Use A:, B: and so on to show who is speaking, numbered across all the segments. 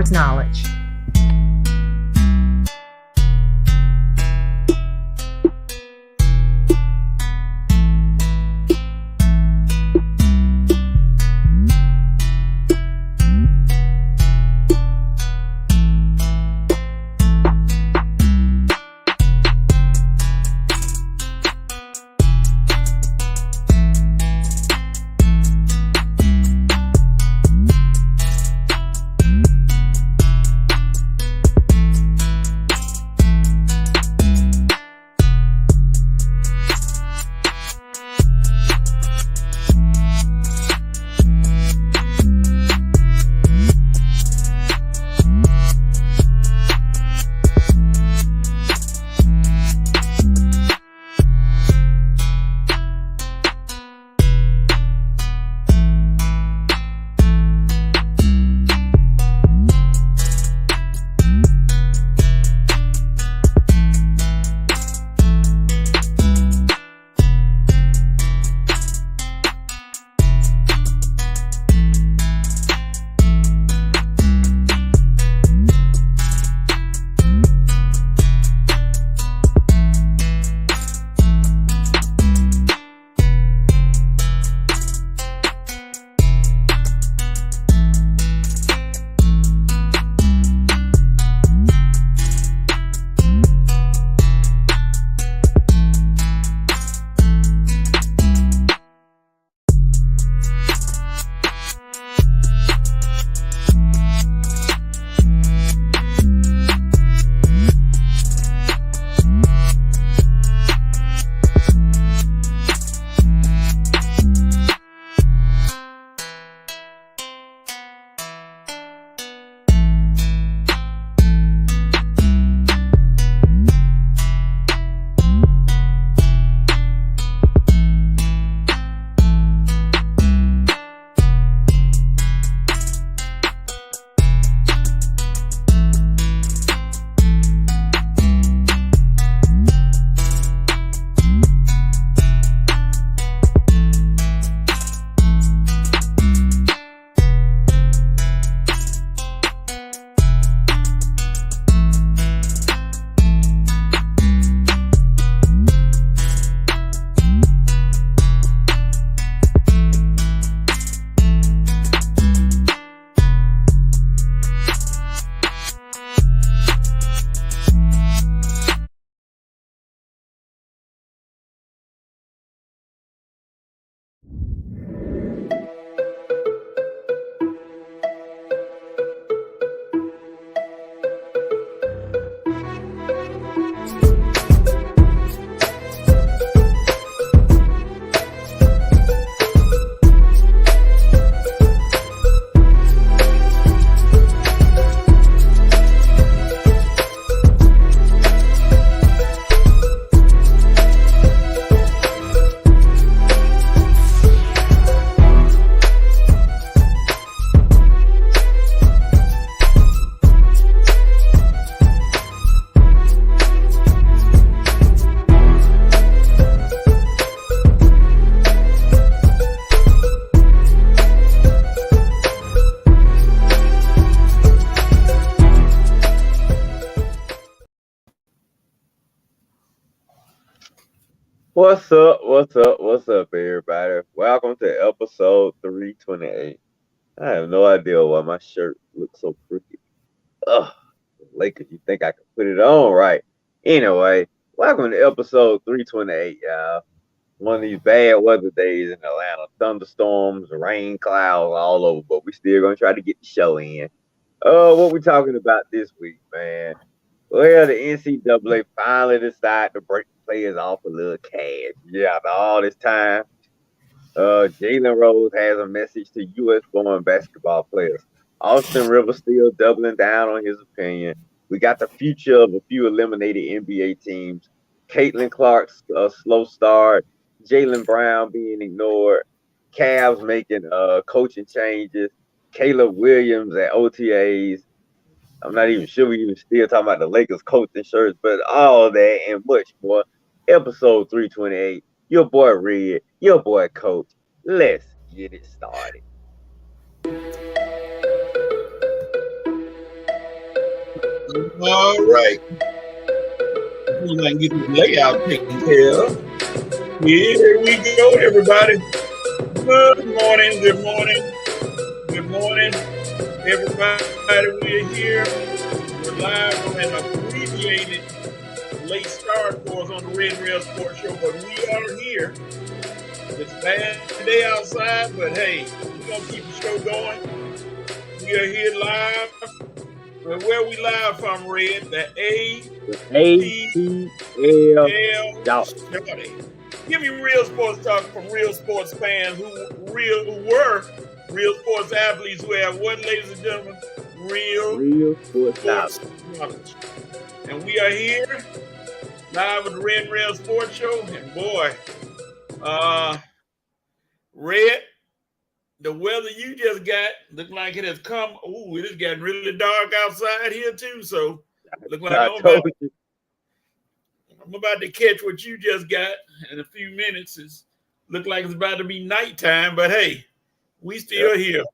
A: sports knowledge.
B: What's up? What's up? What's up, everybody? Welcome to episode 328. I have no idea why my shirt looks so crooked. Ugh, Lakers, you think I could put it on right? Anyway, welcome to episode 328, y'all. One of these bad weather days in Atlanta. Thunderstorms, rain clouds all over, but we still gonna try to get the show in. What we talking about this week, man? Well, the NCAA finally decided to break the players off a little cash. Yeah, after all this time, Jalen Rose has a message to U.S. born basketball players. Austin Rivers still doubling down on his opinion. We got the future of a few eliminated NBA teams. Caitlin Clark's slow start. Jaylen Brown being ignored. Cavs making coaching changes. Caleb Williams at OTAs. I'm not even sure we even still talking about the Lakers coaching shirts, but all that and much more. Episode 328. Your boy Red, your boy Coach. Let's get it started.
A: All right. We might get this layout taken care of. Here we go, everybody. Good morning, good morning, good morning, everybody. We're here. We're live on an abbreviated late start for us on the Red Rail Sports Show, but we are here. It's a bad day outside, but hey, we're gonna keep the show going. We are here live. Where we live from, Red? The
B: ATL
A: ATL
B: y'all.
A: Shorty. Give me real sports talk from real sports fans who were real sports athletes who have what, ladies and gentlemen? Real
B: Real sports
A: sports
B: knowledge.
A: knowledge. And we are here live with the Red Rail Sports Show. And boy, uh, Red, the weather you just got look like it has come. Ooh, it has gotten really dark outside here too. So look like
B: I told you.
A: I'm about to catch what you just got in a few minutes. It's look like it's about to be nighttime, but hey, we
B: Yep.
A: still here.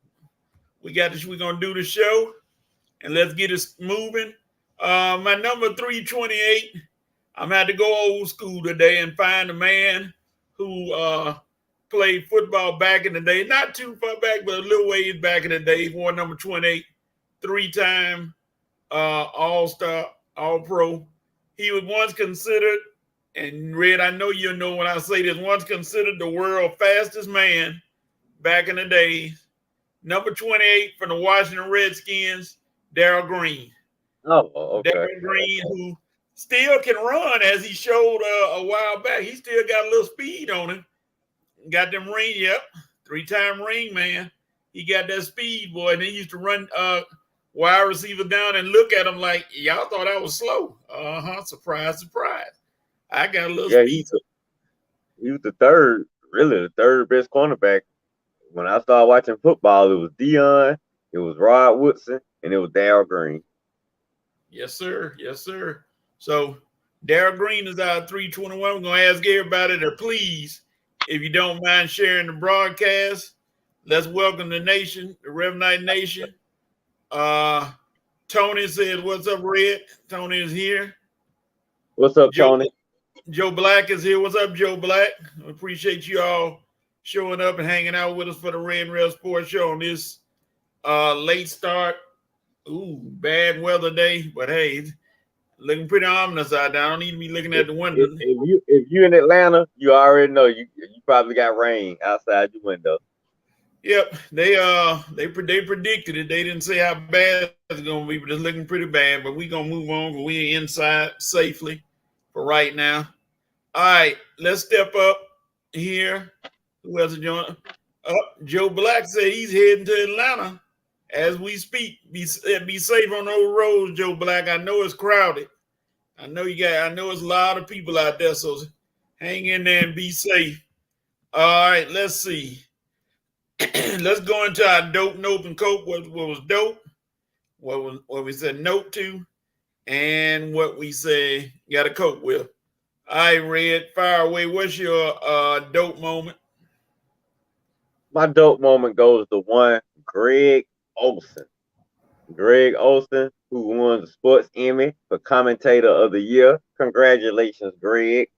A: We got this. We're gonna do the show, and let's get it moving. My number 328. I'm had to go old school today and find a man who played football back in the day, not too far back, but a little ways back in the day. He wore number 28, three-time All-Star, All-Pro. He was once considered, and Red, I know you know when I say this, once considered the world's fastest man back in the day. Number 28 from the Washington Redskins, Darrell Green.
B: Oh, okay.
A: Darrell Green, who still can run, as he showed a while back. He still got a little speed on him. Got them ring, yep, three-time ring man. He got that speed, boy, and he used to run wide receiver down and look at him like, y'all thought I was slow. Surprise, surprise. I got a little speed.
B: He was the really the third best cornerback. When I started watching football, it was Dion, it was Rod Woodson, and it was Darrell Green.
A: Yes, sir. Yes, sir. So Darrell Green is our 321. We're going to ask everybody to please, if you don't mind sharing the broadcast, let's welcome the nation, the Rev Night Nation. Tony says, what's up, Red? Tony is here.
B: What's up, Tony?
A: Joe Black is here. What's up, Joe Black? I appreciate you all showing up and hanging out with us for the Red Rail Sports Show on this late start. Ooh, bad weather day, but hey, it's looking pretty ominous out there. I don't need to be looking at the window.
B: If you in Atlanta, you already know you probably got rain outside your window.
A: Yep, they predicted it. They didn't say how bad it's gonna be, but it's looking pretty bad. But we're gonna move on because we're inside safely for right now. All right, let's step up here. Who else is joining? Joe Black said he's heading to Atlanta as we speak. Be safe on those roads, Joe Black. I know it's crowded. I know it's a lot of people out there, so hang in there and be safe. All right, let's see. Let's go into our dope, nope, and cope. What was dope? What we said note to, and what we say got to cope with. All right, Red, fire away. What's your dope moment?
B: My dope moment goes to one Greg Olsen. Greg Olsen, who won the Sports Emmy for Commentator of the Year. Congratulations, Greg.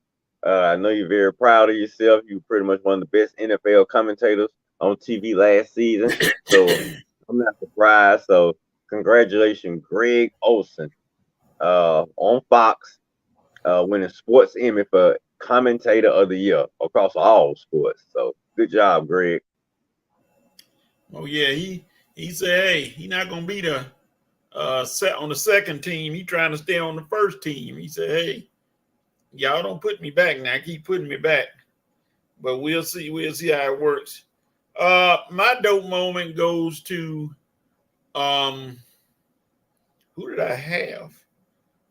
B: I know you're very proud of yourself. You're pretty much one of the best NFL commentators on TV last season. So I'm not surprised. So congratulations, Greg Olsen, on Fox, winning Sports Emmy for Commentator of the Year across all sports. So good job, Greg.
A: Oh yeah, he said, hey, he's not gonna be the set on the second team. He trying to stay on the first team. He said, hey, y'all don't put me back now. Keep putting me back. But we'll see how it works. My dope moment goes to who did I have?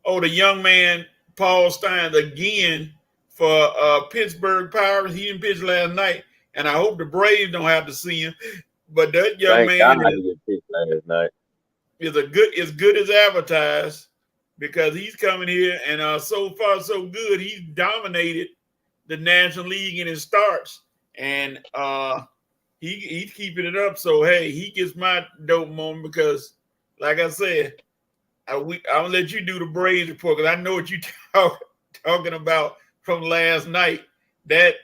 A: Oh, the young man Paul Stein again for Pittsburgh Pirates. He didn't pitch last night, and I hope the Braves don't have to see him. But that young man is as good as advertised, because he's coming here and so far so good. He's dominated the National League in his starts, and he's keeping it up. So hey, he gets my dope moment because, like I said, I'm gonna let you do the Braves report because I know what you talking about from last night. That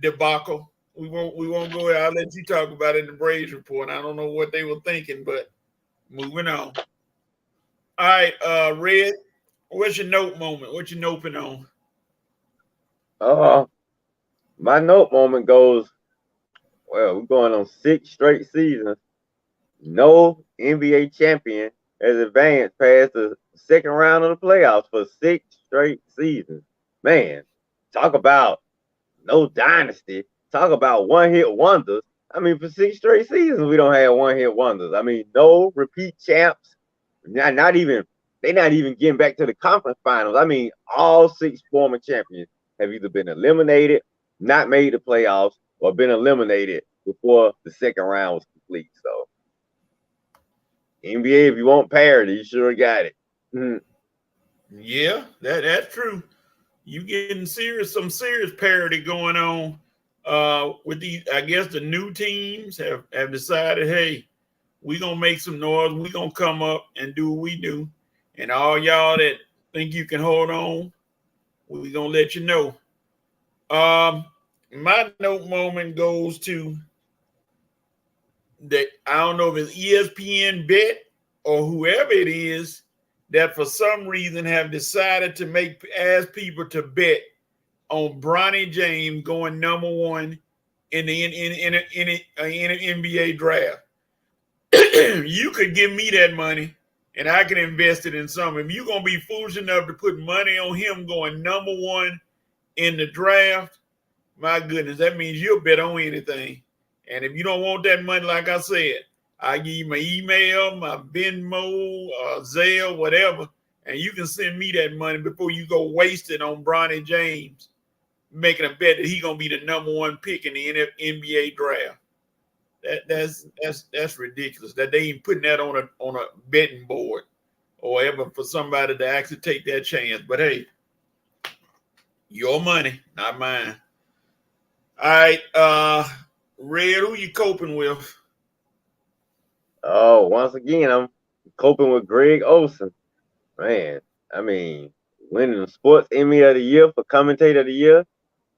A: debacle. We won't go there. I'll let you talk about it in the Braves report. I don't know what they were thinking, but moving on. All right, Red. What's your note moment? What you noping on?
B: My note moment goes, well, we're going on 6 straight seasons. No NBA champion has advanced past the second round of the playoffs for 6 straight seasons. Man, talk about no dynasty. Talk about one-hit wonders. I mean, for 6 straight seasons, we don't have one-hit wonders. I mean, no repeat champs. Not even they're not even getting back to the conference finals. I mean, all 6 former champions have either been eliminated, not made the playoffs, or been eliminated before the second round was complete. So, NBA, if you want parity, you sure got it.
A: Yeah, that's true. You getting some serious parity going on with these. I guess the new teams have decided, hey, we gonna make some noise. We gonna come up and do what we do. And all y'all that think you can hold on, we gonna let you know. My note moment goes to that. I don't know if it's ESPN Bet or whoever it is that for some reason have decided to ask people to bet on Bronny James going number 1 in the in an NBA draft. You could give me that money and I can invest it in something. If you're gonna be foolish enough to put money on him going number 1 in the draft, my goodness, that means you'll bet on anything. And if you don't want that money, like I said, I give you my email, my Venmo, Zelle, whatever, and you can send me that money before you go waste it on Bronny James, making a bet that he's gonna be the number 1 pick in the NBA draft. That's ridiculous. That they ain't putting that on a betting board or ever for somebody to actually take that chance. But hey, your money, not mine. All right, Red, who you coping with?
B: Oh, once again, I'm coping with Greg Olson. Man, I mean, winning the Sports Emmy of the Year for Commentator of the Year,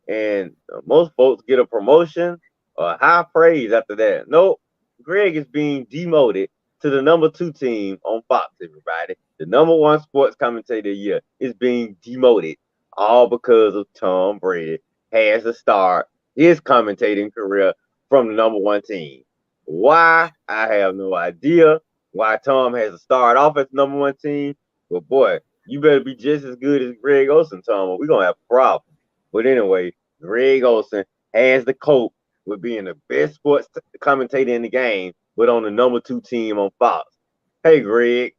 B: and most folks get a promotion or high praise after that. Nope, Greg is being demoted to the number 2 team on Fox, everybody. The number 1 sports commentator of the year is being demoted, all because of Tom Brady has to start his commentating career from the number 1 team. Why? I have no idea why Tom has to start off as number 1 team. But boy, you better be just as good as Greg Olson, Tom, or we're going to have a problem. But anyway, Greg Olson has the cope with being the best sports commentator in the game, but on the number 2 team on Fox. Hey, Greg,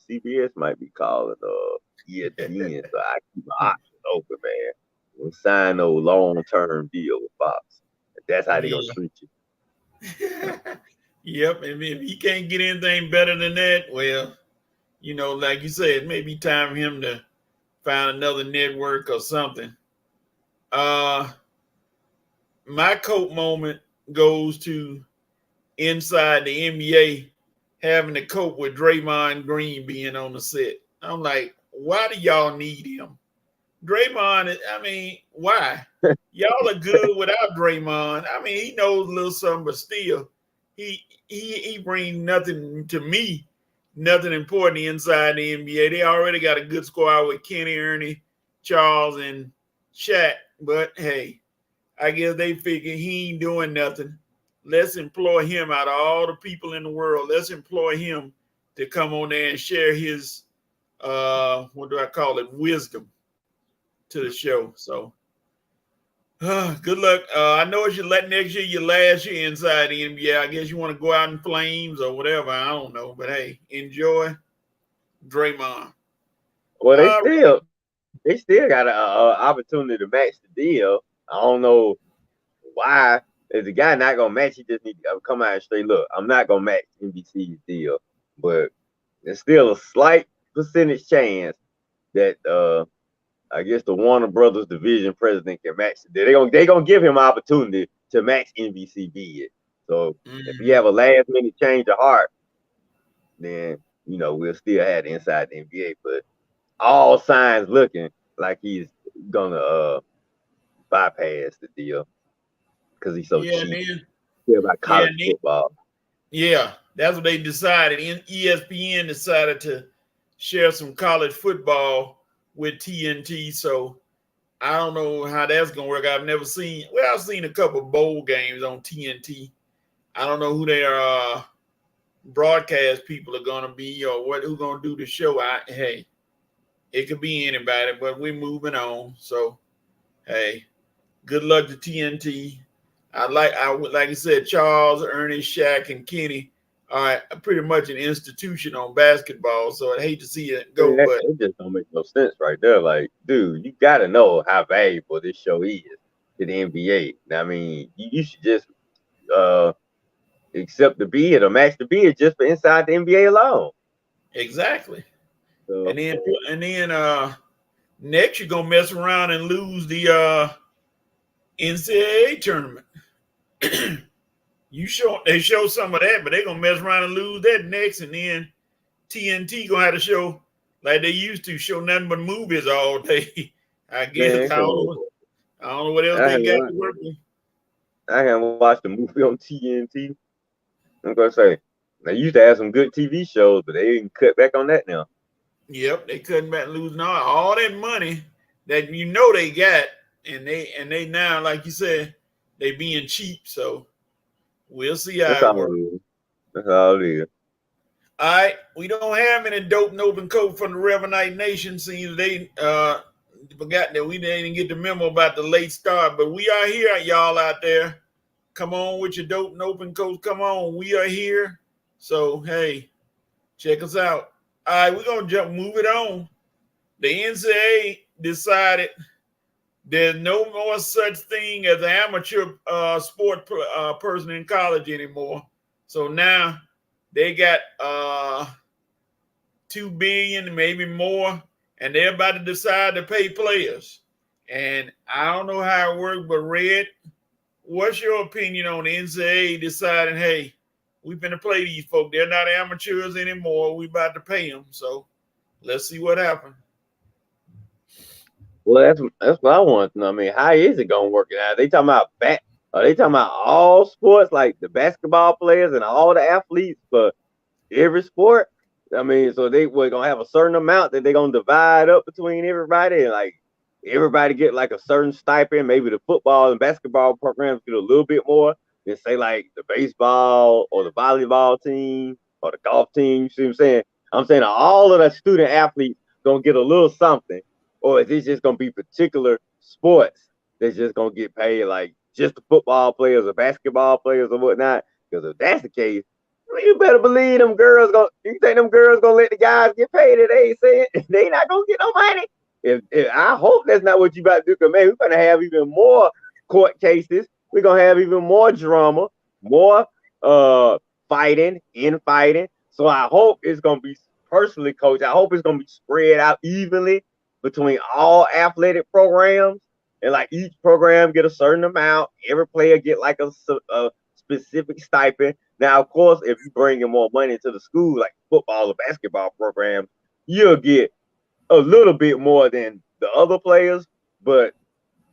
B: CBS might be calling ESPN, so I keep my options open, man. We'll sign no long-term deal with Fox. That's how they're going to treat you.
A: Yep, and if he can't get anything better than that, well, like you said, it may be time for him to find another network or something. My coat moment goes to inside the NBA having to cope with Draymond Green being on the set. I'm like, why do y'all need him? Draymond, I mean, why? Y'all are good without Draymond. I mean, he knows a little something, but still, he brings nothing to me, nothing important inside the NBA. They already got a good squad with Kenny, Ernie, Charles, and Shaq. But hey, I guess they figure he ain't doing nothing. Let's employ him out of all the people in the world. Let's employ him to come on there and share his what do I call it? Wisdom to the show. So good luck. I know it's next year, your last year inside the NBA. I guess you want to go out in flames or whatever. I don't know. But hey, enjoy Draymond.
B: Well, they still got an opportunity to match the deal. I don't know why. If the guy not gonna match, he just need to come out and straight look. I'm not gonna match NBC's deal, but there's still a slight percentage chance that I guess the Warner Brothers division president can match it. They gonna give him an opportunity to match NBC bid. So if you have a last minute change of heart, then we'll still have inside the NBA, but all signs looking like he's gonna bypass the deal because he's so
A: Yeah, and
B: cheap.
A: then
B: Care about
A: yeah,
B: college football.
A: yeah, that's what they decided. ESPN decided to share some college football with TNT. So I don't know how that's gonna work. I've seen a couple bowl games on TNT. I don't know who their broadcast people are gonna be or who's gonna do the show. Hey, it could be anybody, but we're moving on. So hey, good luck to TNT. Like I said, Charles, Ernest, Shaq, and Kenny are pretty much an institution on basketball. So I'd hate to see it go,
B: Yeah,
A: but
B: it just don't make no sense right there. Like, dude, you gotta know how valuable this show is to the NBA. I mean, you should just accept the bid or match the bid just for inside the NBA alone.
A: exactly.
B: So
A: And then next you're gonna mess around and lose the NCAA tournament. They show some of that, but they're gonna mess around and lose that next, and then TNT gonna have to show like they used to show nothing but movies all day. I guess
B: man,
A: I don't know what else
B: I
A: they got
B: haven't
A: to work with.
B: I haven't watched a movie on TNT. I'm gonna say they used to have some good TV shows, but they didn't cut back on that now.
A: Yep, they couldn't back losing all that money that they got, and they now, like you said, they being cheap. So we'll see how
B: That's
A: it
B: all
A: works.
B: it is. That's all it is.
A: All right, we don't have any dope Nobin Coat from the Reverend Nation. See, they forgot that we didn't get the memo about the late start, but we are here, y'all out there. Come on with your dope Nobin Coats. Come on, we are here. So hey, check us out. All right, we're gonna move it on. The NCAA decided there's no more such thing as an amateur sport person in college anymore. So now they got 2 billion, maybe more, and they're about to decide to pay players. And I don't know how it works, but Red, what's your opinion on the NCAA deciding, hey, we're going to play these folks. They're not amateurs anymore. We about to pay them. So let's see what happens.
B: Well, that's what I want to know. I mean, how is it gonna work out? They talking about are they talking about all sports, like the basketball players and all the athletes for every sport? I mean, so we're gonna have a certain amount that they're gonna divide up between everybody, and like everybody get like a certain stipend. Maybe the football and basketball programs get a little bit more than say like the baseball or the volleyball team or the golf team. You see what I'm saying? I'm saying all of the student athletes gonna get a little something, or is it just gonna be particular sports that's just gonna get paid like just the football players or basketball players or whatnot? Because if that's the case, you better believe them girls gonna. You think them girls gonna let the guys get paid? If they ain't saying they not gonna get no money. If I hope that's not what you about to do, because man, we're gonna have even more court cases. We're gonna have even more drama, more fighting, infighting. So I hope it's gonna be personally, coach. I hope it's gonna be spread out evenly between all athletic programs, and like each program get a certain amount. Every player get like a specific stipend. Now, of course, if you bring in more money to the school, like football or basketball program, you'll get a little bit more than the other players, but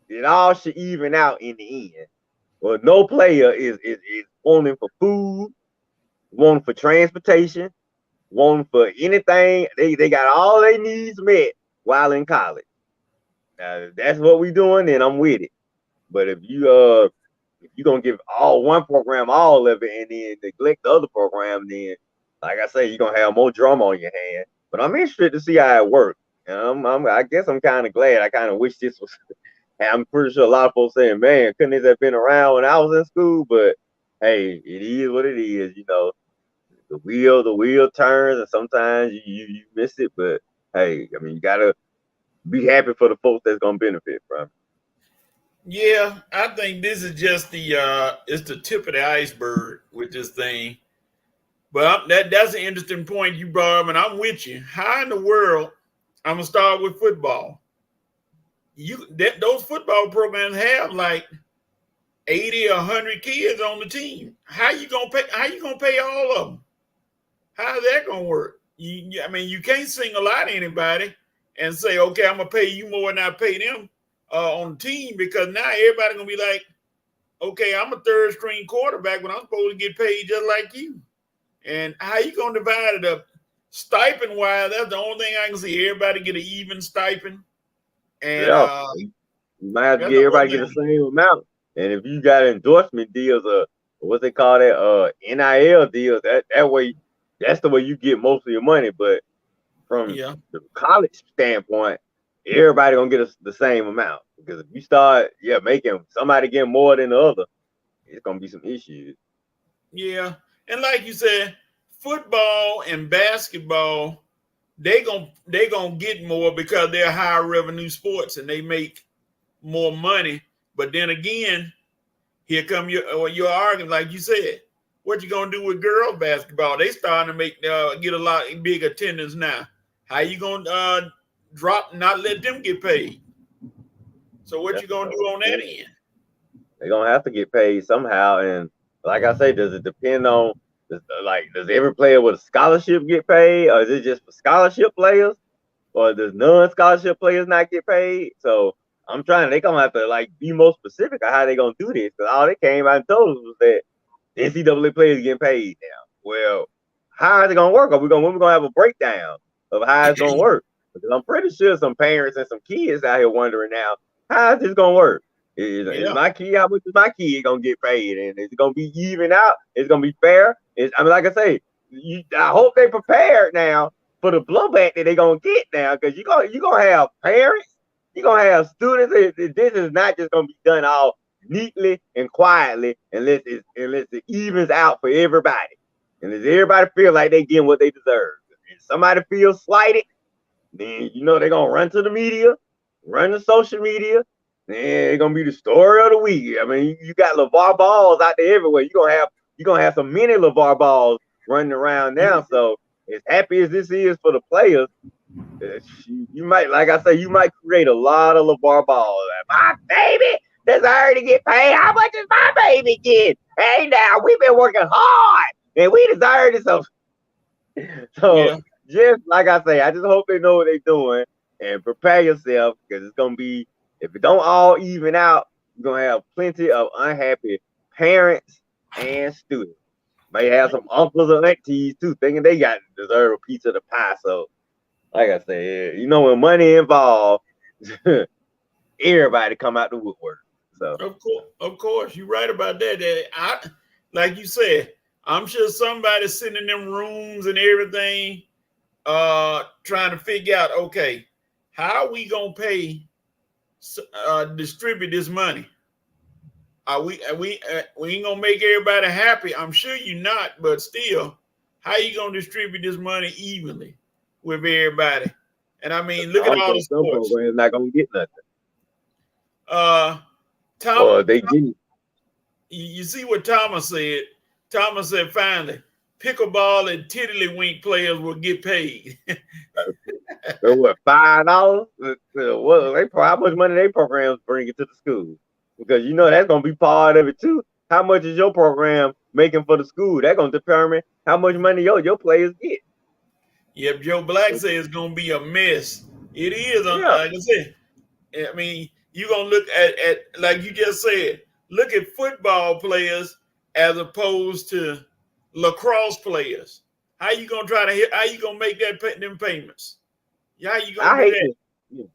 B: it all should even out in the end. Well, no player is wanting for food, wanting for transportation, wanting for anything. They got all their needs met while in college. Now, if that's what we doing, then I'm with it. But if you're gonna give all one program all of it and then neglect the other program, then like I say, you're gonna have more drama on your hand. But I'm interested to see how it works. And I guess I'm kind of glad. I kind of wish this was. I'm pretty sure a lot of folks saying, "Man, couldn't this have been around when I was in school?" But hey, it is what it is. The wheel turns, and sometimes you miss it. But hey, I mean, you gotta be happy for the folks that's gonna benefit from it.
A: Yeah, I think this is just it's the tip of the iceberg with this thing. But that's an interesting point you brought up, and I'm with you. How in the world? I'm gonna start with football. Those football programs have like 80 or 100 kids on the team. How you gonna pay? How you gonna pay all of them? How's that gonna work? I mean, you can't single out anybody and say, okay, I'm gonna pay you more than I pay them on the team, because now everybody gonna be like, okay, I'm a third string quarterback, but I'm supposed to get paid just like you. And how you gonna divide it up? Stipend wise, that's the only thing I can see. Everybody get an even stipend, and
B: Yeah, you might have to
A: that's
B: get
A: the
B: everybody
A: only
B: get the
A: thing.
B: same amount. And if you got endorsement deals or what they call that NIL deals, that way that's the way you get most of your money. But from
A: Yeah,
B: the college standpoint, everybody gonna get the same amount. Because if you start making somebody get more than the other, it's gonna be some issues.
A: yeah, and like you said, football and basketball, they gonna get more because they're higher revenue sports and they make more money. But then again, here come your argument, like you said. What you gonna do with girls basketball? They starting to make get a lot big attendance now. How you gonna drop, not let them get paid? So what
B: That's
A: you gonna do on that end?
B: they're gonna have to get paid somehow. And like I say, does it depend on does every player with a scholarship get paid, or is it just for scholarship players, or does non-scholarship players not get paid? So I'm trying. They gonna have to be more specific on how they gonna do this, because all they came out and told us was that NCAA players getting paid now. Well, how is it gonna work? When we gonna have a breakdown of how it's gonna work? Because I'm pretty sure some parents and some kids out here wondering now, how is this gonna work? Is
A: Yeah,
B: my kid, how much is my kid gonna get paid? And is it gonna be even out? Is it gonna be fair? Like I say, I hope they prepared now for the blowback that they gonna get now, because you gonna have parents, you gonna have students. This is not just gonna be done all neatly and quietly unless it evens out for everybody. And if everybody feel like they getting what they deserve. If somebody feels slighted, then they're gonna run to the media, run to social media, and it's gonna be the story of the week. I mean, you got LeVar Balls out there everywhere. You're gonna have some mini LeVar Balls running around now. So as happy as this is for the players, you might, like I say, you might create a lot of LeVar Balls. My baby deserve to get paid. How much is my baby get? Hey, now we've been working hard and we deserve it. So
A: yeah,
B: just like I say, I just hope they know what they're doing and prepare yourself, because it's gonna be, if it don't all even out, you're gonna have plenty of unhappy parents and students. May have some uncles and aunties too, thinking they got deserve a piece of the pie. So like I said, when money involved, everybody come out the woodwork. So
A: of course, you're right about that. Like you said, I'm sure somebody's sitting in them rooms and everything, trying to figure out, okay, how are we gonna distribute this money? We ain't gonna make everybody happy? I'm sure you're not, but still, how you gonna distribute this money evenly with everybody? And I mean, look at all
B: also
A: the
B: some
A: sports.
B: programs not gonna get nothing,
A: Uh, Tom,
B: or they getting.
A: you see what Thomas said? Thomas said finally, pickleball and tiddlywink players will get paid.
B: What, $5? What how much money they programs bring into the school? Because that's gonna be part of it too. How much is your program making for the school? That's gonna determine how much money your players get.
A: Yep, Joe Black said it's gonna be a mess. It is,
B: Yeah,
A: like I said. I mean, you're gonna look at like you just said, look at football players as opposed to lacrosse players. How you gonna how you gonna make them payments? How you gonna
B: I
A: do
B: hate
A: that?
B: to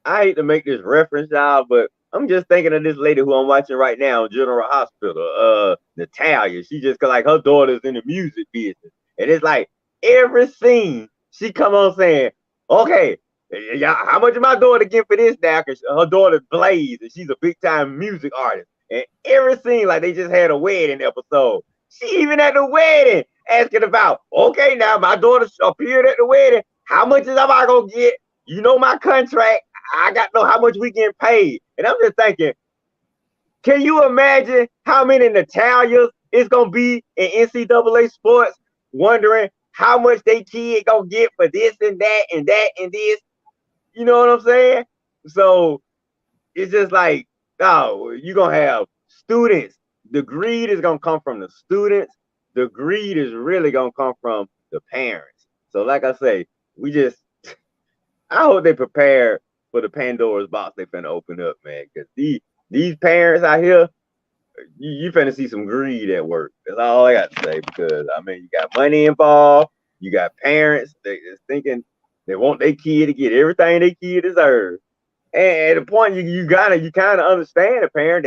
B: I hate to make this reference, y'all, but I'm just thinking of this lady who I'm watching right now, General Hospital, Natalia. She just like her daughter's in the music business, and it's like every scene she come on saying, "Okay, yeah, how much is my daughter get for this now?" Because her daughter's Blaze, and she's a big time music artist. And every scene like they just had a wedding episode. She even at the wedding asking about, "Okay, now my daughter appeared at the wedding. How much is I gonna get? You know my contract. I got to know how much we getting paid." And I'm just thinking, can you imagine how many Natalias it's gonna be in NCAA sports wondering how much they kid gonna get for this and that and that and this? You know what I'm saying? So it's just like, oh, you're gonna have students. The greed is gonna come from the students. The greed is really gonna come from the parents. So like I say, I hope they prepare for the Pandora's box they finna open up, man. Because these parents out here, you finna see some greed at work. That's all I got to say. Because I mean, you got money involved, you got parents that is thinking they want their kid to get everything their kid deserves. And at the point you kind of understand a parent.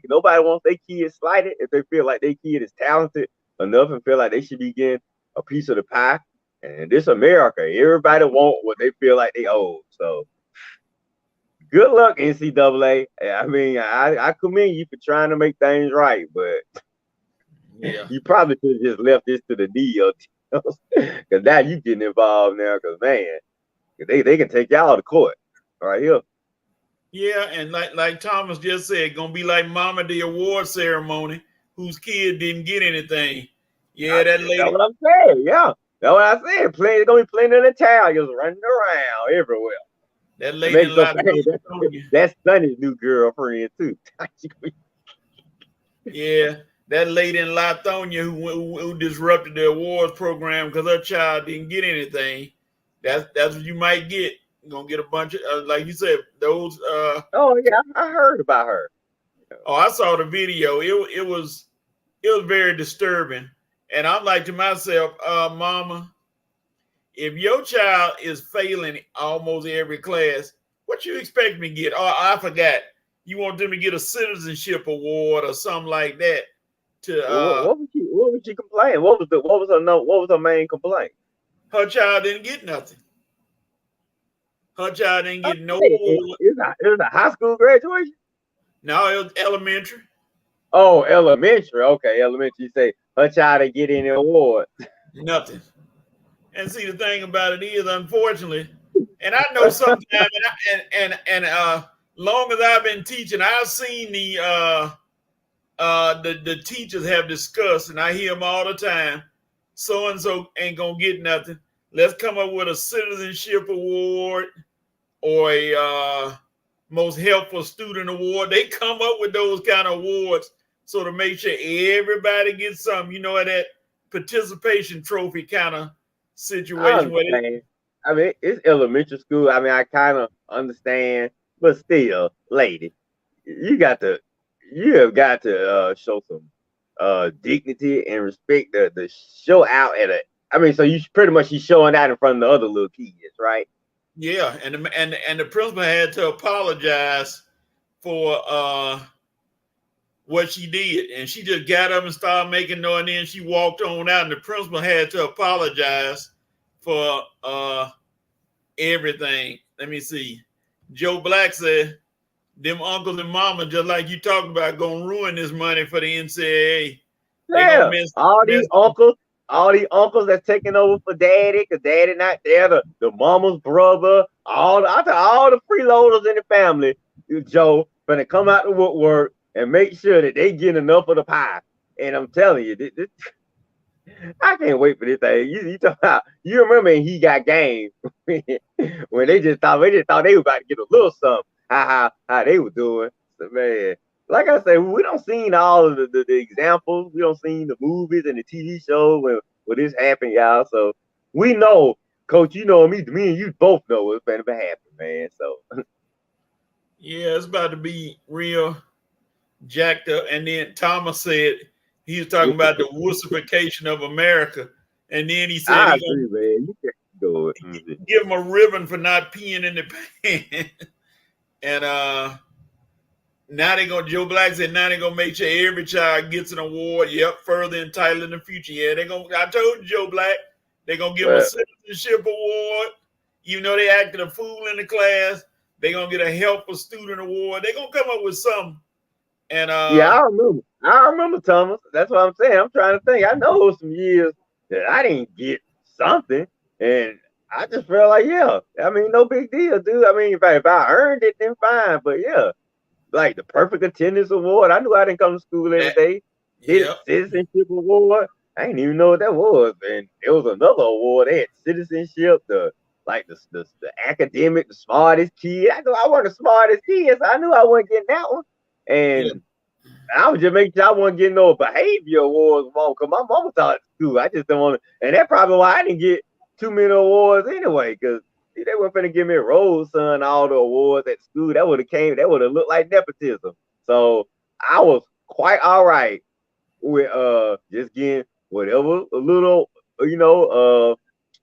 B: Nobody wants their kid slighted if they feel like their kid is talented enough and feel like they should be getting a piece of the pie. And this America, everybody want what they feel like they owe. So good luck, NCAA. I mean, I commend you for trying to make things right, but
A: Yeah.
B: you probably could have just left this to the DOT because now you getting involved now. Because man, they can take y'all to court right here.
A: Yeah, and like Thomas just said, gonna be like Mama the award ceremony, whose kid didn't get anything. Yeah, that lady.
B: That's what I'm saying. Yeah, that's what I said. There's gonna be plenty of Italians running around everywhere.
A: That lady in
B: that's Sonny's new girlfriend too.
A: Yeah, that lady in Lithonia who disrupted the awards program because her child didn't get anything. That's what you might get. You're gonna get a bunch of like you said, those
B: oh yeah, I heard about her.
A: Oh, I saw the video. It was very disturbing. And I'm like to myself, Mama, if your child is failing almost every class, what you expect me to get? Oh, I forgot. You want them to get a citizenship award or something like that.
B: What was she complaining? What was her main complaint?
A: Her child didn't get nothing. Her child didn't get no
B: award. It was a high school graduation?
A: No, it was elementary.
B: Oh, elementary. Okay, elementary. You say her child didn't get any award.
A: Nothing. And see, the thing about it is, unfortunately, and I know sometimes, and long as I've been teaching, I've seen the teachers have discussed, and I hear them all the time. So and so ain't gonna get nothing. Let's come up with a citizenship award or a most helpful student award. They come up with those kind of awards so to make sure everybody gets something. You know, that participation trophy kind of situation.
B: I mean, it's elementary school. I mean, I kind of understand, but still, lady, you have got to show some dignity and respect. The show out so you pretty much she's showing out in front of the other little kids, right?
A: Yeah, and the principal had to apologize for what she did, and she just got up and started making noise, and then she walked on out, and the principal had to apologize for everything. Let me see. Joe Black said, "Them uncles and mama, just like you talking about, gonna ruin this money for the NCAA."
B: Yeah, all these uncles that's taking over for daddy, because daddy not there, the mama's brother, all the freeloaders in the family, Joe, gonna come out to woodwork and make sure that they get enough of the pie. And I'm telling you, this I can't wait for this thing. You remember in He Got Game when they just thought they were about to get a little something. How they were doing. So man, like I said, we don't seen all of the examples. We don't seen the movies and the TV shows where this happened, y'all. So we know, Coach, you know me and you both know what's going to happen, man. So
A: yeah, it's about to be real jacked up. And then Thomas said he was talking about the wussification of America. And then he said,
B: I agree, man. You can go
A: give him a ribbon for not peeing in the pan. And now Joe Black said now they're gonna make sure every child gets an award. Yep, further entitled in the future. Yeah, I told you, Joe Black, they're gonna give them a citizenship award. Even though they acted a fool in the class, they're gonna get a helpful student award. They're gonna come up with something. And
B: yeah, I remember Thomas. That's what I'm saying. I'm trying to think. I know some years that I didn't get something, and I just felt like, yeah, I mean, no big deal, dude. I mean, if I earned it, then fine. But yeah, like the perfect attendance award. I knew I didn't come to school every day. Citizenship award. I didn't even know what that was. And it was another award. They had citizenship, the academic, the smartest kid. I knew I wasn't the smartest kid, so I knew I wasn't getting that one. And I was just making sure I wasn't getting no behavior awards because my mama taught at school. I just don't want to, and that's probably why I didn't get too many awards anyway, because they weren't finna give me Rose Son all the awards at school. That would have looked like nepotism. So I was quite all right with just getting whatever a little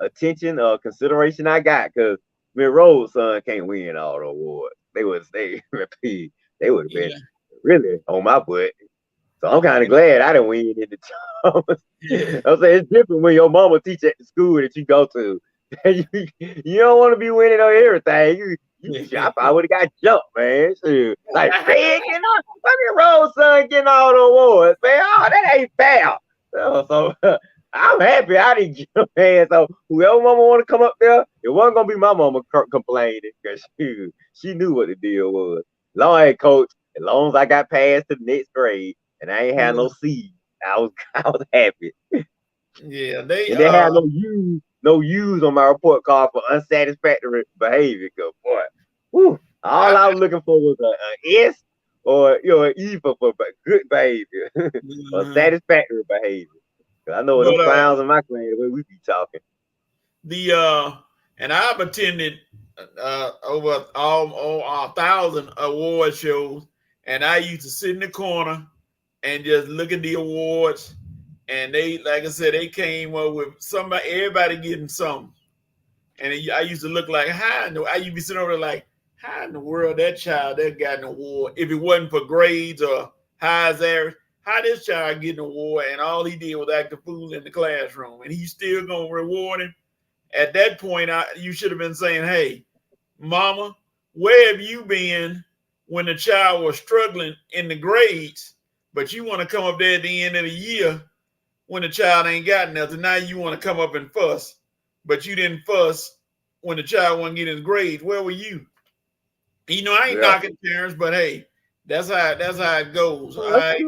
B: attention consideration I got, because Rose Son can't win all the awards. They would have been
A: Yeah.
B: really on my butt. So I'm kind of
A: Yeah.
B: glad I didn't win in the Thomas. I'm saying it's different when your mama teach at the school that you go to. You don't want to be winning on everything. I probably would have got jumped, man. Shoot. Like, man, look at Rose Son getting all the awards, man. Oh, that ain't fair. So I'm happy I didn't get a man. So whoever mama want to come up there, it wasn't gonna be my mama complaining, because she knew what the deal was. Long as coach, as long as I got past the next grade and I ain't had no C, I was happy.
A: Yeah,
B: And they had no U's on my report card for unsatisfactory behavior. Good boy. Whew, all I was looking for was a S or an E for good behavior or satisfactory behavior. I know what them clowns in my class, the way we be talking.
A: And I've attended over 1,000 award shows, and I used to sit in the corner and just look at the awards. And they, like I said, they came up with everybody getting something. And I used to look like, I used to be sitting over there like, how in the world that child that got an award? If it wasn't for grades or highs average, how this child get an award? And all he did was act a fool in the classroom, and he's still gonna reward him. At that point, you should have been saying, hey, mama, where have you been when the child was struggling in the grades, but you want to come up there at the end of the year when the child ain't got nothing? Now you want to come up and fuss, but you didn't fuss when the child wasn't getting his grades. Where were you? I ain't knocking parents, but hey, that's how it goes. All right.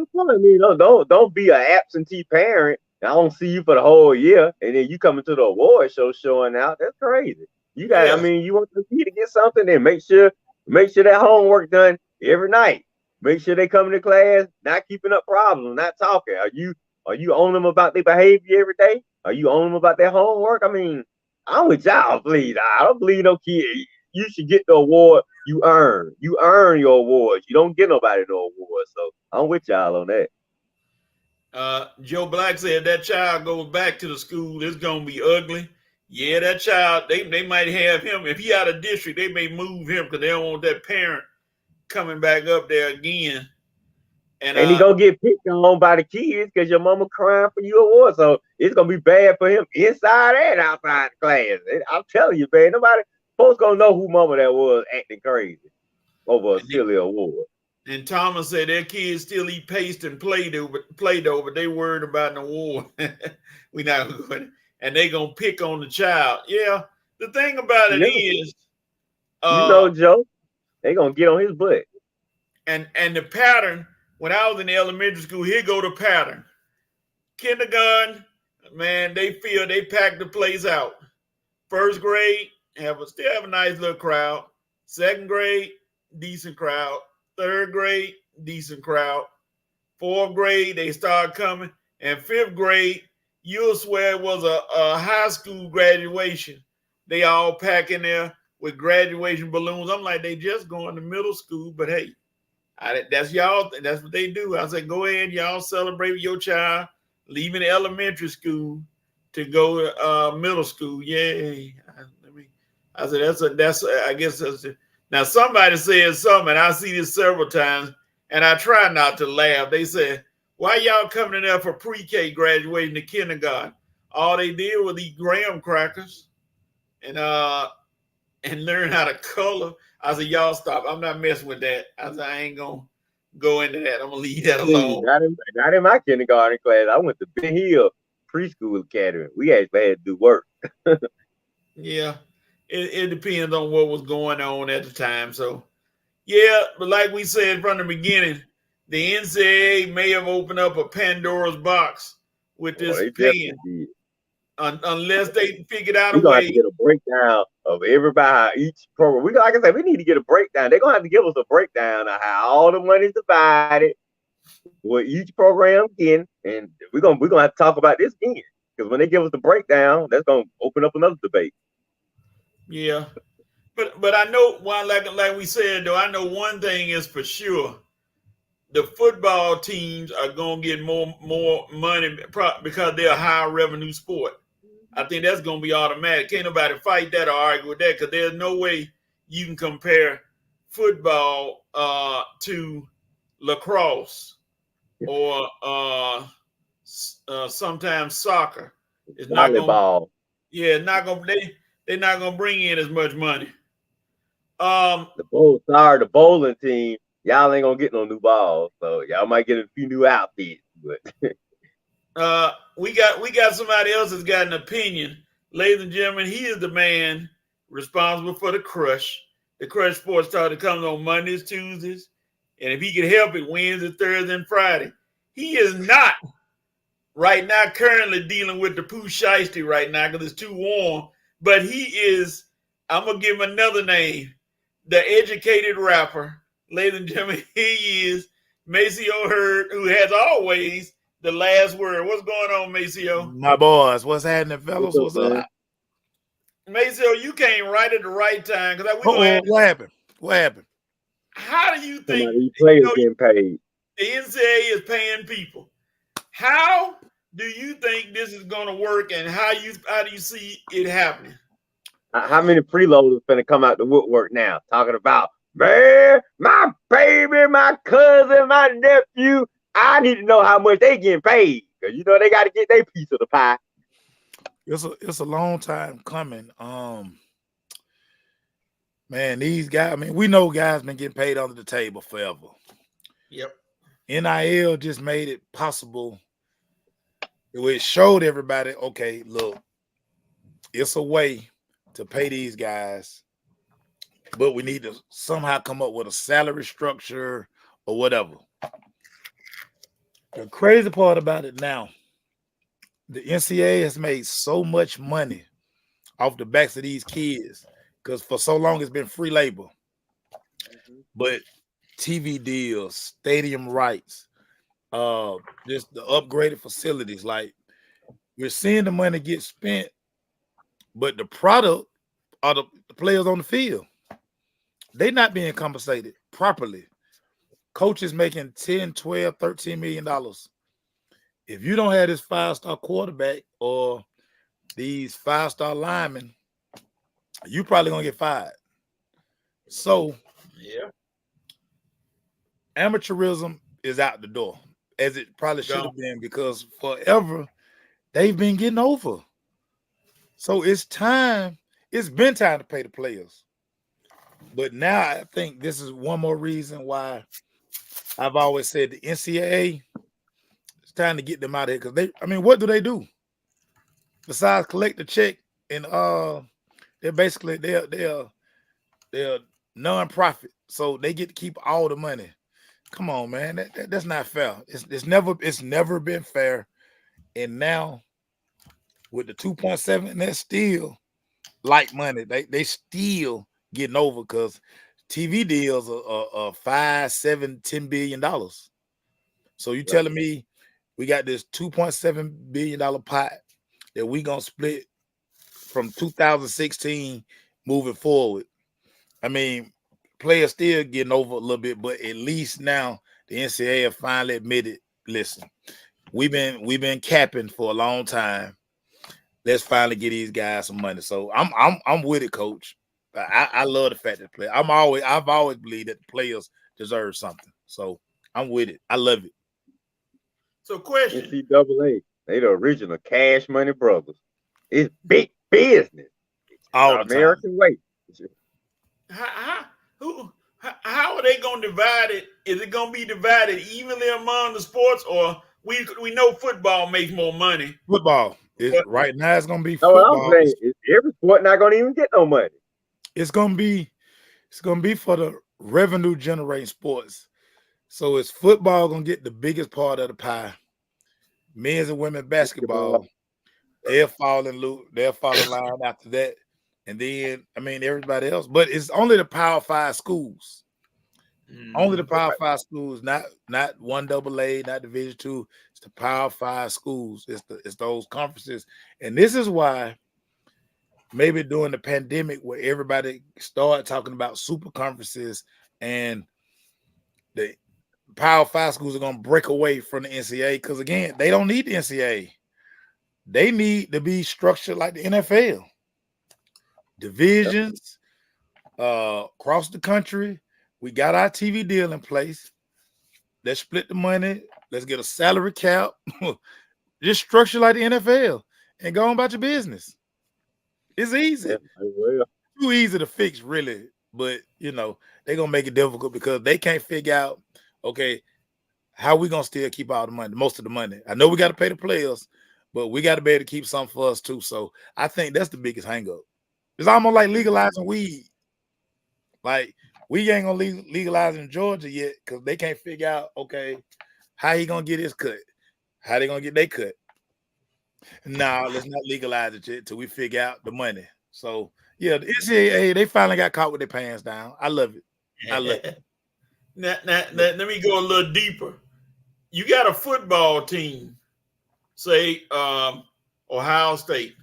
B: Don't be an absentee parent. I don't see you for the whole year, and then you coming to the award show showing out. That's crazy. You got, you want the kid to get something, then make sure that homework done every night. Make sure they come to class, not keeping up problems, not talking. Are you on them about their behavior every day? Are you on them about their homework? I mean, I'm with y'all, please. I don't believe no kid. You should get the award you earn. You earn your awards. You don't get nobody no awards. So I'm with y'all on that.
A: Joe Black said that child goes back to the school, it's gonna be ugly. Yeah, that child, they might have him. If he out of district, they may move him because they don't want that parent coming back up there again. And
B: he gonna get picked on by the kids because your mama crying for you awards. So it's gonna be bad for him inside and outside the class. I'm telling you, man, nobody folks gonna know who mama that was acting crazy over a silly award.
A: And Thomas said their kids still eat paste and Play-Doh, but they worried about an award. We not going, and they gonna pick on the child. Yeah, the thing about it is,
B: Joe, they gonna get on his butt.
A: And the pattern. When I was in elementary school, here go the pattern. Kindergarten, man, they pack the place out. First grade, still have a nice little crowd. Second grade, decent crowd. Third grade, decent crowd. Fourth grade, they start coming. And fifth grade, you'll swear it was a high school graduation. They all pack in there with graduation balloons. I'm like, they just going to middle school, but hey, that's y'all. That's what they do. I said, go ahead, y'all celebrate with your child leaving elementary school to go to middle school. Yay! I said I guess that's it. Now somebody said something, and I see this several times, and I try not to laugh. They said, "Why y'all coming in there for pre-K graduating to kindergarten? All they did was eat graham crackers and learn how to color." I said, y'all stop. I'm not messing with that. I said, I ain't going to go into that. I'm going to leave that alone.
B: Not in my kindergarten class. I went to Ben Hill Preschool Academy. We actually had to do work.
A: Yeah. It depends on what was going on at the time. So, yeah, but like we said from the beginning, the NCAA may have opened up a Pandora's box with this paying. Unless they figured out a way.
B: We're going to have to get a breakdown of everybody, each program. Like I said, we need to get a breakdown. They're going to have to give us a breakdown of how all the money is divided, what each program getting, and we're gonna have to talk about this again. Because when they give us the breakdown, that's gonna open up another debate.
A: Yeah. But I know one like we said though, I know one thing is for sure. The football teams are gonna get more money because they're a high revenue sport. I think that's gonna be automatic. Can't nobody fight that or argue with that because there's no way you can compare football to lacrosse or sometimes soccer. It's not gonna.
B: Volleyball.
A: Yeah, not gonna. They're not gonna bring in as much money.
B: The bowling team, y'all ain't gonna get no new balls, so y'all might get a few new outfits. But
A: we got somebody else that's got an opinion, ladies and gentlemen. He is the man responsible for the Crush. The Crush Sports Talk that comes on Mondays, Tuesdays, and if he can help it, Wednesday, Thursday, and Friday. He is not right now currently dealing with the poo shiesty right now because it's too warm. But he is. I'm gonna give him another name. The educated rapper, ladies and gentlemen, he is Maceo Hurd, who has always the last word. What's going on, Maceo?
C: My boys, what's happening, fellas? What's up?
A: Maceo, you came right at the right time because
C: What happened? What happened?
A: How do you think
B: these players getting paid?
A: The NCAA is paying people. How do you think this is going to work, and how do you see it happening?
B: How many freeloaders finna come out the woodwork now talking about, man, my baby, my cousin, my nephew? I need to know how much they getting paid because you know they got to get their piece of the pie.
C: It's a long time coming. Man, these guys. I mean, we know guys been getting paid under the table forever.
A: Yep.
C: NIL just made it possible. It showed everybody, okay, look, it's a way to pay these guys, but we need to somehow come up with a salary structure or whatever. The crazy part about it now, the NCAA has made so much money off the backs of these kids because for so long it's been free labor. But TV deals, stadium rights, just the upgraded facilities, like we're seeing the money get spent, but the product are the players on the field. They're not being compensated properly. Coaches making 10, 12, 13 million dollars. If you don't have this 5-star quarterback or these 5-star linemen, you probably gonna get fired. So
A: yeah,
C: amateurism is out the door, as it probably should have been, because forever they've been getting over. So it's time. It's been time to pay the players. But now I think this is one more reason why I've always said the NCAA, it's time to get them out of here, because what do they do besides collect the check? And they're basically they're non-profit, so they get to keep all the money. Come on, man, that's not fair. It's never been fair. And now with the 2.7, and that's still light money. They still getting over because TV deals are $5, $7, $10 billion. So you telling me we got this $2.7 billion pot that we gonna split from 2016 moving forward? I mean, players still getting over a little bit, but at least now the NCAA have finally admitted, listen, we've been capping for a long time. Let's finally get these guys some money. So I'm with it, Coach. I love the fact that I've always believed that the players deserve something. So I'm with it. I love it.
A: So question.
B: NCAA, they the original Cash Money Brothers. It's big business.
C: All the
B: American way.
A: How are they going to divide it? Is it going to be divided evenly among the sports, or we know football makes more money?
C: Football. Right now it's going to be football.
B: I'm saying, every sport not going to even get no money.
C: It's going to be for the revenue generating sports. So it's football going to get the biggest part of the pie. Men's and women's basketball, they'll fall in line after that. And then, everybody else. But it's only the Power 5 schools Only the Power 5 schools, not 1AA, not Division 2. It's the Power 5 schools. It's those conferences. And this is why maybe during the pandemic where everybody started talking about super conferences and the Power 5 schools are going to break away from the NCAA because, again, they don't need the NCAA. They need to be structured like the NFL. Divisions across the country. We got our TV deal in place. Let's split the money. Let's get a salary cap. Just structure like the NFL and go on about your business. It's easy.
B: Yeah,
C: Too easy to fix, really. But, they're going to make it difficult because they can't figure out, okay, how we going to still keep all the money, most of the money. I know we got to pay the players, but we got to be able to keep some for us too. So I think that's the biggest hang up. It's almost like legalizing weed. Like, we ain't going to legalize in Georgia yet because they can't figure out, okay, how he going to get his cut? How they going to get their cut? Nah, let's not legalize it yet till we figure out the money. So, yeah, the NCAA, they finally got caught with their pants down. I love it. I love it.
A: Now, let me go a little deeper. You got a football team, say Ohio State.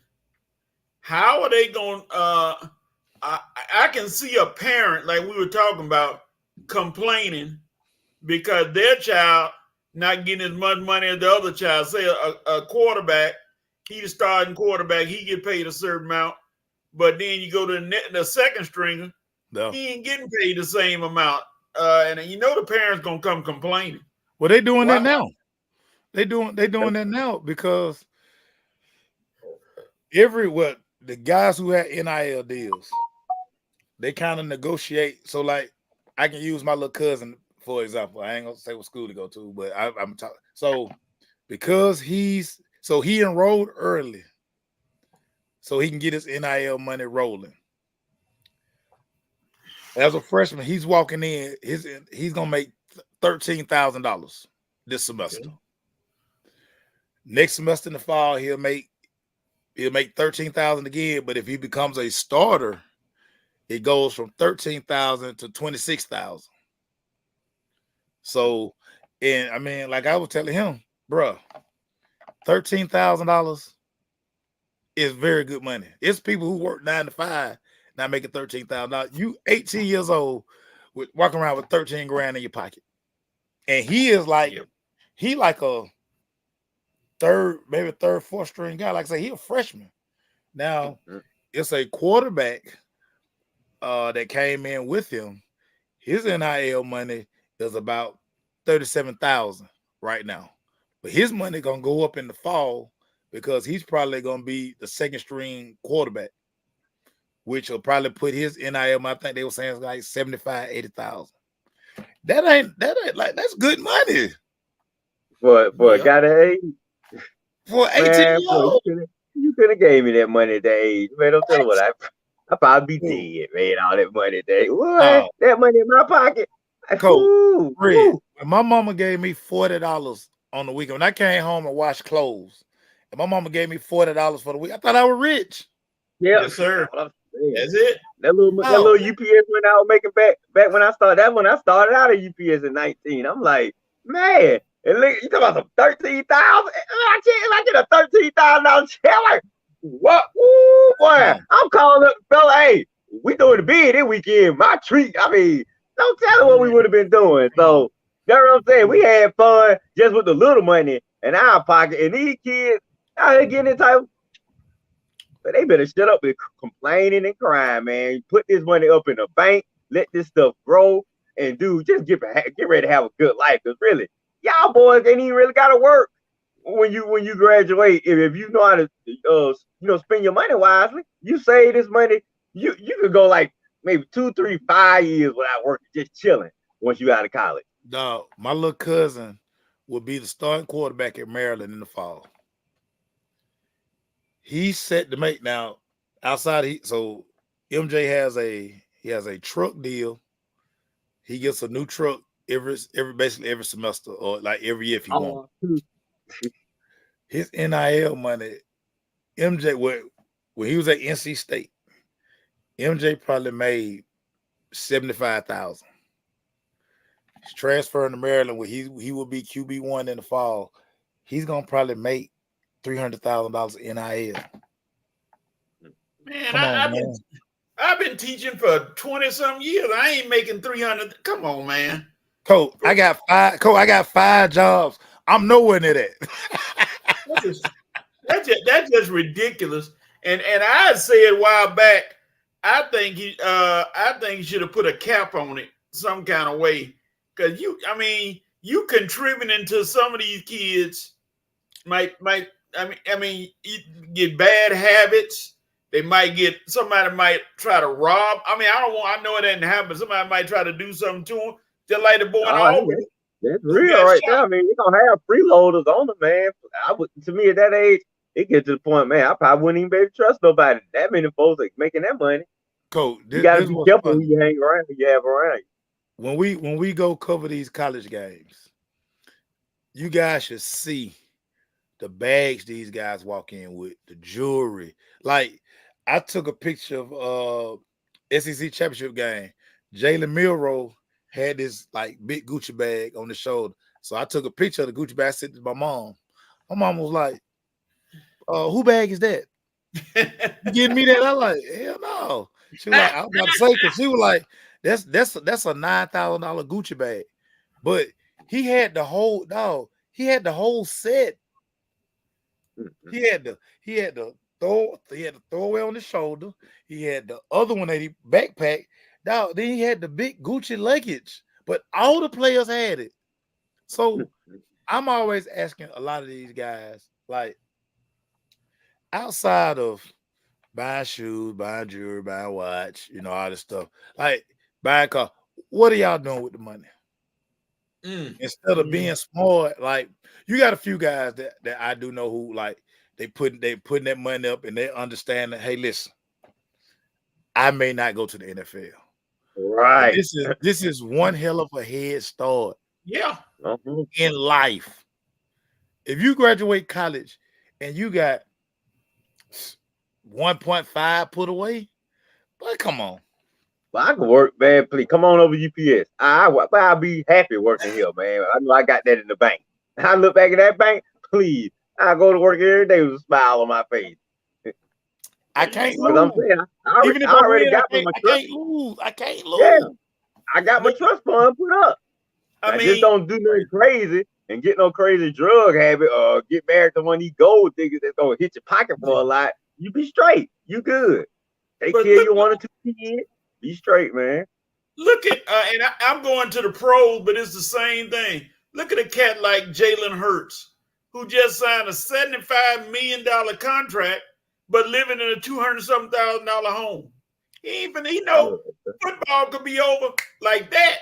A: How are they going? I can see a parent, like we were talking about, complaining because their child not getting as much money as the other child. Say a quarterback, he the starting quarterback, he get paid a certain amount, but then you go to the second stringer, he ain't getting paid the same amount. And the parents gonna come complaining.
C: Well, they doing that now. They doing that now because the guys who had NIL deals, they kind of negotiate. So, like, I can use my little cousin for example. I ain't gonna say what school to go to, but I'm talking. So, because he enrolled early, so he can get his NIL money rolling. As a freshman, he's walking in. He's gonna make $13,000 this semester. Okay. Next semester in the fall, he'll make $13,000 again. But if he becomes a starter, it goes from $13,000 to $26,000. So, and I mean, like I was telling him, bro, $13,000 is very good money. It's people who work 9 to 5 not making $13,000. You 18 years old walking around with 13 grand in your pocket. And he is like, he like a third, fourth string guy. Like I say, he a freshman. Now, it's a quarterback that came in with him. His NIL money is about $37,000 right now. But his money gonna go up in the fall because he's probably gonna be the second string quarterback, which will probably put his NIL, I think they were saying it's like $75,000-$80,000. That ain't like, that's good money.
B: For a guy that age.
C: For 18-year-old.
B: You could have gave me that money at that age. Man, don't tell me what I probably be dead, man. All that money at that age. What? That money in my pocket.
C: Cool. My mama gave me $40 on the weekend. When I came home and washed clothes, and my mama gave me $40 for the week, I thought I was rich.
B: Yeah.
A: Yes, sir. That's it.
B: That little UPS when I was making back when I started. That's when I started out at UPS in 19. I'm like, man, and look, you talking about some 13,000? I get a $13,000 check. Like, what? Ooh, boy, I'm calling up the fella. Hey, we doing the bid this weekend. My treat. I mean, don't tell them what we would have been doing. So that's what I'm saying. We had fun just with the little money in our pocket, and these kids out here getting it type. But they better shut up with complaining and crying, man. Put this money up in the bank, let this stuff grow, and just get ready to have a good life. Because really, y'all boys ain't even really gotta work when you graduate. If you know how to spend your money wisely, you save this money. You could go like maybe 2, 3, 5 years without working, just chilling once you out of college.
C: Dog, my little cousin would be the starting quarterback at Maryland in the fall. He's set to make now outside. So MJ has a truck deal. He gets a new truck basically every semester or like every year if he wants. His NIL money, MJ, when he was at NC State, MJ probably made $75,000. He's transferring to Maryland where he will be QB1 in the fall. He's gonna probably make $300,000 NIL.
A: Man,
C: Come on, man.
A: I've been teaching for 20-some years. I ain't making 300. Come on, man.
C: Coach, I got 5 jobs. I'm nowhere near that.
A: That's just ridiculous. And I said a while back, I think he should have put a cap on it some kind of way. Because you contributing to some of these kids might you get bad habits. Somebody might try to rob. I know it didn't happen. Somebody might try to do something to him. Just like the boy in Auburn.
B: That's real right there. I mean, you're gonna have freeloaders on them, man. To me at that age, it gets to the point, man, I probably wouldn't even be able to trust nobody. That many folks like making that money.
C: Coach,
B: you gotta be careful who you hang around, who you have around you.
C: When we go cover these college games, you guys should see the bags these guys walk in with, the jewelry. Like, I took a picture of SEC championship game. Jalen Milroe had this like big Gucci bag on his shoulder. So I took a picture of the Gucci bag, sent it to my mom. My mom was like, who bag is that? You getting me that? I was like, hell no. She was like, I was about to say, because she was like, that's a $9,000 Gucci bag. But he had the whole set. He had the throwaway on his shoulder. He had the other one that he backpacked. Dog, then he had the big Gucci luggage. But all the players had it. So I'm always asking a lot of these guys, like, outside of buying shoes, buying jewelry, buying watch, all this stuff, like buying a car, what are y'all doing with the money? Instead of being smart, like, you got a few guys that I do know who, like, they putting that money up and they understand that, hey, listen, I may not go to the NFL.
B: Right.
C: This is one hell of a head start.
A: Yeah.
C: In life. If you graduate college and you got 1.5 put away, but come on.
B: Well, I can work, man. Please come on over UPS. I'll be happy working here, man. I know I got that in the bank. I look back at that bank, please. I go to work every day with a smile on my face.
C: I can't lose.
B: I'm saying, I already got my trust.
C: I can't lose.
B: Yeah, I got my trust fund put up. I just don't do nothing crazy and get no crazy drug habit or get married to one of these gold diggers that's gonna hit your pocket for a lot. You be straight. You good. Take care of your 1 or 2 kids. Be straight, man.
A: Look at and I'm going to the pros, but it's the same thing. Look at a cat like Jalen Hurts, who just signed a $75 million contract, but living in a $200,000 home. He know football could be over like that.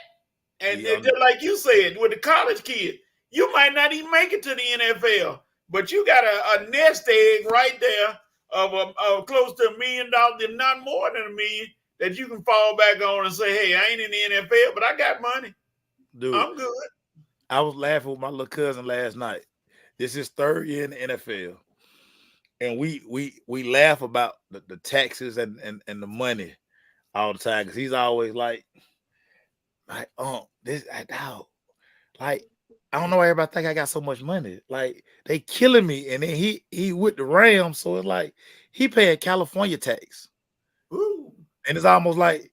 A: And just like you said, with the college kid, you might not even make it to the NFL, but you got a nest egg right there of close to $1 million, if not more than $1 million, that you can fall back on and say, hey, I ain't in the NFL, but I got money. Dude, I'm good.
C: I was laughing with my little cousin last night. This is 3rd year in the NFL. And we laugh about the taxes and the money all the time, because he's always like, this, dog, like, I don't know why everybody think I got so much money. Like, they killing me. And then he with the Rams, so it's like he paying California tax.
A: Ooh.
C: And it's almost like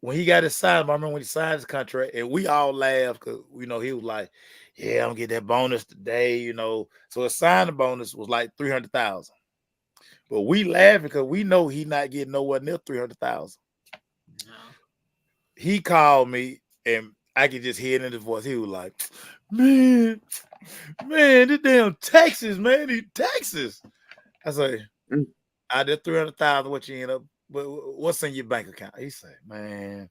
C: when he got his signed, I remember when he signed his contract, and we all laughed because he was like, yeah, I'm gonna get that bonus today, So his signing bonus was like $300,000. But we laughing because we know he not getting nowhere near $300,000. No. He called me and I could just hear it in his voice. He was like, man, this damn taxes, man, these taxes. I say, I did $300,000. What you end up? What's in your bank account? He said, man,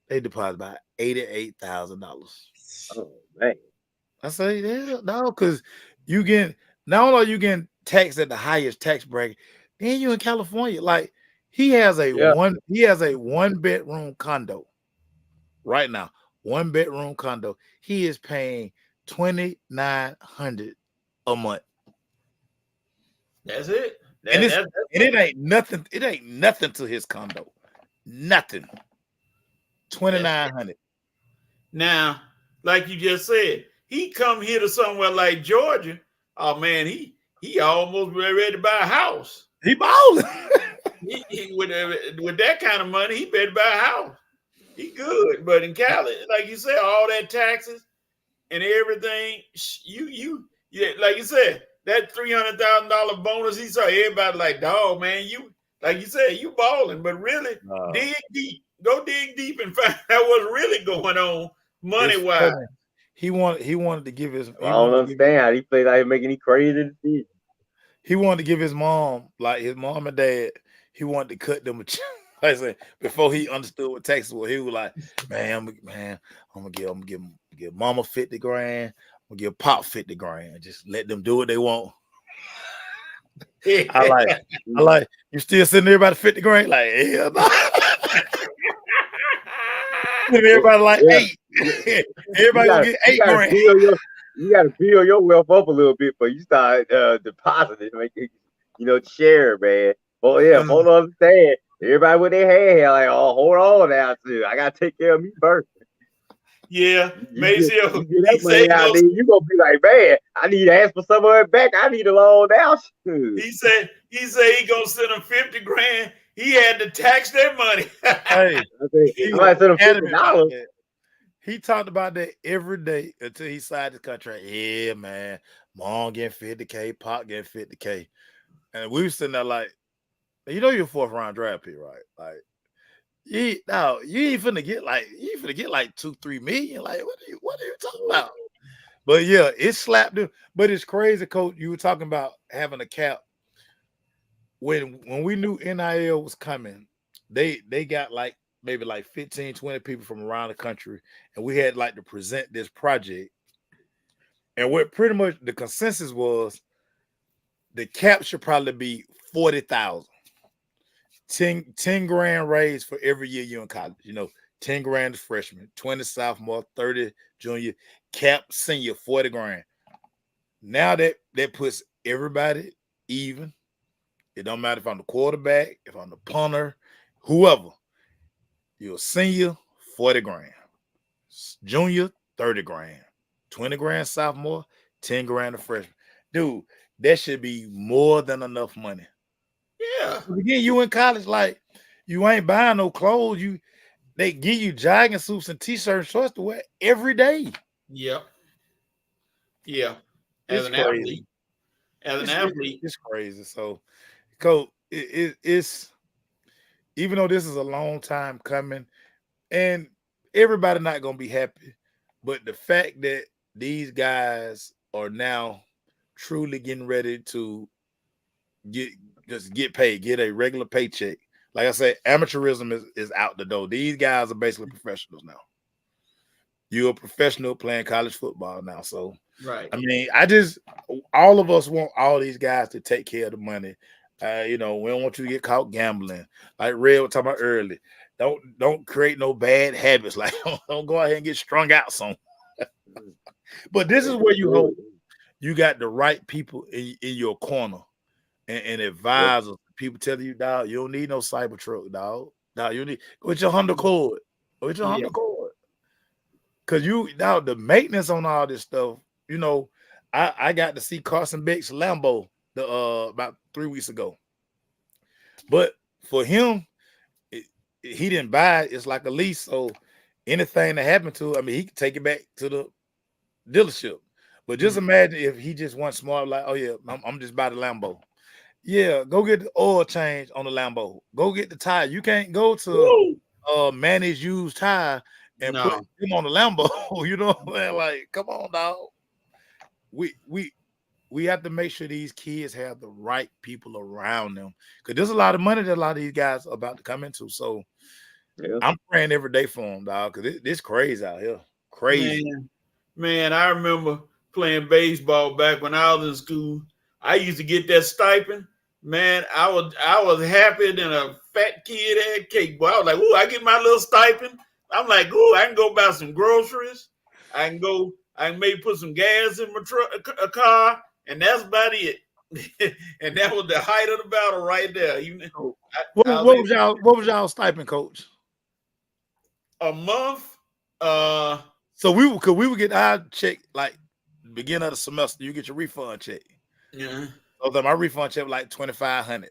C: they deposit about $88,000.
B: Oh man.
C: I say, yeah, no, because you get not only are you getting taxed at the highest tax bracket, then you in California. Like, he has a 1-bedroom condo right now. 1-bedroom condo. He is paying $2,900 a month.
A: That's it.
C: And it ain't nothing. It ain't nothing to his condo. Nothing. $2,900.
A: Now, like you just said, he come here to somewhere like Georgia. Oh man, he almost ready to buy a house.
C: He balling.
A: With that kind of money, he better buy a house. He good, but in Cali, like you said, all that taxes and everything, yeah, like you said, that $300,000 bonus, he saw everybody like, dog, man, you like you said, you balling, but really dig deep, go dig deep and find out what's really going on money wise.
C: He wanted to give his.
B: I don't understand how he played like making any crazy decisions.
C: He wanted to give his mom, like his mom and dad, he wanted to cut them. Like I said, before he understood what taxes were, he was like, man, I'm gonna give mama 50 grand. I'm gonna give Pop 50 grand. Just let them do what they want. I like you still sitting there about 50 grand, like hell no. Everybody like eight. Everybody gonna get 8 grand.
B: You got to build your wealth up a little bit, but you start depositing, share, man. Well, yeah, hold on, understand. Everybody with their hand like, oh, hold on now, too. I gotta take care of me first.
A: Yeah, Maceo.
B: You get that money out there, you gonna be like, man, I need to ask for some of it back. I need a loan now.
A: He said he gonna send him 50 grand. He had to tax their money.
C: Hey,
B: I might send him $50.
C: He talked about that every day until he signed the contract. Yeah, man. Mom getting 50K, Pop getting 50K. And we were sitting there like, you're 4th round draft pick, right? Like, you ain't finna get like 2-3 million. Like, what are you talking about? But yeah, it slapped him. But it's crazy, Coach. You were talking about having a cap. When we knew NIL was coming, they got like maybe like 15, 20 people from around the country, and we had like to present this project. And what pretty much the consensus was, the cap should probably be 40,000. 10 grand raise for every year you're in college. 10 grand is freshman, 20 sophomore, 30 junior, cap senior, 40 grand. Now that puts everybody even. It don't matter if I'm the quarterback, if I'm the punter, whoever. You're a senior, 40 grand. Junior, 30 grand. 20 grand sophomore, 10 grand a freshman. Dude, that should be more than enough money.
A: Yeah.
C: Again, you in college, like, you ain't buying no clothes. They give you jogging suits and t-shirts and shorts to wear every day.
A: Yep. Yeah. As an athlete,
C: it's crazy. So, Coach, it's even though this is a long time coming, and everybody not gonna be happy, but the fact that these guys are now truly getting ready to get paid, get a regular paycheck. Like I said, amateurism is out the door. These guys are basically professionals now. You're a professional playing college football now. So,
A: right.
C: I mean, all of us want all these guys to take care of the money. We don't want you to get caught gambling. Like Red was talking about early. Don't create no bad habits. Like, don't go ahead and get strung out some. But this is where you hope you got the right people in your corner and advisors. Yep. People telling you, dog, you don't need no Cybertruck, dog. Dog, you need go with your Honda Accord. Go with your Honda Accord. Because the maintenance on all this stuff, I got to see Carson Beck's Lambo about 3 weeks ago. But for him, he didn't buy it. It's like a lease. So anything that happened to it, I mean, he could take it back to the dealership. But just imagine if he just went smart, like, oh yeah, I'm just buy the Lambo. Yeah, go get the oil change on the Lambo. Go get the tire. You can't go to Manny's used tire and put him on the Lambo. You know what I'm saying? Like, come on, dog. We have to make sure these kids have the right people around them, because there's a lot of money that a lot of these guys are about to come into. So I'm praying every day for them, dog, because it's crazy out here. Crazy.
A: Man, I remember playing baseball back when I was in school. I used to get that stipend. Man, I was happier than a fat kid had cake. Boy, I was like, ooh, I get my little stipend. I'm like, ooh, I can go buy some groceries. I can maybe put some gas in my a car, and that's about it. And that was the height of the battle right there.
C: What was y'all stipend, Coach?
A: A month,
C: So we would get our check like beginning of the semester. You get your refund check.
A: Yeah.
C: So then my refund check was like $2,500.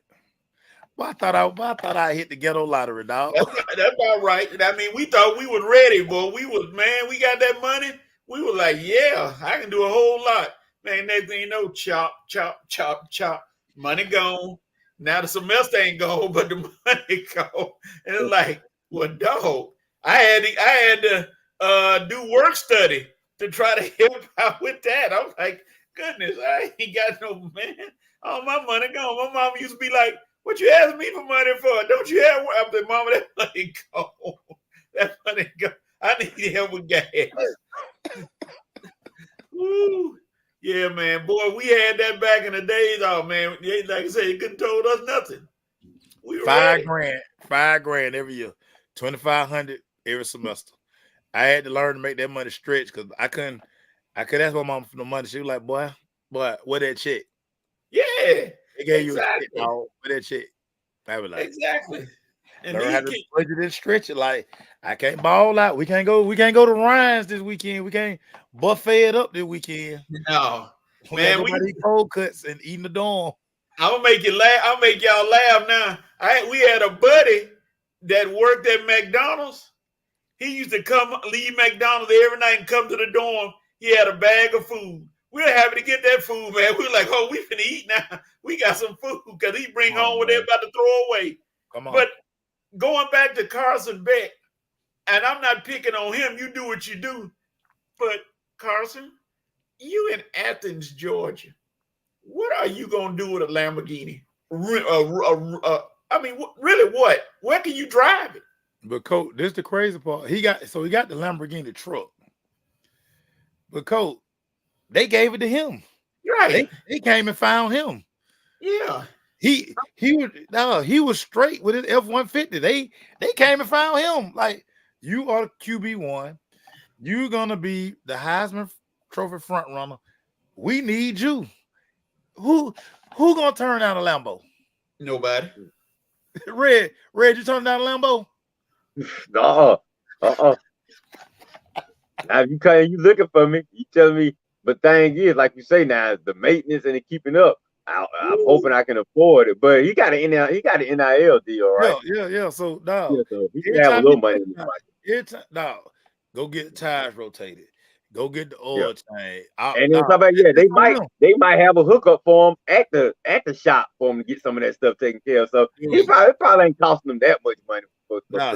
C: Well, I thought I hit the ghetto lottery, dog.
A: That's about right. I mean, we thought we was ready, boy. We got that money. We were like, yeah, I can do a whole lot. Man, next thing you know, chop, chop, chop, chop. Money gone. Now the semester ain't gone, but the money gone. And it's like, well, dog, I had to do work study to try to help out with that. I'm like, goodness, I ain't got no man. All my money gone. My mom used to be like, what you asking me for money for? Don't you have after mama that money go? That money go. I need help with gas. Woo. Yeah, man. Boy, we had that back in the days. Oh man, like I said, you couldn't told us nothing. We were ready.
C: $5 grand every year, $2,500 every semester. I had to learn to make that money stretch because I couldn't ask my mom for the money. She was like, boy, where that check?
A: Yeah.
C: They gave you a check, dog. Where that check? I was like,
A: exactly. And
C: learn how to budget and stretch it. Like, I can't ball out. We can't go to Ryan's this weekend. We can't buffet it up this weekend.
A: No.
C: Man, we eat cold cuts and eating the dorm.
A: I'm gonna make you laugh. I'll make y'all laugh now. We had a buddy that worked at McDonald's. He used to leave McDonald's every night and come to the dorm. He had a bag of food. We were happy to get that food, man. We were like, oh, we finna eat now. We got some food because he bring home what they're about to throw away.
C: Come on.
A: But going back to Carson Beck, and I'm not picking on him. You do what you do. But Carson, you in Athens, Georgia. What are you going to do with a Lamborghini? I mean, really what? Where can you drive it?
C: But Coach, this is the crazy part. He got the Lamborghini truck. But Coach, they gave it to him.
A: Right.
C: They came and found him.
A: Yeah.
C: He was straight with his F-150. They came and found him. Like, you are QB1. You're gonna be the Heisman Trophy front runner. We need you. Who gonna turn down a Lambo?
A: Nobody.
C: Red, you turn down a Lambo?
B: No. Now you looking for me, you tell me. But thing is, like you say now, the maintenance and the keeping up. I'm hoping I can afford it. But he got an NIL deal, right?
C: Yeah. So dog,
B: so he can have a little money.
C: Go get the tires rotated. Go get the oil change.
B: And then they might have a hookup for him at the shop for him to get some of that stuff taken care of. So it probably ain't costing him that much money.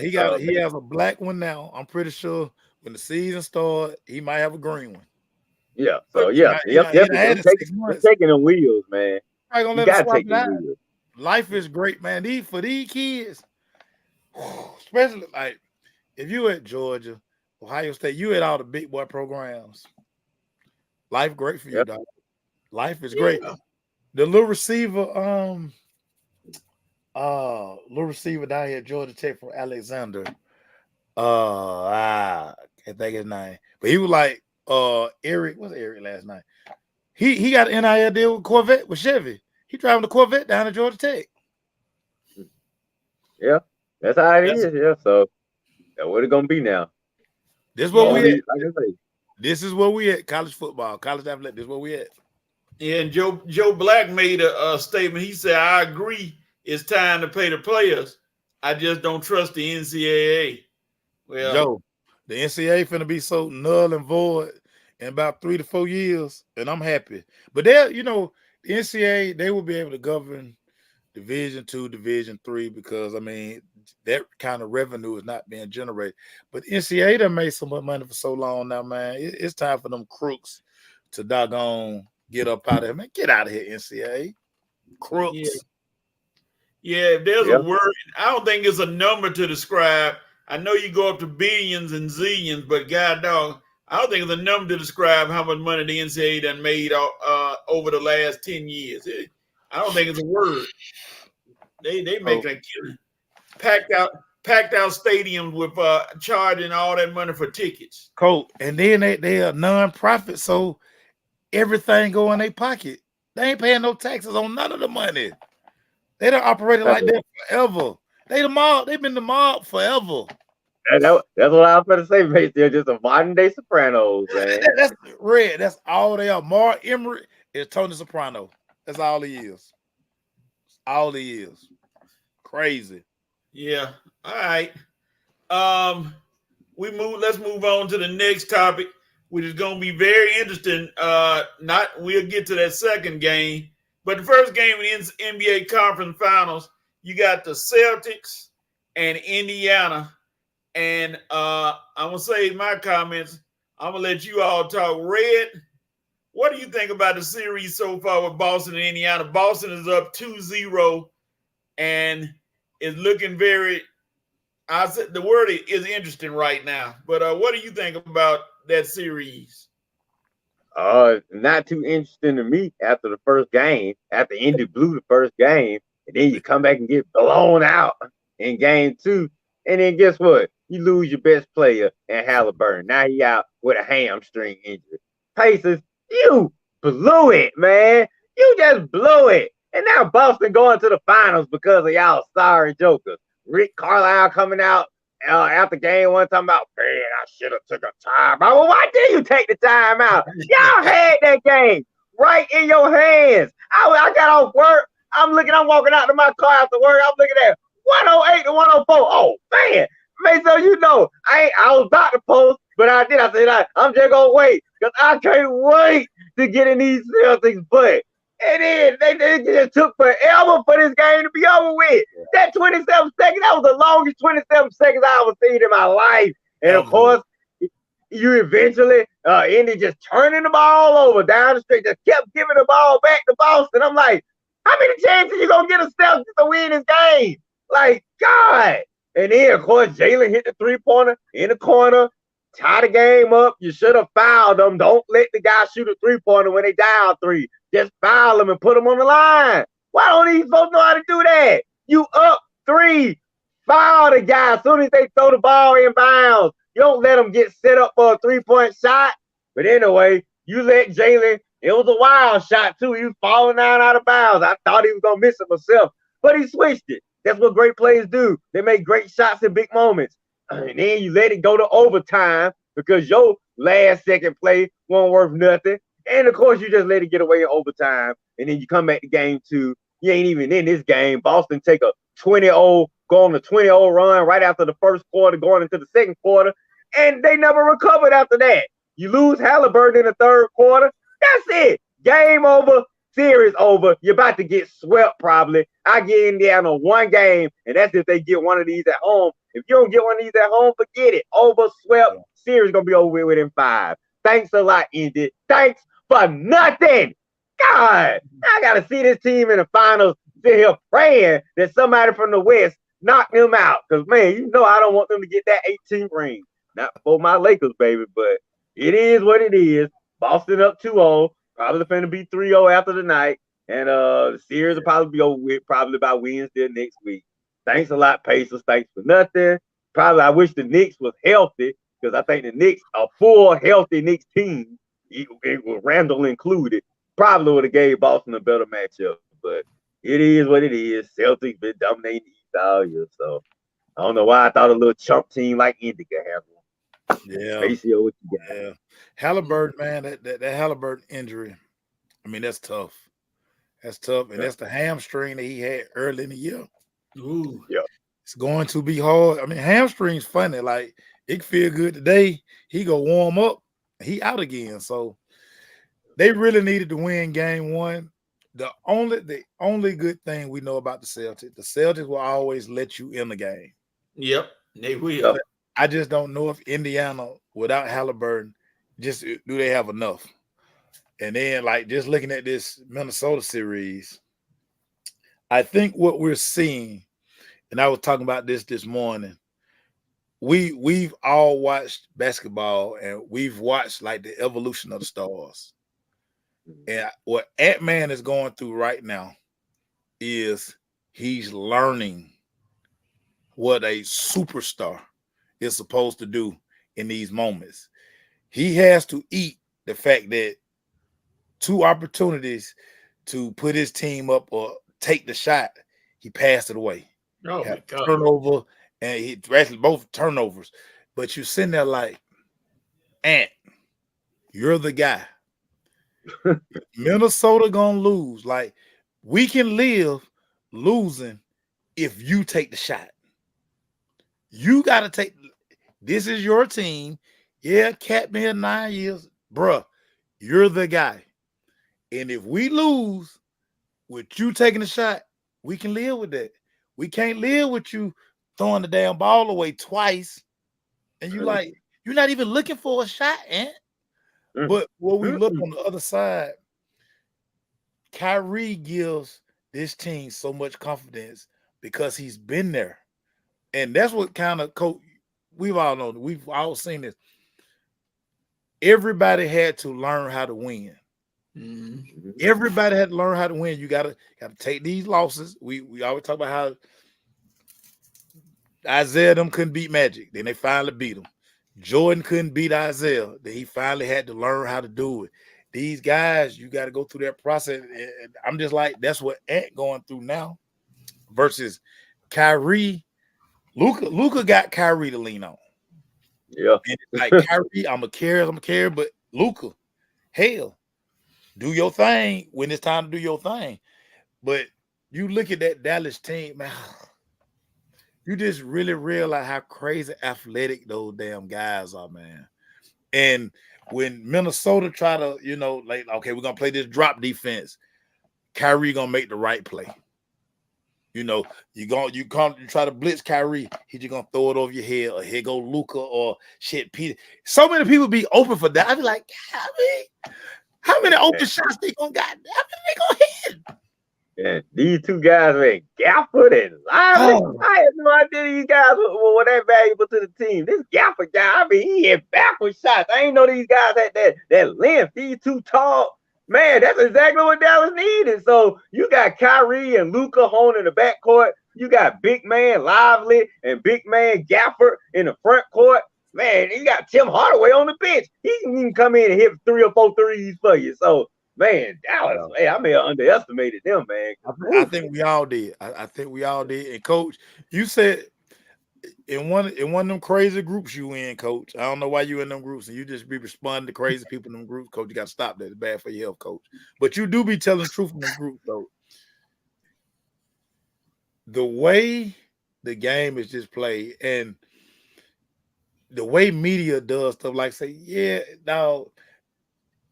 C: He has a black one now. I'm pretty sure when the season starts, he might have a green one.
B: Yeah. So I'm taking the wheels, man.
C: I gonna let him swap it out. Life is great, man. For these kids, especially like if you at Georgia, Ohio State, you at all the big boy programs. Life great for you, dog. Life is great. The little receiver down here at Georgia Tech from Alexander. I can't think his name, but he was like Eric. What's Eric last night? He got an NIL deal with Corvette with Chevy. He driving the Corvette down to Georgia Tech.
B: Yeah, that's how it is. Yeah, so that's what it's gonna be now.
C: This is what we at. This is where we at. College football, college athletics. This is where we at.
A: Yeah, and Joe Black made a statement. He said, "I agree. It's time to pay the players. I just don't trust the NCAA." Well,
C: Joe, the NCAA finna be so null and void in about 3 to 4 years, and I'm happy. But the NCAA, they will be able to govern Division II, Division III, because I mean that kind of revenue is not being generated. But NCAA done made so much money for so long now, man. It's time for them crooks to doggone get up out of here, man. Get out of here, NCAA. Crooks.
A: Yeah, if there's a word, I don't think it's a number to describe. I know you go up to billions and zillions, but God dog, I don't think it's a number to describe how much money the NCAA done made over the last 10 years. I don't think it's a word. They make a killing. Packed out stadiums with charging all that money for tickets.
C: Cool. And then they are non-profit, so everything go in their pocket. They ain't paying no taxes on none of the money. They don't operate like that forever. They've been the mob forever.
B: That's what I was going to say, mate. They're just a modern day Sopranos, man.
C: That's Red. That's all they are. Mark Emery is Tony Soprano. That's all he is. All he is. Crazy.
A: Yeah. All right. Let's move on to the next topic, which is going to be very interesting. We'll get to that second game, but the first game in the NBA Conference Finals, you got the Celtics and Indiana. And I'm gonna say my comments. I'm gonna let you all talk. Red, what do you think about the series so far with Boston and Indiana? Boston is up 2-0 and is looking very. I said the word is interesting right now. But what do you think about that series?
B: Not too interesting to me after the first game, after Indy blew the first game, and then you come back and get blown out in game 2. And then guess what? You lose your best player in Halliburton. Now he out with a hamstring injury. Pacers, you blew it, man. You just blew it. And now Boston going to the finals because of y'all sorry jokers. Rick Carlisle coming out after game 1 talking about, man, I should have took a time out. Well, why did you take the time out? Y'all had that game right in your hands. I got off work. I'm walking out to my car after work. I'm looking at 108 to 104. Oh, man. Man, so you know, I was about to post, but I said, I'm just going to wait because I can't wait to get in these Celtics' butt. And then they just took forever for this game to be over with. That 27 seconds, that was the longest 27 seconds I ever seen in my life. And of course, you eventually, Indy just turning the ball over down the street, just kept giving the ball back to Boston. I'm like, how many chances you going to get a Celtics to win this game? Like, God. And then, of course, Jalen hit the 3-pointer in the corner, tie the game up. You should have fouled them. Don't let the guy shoot a 3-pointer when they down 3. Just foul them and put them on the line. Why don't these folks know how to do that? You up 3, foul the guy as soon as they throw the ball in bounds. You don't let them get set up for a 3-point shot. But anyway, you let Jalen. It was a wild shot, too. He was falling down out of bounds. I thought he was going to miss it myself, but he switched it. That's what great players do. They make great shots in big moments. And then you let it go to overtime because your last second play won't worth nothing. And of course, you just let it get away in overtime. And then you come back to game 2. You ain't even in this game. Boston take a 20-0, go on a 20-0 run right after the first quarter, going into the second quarter. And they never recovered after that. You lose Halliburton in the third quarter. That's it. Game over. Series over. You're about to get swept probably. I get Indiana 1 game, and that's if they get one of these at home. If you don't get one of these at home, forget it. Over, swept. Series going to be over within 5. Thanks a lot, Indy. Thanks for nothing. God, I got to see this team in the finals sit here praying that somebody from the West knock them out. Because, man, you know I don't want them to get that 18th ring. Not for my Lakers, baby, but it is what it is. Boston up 2-0. Probably finna be 3-0 after the night. And the series will probably be over with probably by Wednesday next week. Thanks a lot, Pacers. Thanks for nothing. Probably I wish the Knicks was healthy because I think the Knicks, a full healthy Knicks team, with Randall included, probably would have gave Boston a better matchup. But it is what it is. Celtics been dominating the East all year. So I don't know why I thought a little chump team like Indy could have one.
C: Yeah.
B: ACO, what you got?
C: Yeah. Halliburton, man, that Halliburton injury, I mean, that's tough. That's tough. And that's the hamstring that he had early in the year.
A: Ooh.
B: Yeah.
C: It's going to be hard. I mean, hamstring's funny. Like, it can feel good today. He go warm up. He out again. So they really needed to win game 1. The only good thing we know about the Celtics will always let you in the game.
A: Yep, they will.
C: I just don't know if Indiana, without Halliburton, just do they have enough. And then, like, just looking at this Minnesota series, I think what we're seeing, and I was talking about this morning, we've all watched basketball and we've watched like the evolution of the stars. And what Ant-Man is going through right now is he's learning what a superstar is supposed to do in these moments. He has to eat the fact that 2 opportunities to put his team up or take the shot, he passed it away.
A: Oh my God.
C: Turnover and he actually both turnovers. But you sitting there like, Ant, you're the guy. Minnesota gonna lose. Like, we can live losing if you take the shot. You got to take. This is your team. Yeah, Cat been here 9 years, bruh. You're the guy. And if we lose with you taking the shot, we can live with that. We can't live with you throwing the damn ball away twice. And you like, you're not even looking for a shot, Ant. But when we look on the other side, Kyrie gives this team so much confidence because he's been there. And that's what kind of coach we've all known. We've all seen this. Everybody had to learn how to win.
A: Mm-hmm.
C: Everybody had to learn how to win. You gotta take these losses. We always talk about how Isaiah them couldn't beat Magic. Then they finally beat him. Jordan couldn't beat Isaiah. Then he finally had to learn how to do it. These guys, you got to go through that process. And I'm just like, that's what Ant going through now versus Kyrie. Luka got Kyrie to lean on.
B: Yeah.
C: And like Kyrie, I'm a carry, but Luka, hell, do your thing when it's time to do your thing. But you look at that Dallas team, man, you just really realize how crazy athletic those damn guys are, man. And when Minnesota try to, like, okay, we're gonna play this drop defense, Kyrie gonna make the right play. You try to blitz Kyrie, he just gonna throw it over your head, or here go Luka or shit Peter. So many people be open for that. I be like, how many open shots they gonna got? How many they gonna hit?
B: Yeah, these two guys, man, Gafford and Lively.
C: Oh.
B: I had no idea these guys were that valuable to the team. This Gafford guy, I mean, he hit backward shots. I ain't know these guys had that length. These two tall. Man, that's exactly what Dallas needed. So you got Kyrie and Luka holding the backcourt. You got big man Lively and big man Gafford in the front court. Man, you got Tim Hardaway on the bench. He can even come in and hit 3 or 4 threes for you. So, man, Dallas, man, I may have underestimated them, man.
C: I think we all did. I think we all did. And Coach, you said in one of them crazy groups you in, Coach. I don't know why you in them groups, and you just be responding to crazy people in them groups, Coach. You got to stop that. It's bad for your health, Coach. But you do be telling the truth in them groups, though. The way the game is just played, and the way media does stuff, like say, yeah, now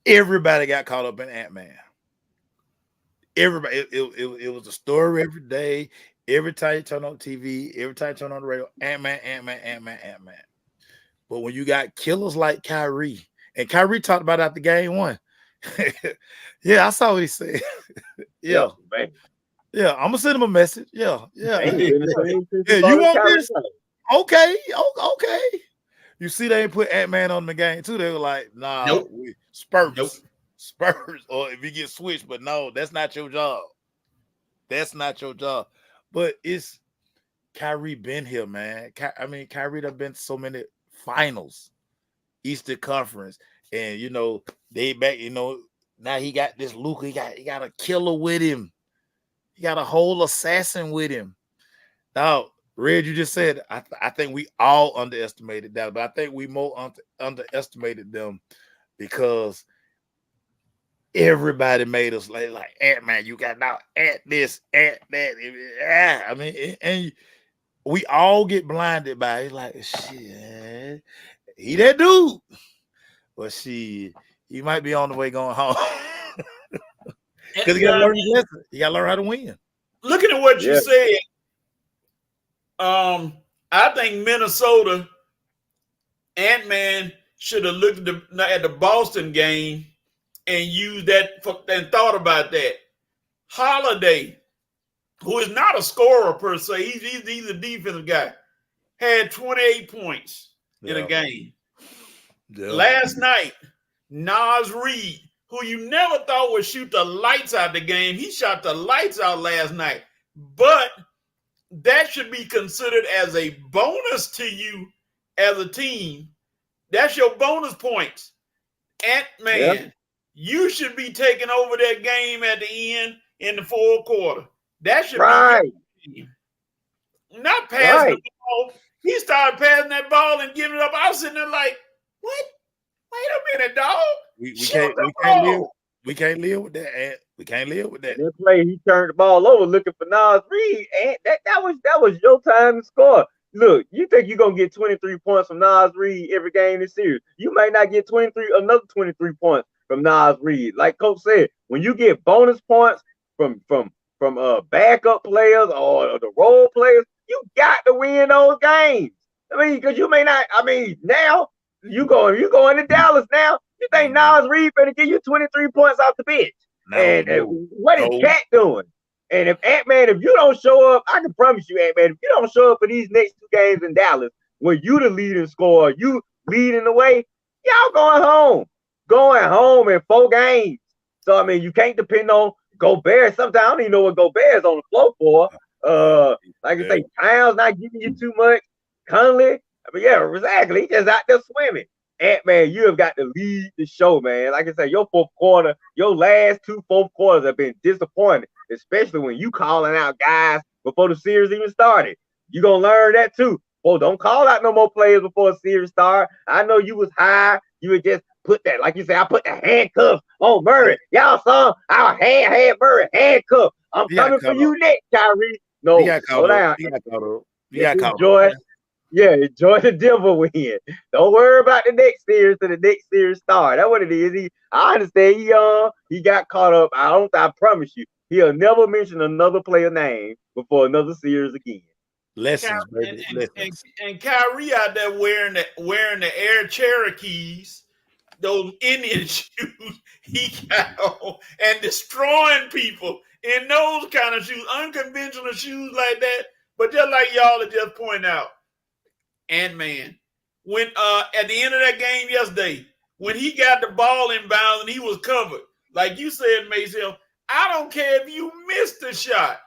C: everybody got caught up in Ant-Man. Everybody, it was a story every day. Every time you turn on TV, every time you turn on the radio, Ant-Man. But when you got killers like Kyrie, and Kyrie talked about after game one. Yeah, I saw what he said. Yeah,
B: man.
C: Yeah, I'm gonna send him a message. Yeah.
B: Yeah,
C: You want this? Okay. You see, they ain't put Ant-Man on the game too. They were like, nah,
A: Nope.
C: Spurs. Or if you get switched, but no, that's not your job. But it's Kyrie been here, man. Kyrie done been to so many finals, Eastern Conference, and they back. Now he got this Luka. He got a killer with him. He got a whole assassin with him. Now, Red, you just said I think we all underestimated that, but I think we more underestimated them because everybody made us like Ant-Man. You got now Ant this, Ant that. I mean, and we all get blinded by it. Like, shit, he that dude. But he might be on the way going home. Because he got to learn his lesson. He got to learn how to win.
A: Looking at what you said, I think Minnesota Ant-Man should have looked at the Boston game and used that and thought about that. Holiday, who is not a scorer per se, he's a defensive guy, had 28 points in a game. Yeah. Last night, Naz Reid, who you never thought would shoot the lights out the game, he shot the lights out last night. But that should be considered as a bonus to you as a team. That's your bonus points. Ant-Man, you should be taking over that game at the end in the fourth quarter. That should
B: be
A: not passing
B: Right.
A: the ball. He started passing that ball and giving it up. I was sitting there like, what? Wait a minute, dog.
C: We
A: Shoot
C: can't
A: the
C: live.
A: ball.
C: We can't live with that. Ant. We can't live with that.
B: And that play, he turned the ball over looking for Nas Reed, and that was your time to score. Look, you think you're gonna get 23 points from Nas Reed every game this series? You might not get another 23 points from Nas Reed. Like Coach said, when you get bonus points from backup players or the role players, you got to win those games. I mean, because you may not. I mean, now you going to Dallas now. You think Nas Reed better give you 23 points off the bench? What is Cat doing? And if Ant-Man, if you don't show up, I can promise you, Ant-Man, if you don't show up for these next 2 games in Dallas, where you the leading scorer, you leading the way, y'all going home in 4 games. So I mean, you can't depend on Gobert. Sometimes I don't even know what Gobert's on the floor for. Like I say, Towns not giving you too much. Conley, I mean, yeah, exactly. He just out there swimming. Ant-Man, you have got to lead the show, man. Like I said, your last 2 fourth quarters have been disappointing, especially when you calling out guys before the series even started. You gonna learn that too. Well, don't call out no more players before a series start. I know you was high. You would just put that, like you said, I put the handcuffs on Murray. Y'all saw our had Murray handcuffed. I'm coming for you next, Kyrie. No, slow down. Enjoy the Denver win. Don't worry about the next series till the next series start. That's what it is. I understand he got caught up. I promise you, he'll never mention another player name before another series again.
C: Lessons, baby. Lessons.
A: And Kyrie out there wearing the Air Cherokees, those Indian shoes he got on, and destroying people in those kind of shoes, unconventional shoes like that. But just like y'all are just pointing out, Ant-Man, when at the end of that game yesterday, when he got the ball inbounds and he was covered, like you said, Mason, I don't care if you missed the shot.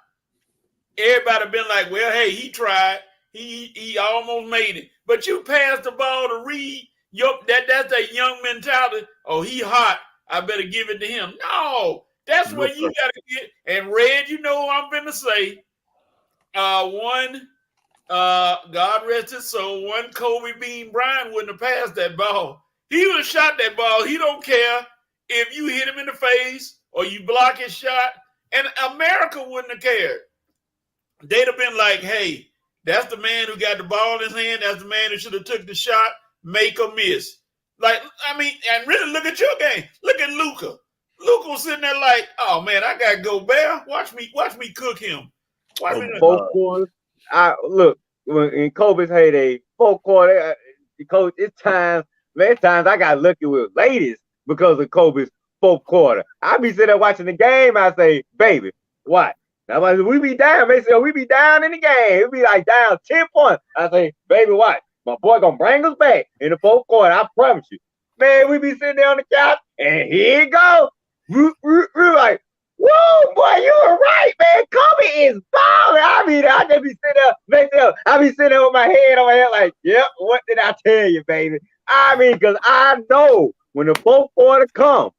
A: Everybody been like, well, hey, he tried. He almost made it. But you passed the ball to Reed. That's that young mentality. Oh, he hot. I better give it to him. No, that's where you got to get. And Red, you know what I'm going to say. God rest his soul, one Kobe Bean Bryant wouldn't have passed that ball. He would have shot that ball. He don't care if you hit him in the face or you block his shot. And America wouldn't have cared. They'd have been like, hey, that's the man who got the ball in his hand. That's the man who should have took the shot, make or miss. Like, I mean, and really look at your game. Look at Luka. Luka was sitting there like, oh man, I gotta go Bear. Watch me cook him.
B: Both quarters. Look, in Kobe's heyday, 4th quarter, Coach, it's times I got lucky with ladies because of Kobe's 4th quarter. I be sitting there watching the game. I say, baby, what? Now, we be down. They say, we be down in the game. We be like down 10 points. I say, baby, what? My boy gonna bring us back in the 4th quarter. I promise you. Man, we be sitting there on the couch, and here you go. Like, whoa, boy, you were right, man. Kobe is balling. I just be sitting there, I be sitting there with my head on my head like, yep, what did I tell you, baby? I mean, because I know when the 4th quarter comes,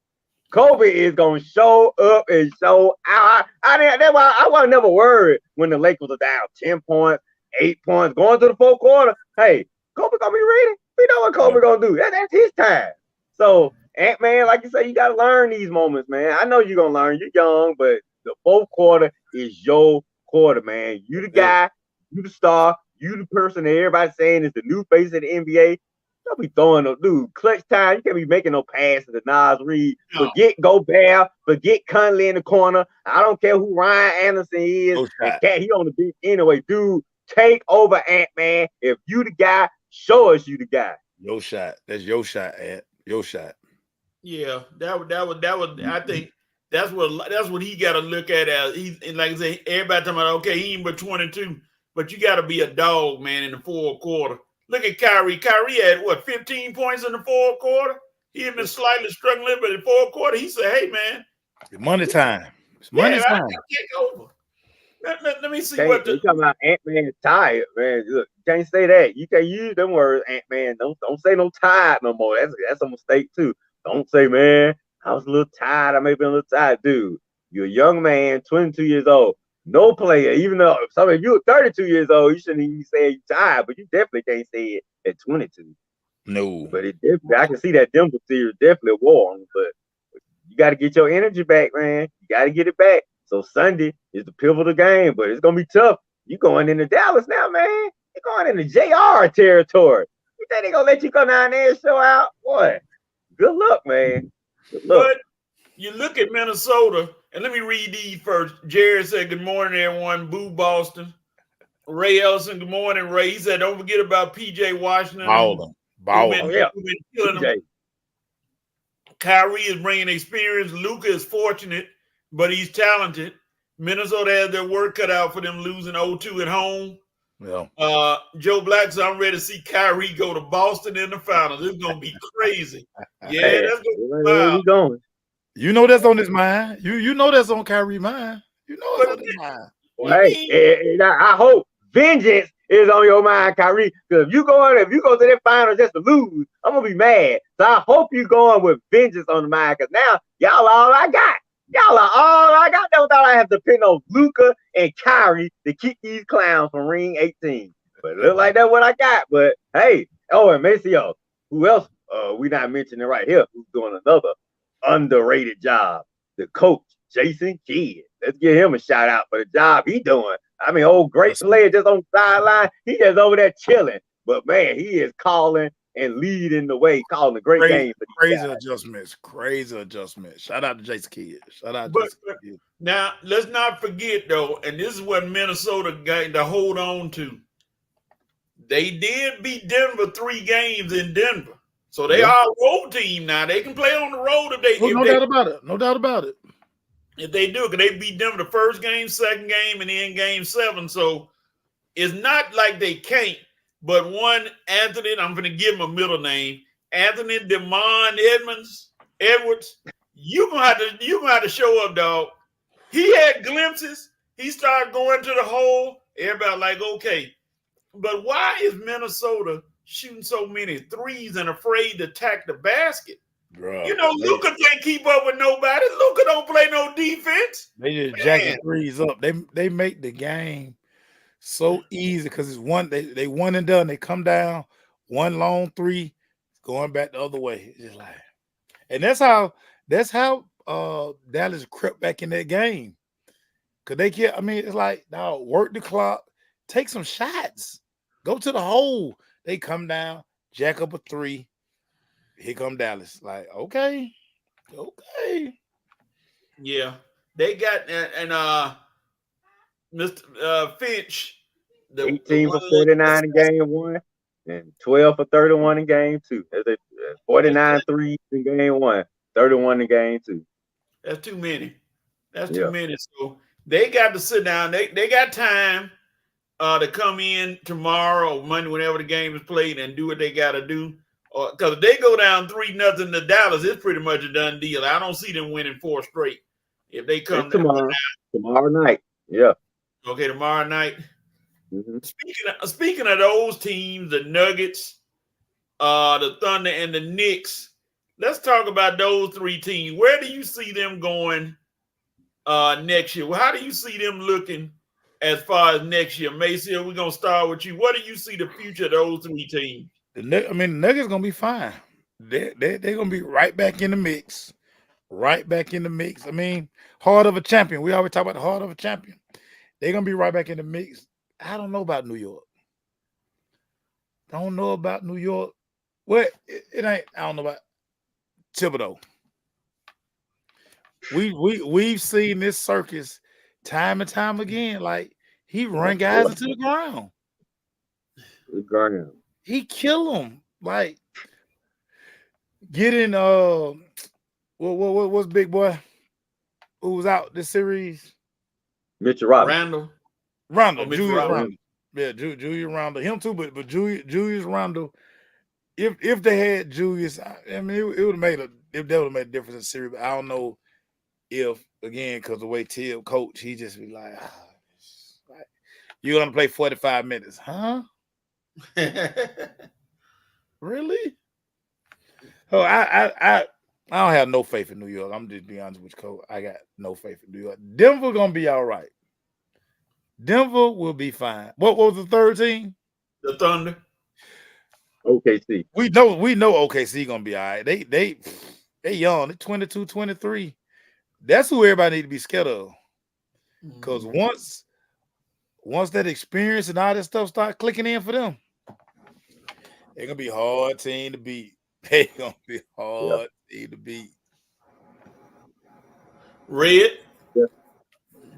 B: Kobe is gonna show up and show out. That's why I was never worried when the Lakers are down 10 points, 8 points, going to the 4th quarter. Hey, Kobe gonna be ready. We know what Kobe gonna do. That's his time. So, Ant-Man, like you say, you gotta learn these moments, man. I know you're gonna learn. You're young, but the 4th quarter is your quarter, man. You the guy, you the star, you the person that everybody's saying is the new face of the NBA. Don't be throwing no dude. Clutch time. You can't be making no passes to Nas Reed. No. Forget Gobert. Forget Conley in the corner. I don't care who Ryan Anderson is. He on the beat anyway. Dude, take over, Ant-Man. If you the guy, show us you the guy.
C: Your shot. That's your shot, Ant. Your shot.
A: Yeah, that would. I think that's what he got to look at as like I say. Everybody talking about okay, he ain't but 22, but you got to be a dog, man, in the 4th quarter. Look at Kyrie. Kyrie had, 15 points in the 4th quarter? He had been slightly struggling, but in the 4th quarter, he said, hey, man.
C: It's money time. It's money time.
A: I take over. Let me see
B: what the... You talking about Ant-Man is tired, man. Look, you can't say that. You can't use them words, Ant-Man. Don't say no tired no more. That's a mistake, too. Don't say, man, I was a little tired. I may be a little tired. Dude, you're a young man, 22 years old. No player, even though some of you are 32 years old, you shouldn't even say you tired, but you definitely can't say it at 22.
C: No.
B: But it definitely, I can see that Denver series definitely wore on them, but you got to get your energy back, man. You got to get it back. So Sunday is the pivotal game, but it's gonna be tough. You going into Dallas now, man. You're going into JR territory. You think they gonna let you come down there and show out? Boy, good luck, man. Good luck.
A: But you look at Minnesota, and let me read these first. Jared said, "Good morning, everyone." Boo Boston. Ray Ellison, good morning, Ray. He said, "Don't forget about PJ Washington.
C: Balling.
B: Oh yeah,
A: Who been killing them.
B: PJ.
A: Kyrie is bringing experience. Luka is fortunate, but he's talented. Minnesota has their work cut out for them losing 0-2 at home.
C: Yeah.
A: Joe Black said, I'm ready to see Kyrie go to Boston in the finals. It's going to be crazy. Yeah,
B: Hey,
A: that's going to be
B: where
A: wild.
B: we going?
C: You know that's on his mind. You know that's on Kyrie's mind. You know it's on his mind.
B: Well, hey, I hope vengeance is on your mind, Kyrie. Because if you go to that final just to lose, I'm gonna be mad. So I hope you going with vengeance on the mind. Because now y'all all I got. Y'all are all I got. That's all I have to depend on Luka and Kyrie to keep these clowns from ring 18. But it look like that's what I got. But hey, and Maceo, who else? We not mentioning right here. Who's doing another underrated job? The coach, Jason Kidd. Let's give him a shout out for the job he doing. I mean, great player just on the sideline. He just over there chilling. But man, he is calling and leading the way, calling a great game for these guys.
C: Crazy adjustments. Shout out to Jason Kidd. Shout out
A: But
C: Jason Kidd.
A: now, let's not forget, though, and this is what Minnesota got to hold on to. They did beat Denver 3 games in Denver. So they are a road team now. They can play on the road if they.
C: No doubt about it. No doubt about it.
A: If they do, because they beat Denver the first game, second game, and then game 7. So it's not like they can't. But one, Anthony, I'm going to give him a middle name, Anthony DeMond Edwards. You're gonna have to show up, dog. He had glimpses. He started going to the hole. Everybody like, okay. But why is Minnesota shooting so many threes and afraid to attack the basket?
C: Bro,
A: Luka can't keep up with nobody. Luka don't play no defense.
C: They just jacking threes up. They make the game so easy because it's one. They one and done. They come down, one long three, going back the other way. It's just like, and that's how Dallas crept back in that game. Cause they can't. I mean, it's like now work the clock, take some shots, go to the hole. They come down, jack up a three. Here come Dallas. Like, okay.
A: Yeah. They got and Mr. Finch.
B: 18 for 49 in game 1 and 12 for 31 in game 2. That's 49 threes in game 1, 31 in game 2.
A: That's too many. Too many. So they got to sit down. They got time to come in tomorrow or Monday, whenever the game is played, and do what they got to do. Because if they go down 3-0 to Dallas, it's pretty much a done deal. I don't see them winning 4 straight. If they come
B: tomorrow night. Yeah.
A: Okay, tomorrow night.
B: Mm-hmm.
A: Speaking of those teams, the Nuggets, the Thunder, and the Knicks, let's talk about those 3 teams. Where do you see them going next year? Well, how do you see them looking as far as next year? Macy, we're going to start with you. What do you see the future of those 3 teams?
C: The Nuggets going to be fine. They're going to be right back in the mix. Right back in the mix. I mean, heart of a champion. We always talk about the heart of a champion. They're going to be right back in the mix. I don't know about New York. Don't know about New York. Well, it ain't. I don't know about Thibodeau. We've seen this circus time and time again. Like he run guys into the ground. He kill them. Like getting what's big boy who was out this series?
B: Mitchell Robinson.
A: Randall.
C: Julius Randle. Yeah, Julius Randle. Him too, but Julius Randle. If they had Julius, I mean, it would have made a difference in the series. But I don't know if again because the way Tibb coach, he just be like, you're gonna play 45 minutes, huh? Really? Oh, I don't have no faith in New York. I'm just being honest with you, Coach. I got no faith in New York. Denver gonna be all right. Denver will be fine. What was the third team?
A: The Thunder.
B: OKC.
C: We know OKC gonna be all right. They young. They're 22, 23. That's who everybody need to be scared of. Because once that experience and all that stuff start clicking in for them, they're gonna be a hard team to beat. They're gonna be a hard team to beat.
A: Red.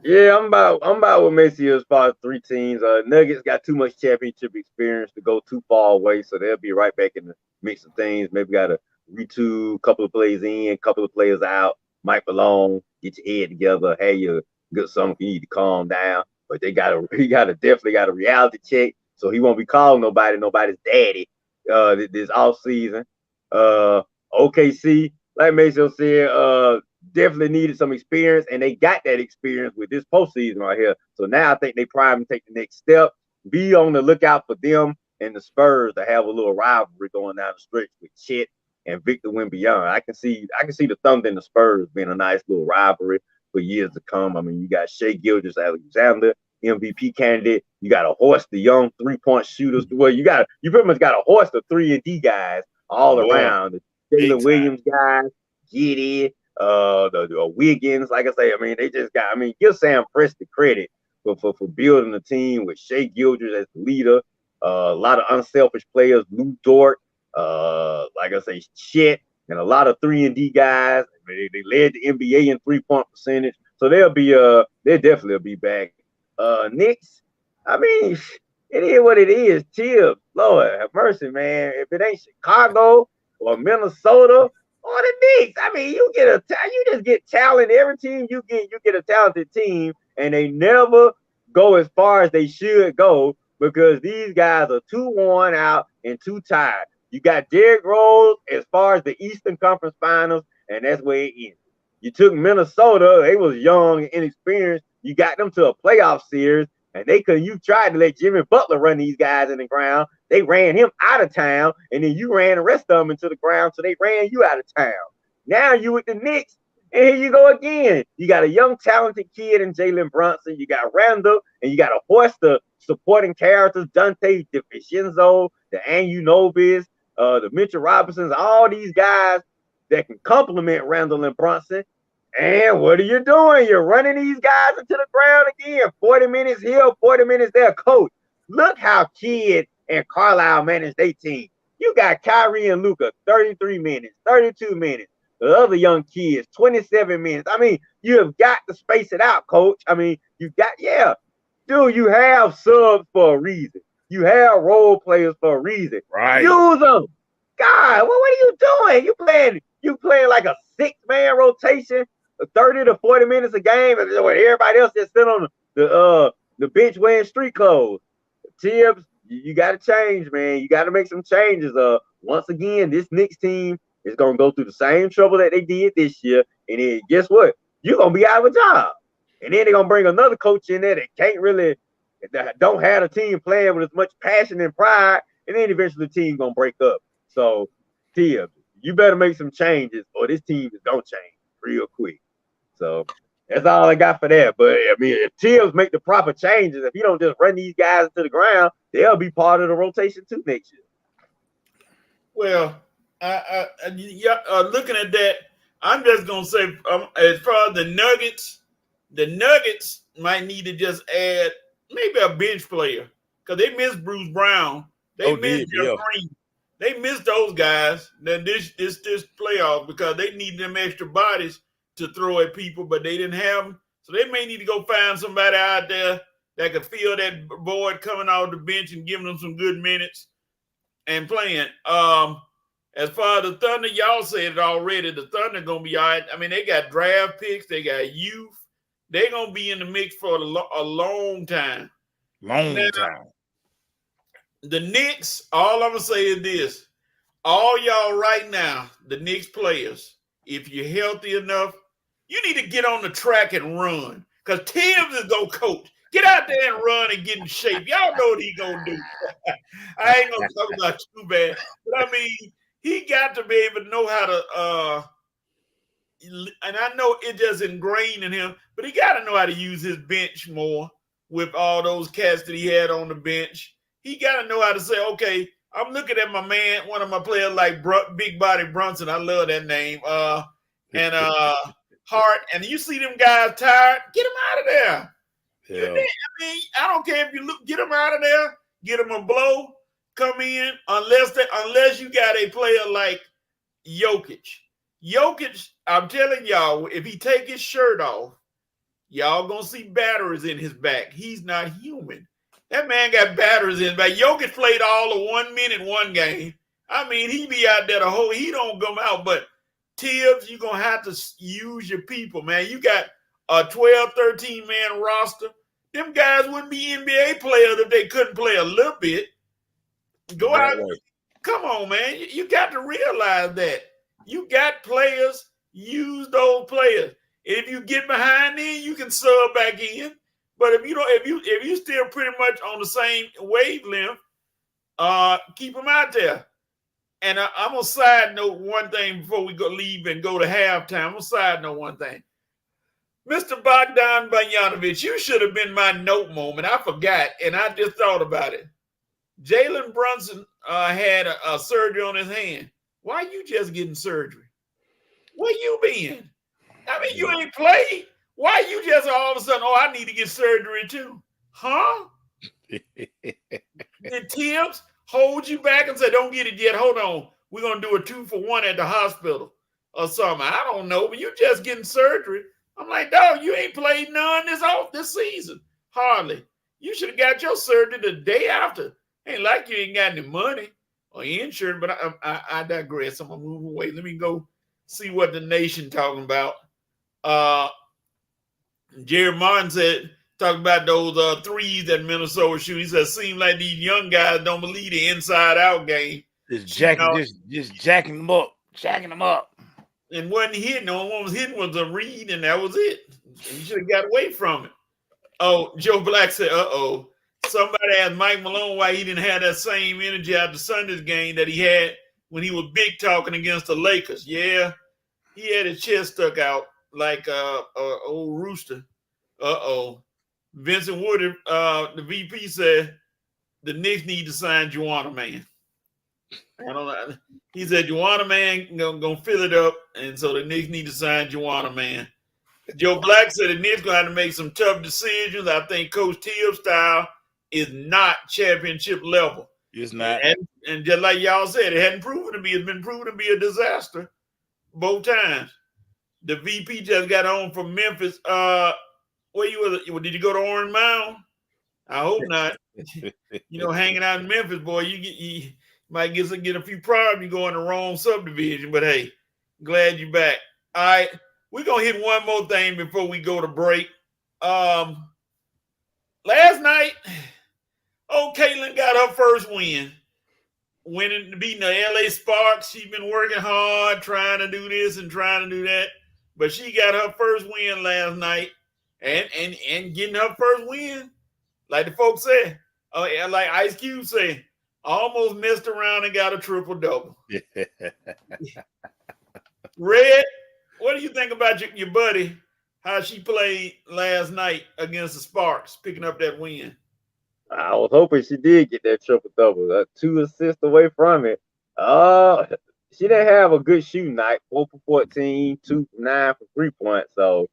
B: Yeah, I'm about with Messi as far as three teams. Nuggets got too much championship experience to go too far away, so they'll be right back in the mix of things. Maybe got to retool, couple of plays in, couple of players out. Mike Malone, get your head together. Hey, you good something you need to calm down. But he definitely got a reality check, so he won't be calling nobody's daddy this off season. OKC, like Maceo said, definitely needed some experience, and they got that experience with this postseason right here. So now I think they prime to take the next step. Be on the lookout for them and the Spurs to have a little rivalry going down the stretch with Chet and Victor Wembanyama. I can see the Thunder and the Spurs being a nice little rivalry for years to come. I mean, you got Shai Gilgeous-Alexander, MVP candidate. You got a host of young 3-point shooters. Well, you pretty much got a host of 3-and-D guys all around. The Jalen Williams guys, Giddey, the Wiggins, like I say, I mean, they just got. I mean, give Sam Presti credit for building a team with Shai Gilgeous as the leader. A lot of unselfish players, Lou Dort, like I say, Chet, and a lot of 3-and-D guys. I mean, they led the NBA in 3-point percentage, so they definitely will be back. Knicks, I mean, it is what it is. Chill, Lord have mercy, man. If it ain't Chicago or Minnesota or the Knicks, I mean, you just get talent. Every team you get a talented team, and they never go as far as they should go because these guys are too worn out and too tired. You got Derrick Rose as far as the Eastern Conference Finals, and that's where it ends. You took Minnesota; they was young and inexperienced. You got them to a playoff series, and you tried to let Jimmy Butler run these guys in the ground. They ran him out of town, and then you ran the rest of them into the ground, so they ran you out of town. Now you with the Knicks, and here you go again. You got a young, talented kid in Jalen Brunson. You got Randall, and you got a host of supporting characters, Dante DiVincenzo, the Anunobies, the Mitchell Robinsons, all these guys that can complement Randall and Brunson. And what are you doing? You're running these guys into the ground again. 40 minutes here, 40 minutes there. Coach, look how Kidd and Carlisle manage their team. You got Kyrie and Luka, 33 minutes, 32 minutes. The other young kids, 27 minutes. I mean, you have got to space it out, Coach. I mean, you have subs for a reason. You have role players for a reason.
C: Right.
B: Use them. God, what are you doing? You playing like a 6-man rotation, 30 to 40 minutes a game, and everybody else just sit on the bench wearing street clothes. Tibbs, you got to change, man. You got to make some changes. Once again, this Knicks team is going to go through the same trouble that they did this year, and then guess what? You're going to be out of a job. And then they're going to bring another coach in there that don't have a team playing with as much passion and pride, and then eventually the team going to break up. So, Tibbs, you better make some changes, or this team is going to change real quick. So that's all I got for that. But I mean, if Tibbs make the proper changes, if you don't just run these guys to the ground, they'll be part of the rotation too next year.
A: Well, looking at that, I'm just gonna say, as far as the Nuggets might need to just add maybe a bench player because they missed Bruce Brown, they missed Jeff Green, they missed those guys. Then this playoff because they need them extra bodies to throw at people, but they didn't have them. So they may need to go find somebody out there that could fill that void coming off the bench and giving them some good minutes and playing. As far as the Thunder, y'all said it already. The Thunder going to be all right. I mean, they got draft picks. They got youth. They're going to be in the mix for a long time.
C: Long time.
A: The Knicks, all I'm going to say is this. All y'all right now, the Knicks players, if you're healthy enough, you need to get on the track and run because Tibbs is going to coach. Get out there and run and get in shape. Y'all know what he's going to do. I ain't going to talk about too bad. But, I mean, he got to be able to know how to and I know it just ingrained in him, but he got to know how to use his bench more. with all those cats that he had on the bench. He got to know how to say, okay, I'm looking at my man, one of my players like Big Body Brunson. I love that name. And Hart. And you see them guys tired, get them out of there.
C: Yeah.
A: I mean, I don't care if you get them out of there, get them a blow, come in, unless you got a player like Jokic. Jokic, I'm telling y'all, if he take his shirt off, y'all gonna see batteries in his back. He's not human. That man got batteries in his back. Jokic played all of 1 minute, one game. I mean, he be out there the whole, he don't come out, but Tibbs, you're gonna have to use your people, man. You got a 12, 13 man roster. Them guys wouldn't be NBA players if they couldn't play a little bit. Go out. Come on, man. You got to realize that. You got players, use those players. If you get behind them, you can sub back in. But if you still pretty much on the same wavelength, keep them out there. And I'm gonna side note one thing before we leave and go to halftime. I'm gonna side note one thing. Mr. Bogdan Bogdanovic, you should have been my note moment. I forgot, and I just thought about it. Jalen Brunson had a surgery on his hand. Why you just getting surgery? Where you been? I mean, you ain't played. Why you just all of a sudden, I need to get surgery too? Huh? Did Tibbs hold you back and say, don't get it yet? Hold on. We're going to do a 2-for-1 at the hospital or something. I don't know, but you just getting surgery. I'm like, dog, you ain't played none this season. Hardly. You should have got your surgery the day after. Ain't like you ain't got any money or insurance, but I digress. I'm going to move away. Let me go see what the nation talking about. Jerry Martin said, talking about those threes that Minnesota shoot. He said, seems like these young guys don't believe the inside-out game.
C: Just jacking them up.
A: And wasn't hitting. The only one was hitting was a read, and that was it. You should have got away from it. Oh, Joe Black said, somebody asked Mike Malone why he didn't have that same energy after Sunday's game that he had when he was big talking against the Lakers. Yeah, he had his chest stuck out like old rooster. Vincent Woodard, the VP, said the Knicks need to sign Juwanna Mann. I don't know. He said Juwanna Mann gonna fill it up, and so the Knicks need to sign Juwanna Mann. Joe Black said the Knicks gonna have to make some tough decisions. I think Coach Tibbs' style is not championship level.
C: It's not.
A: And just like y'all said, it hadn't proven to be. It's been proven to be a disaster both times. The VP just got on from Memphis. Where you was? Did you go to Orange Mound? I hope not. Hanging out in Memphis, boy, you might get a few problems. You go in the wrong subdivision, but hey, glad you're back. All right, we're gonna hit one more thing before we go to break. Last night, Caitlin got her first win, beating the LA Sparks. She's been working hard, trying to do this and trying to do that, but she got her first win last night, and getting her first win, like the folks said, like Ice Cube said, almost messed around and got a triple-double. Red, what do you think about your buddy, how she played last night against the Sparks, picking up that win?
B: I was hoping she did get that triple-double, 2 assists away from it. She didn't have a good shooting night, 4 for 14, 2 for 9 for 3 points, so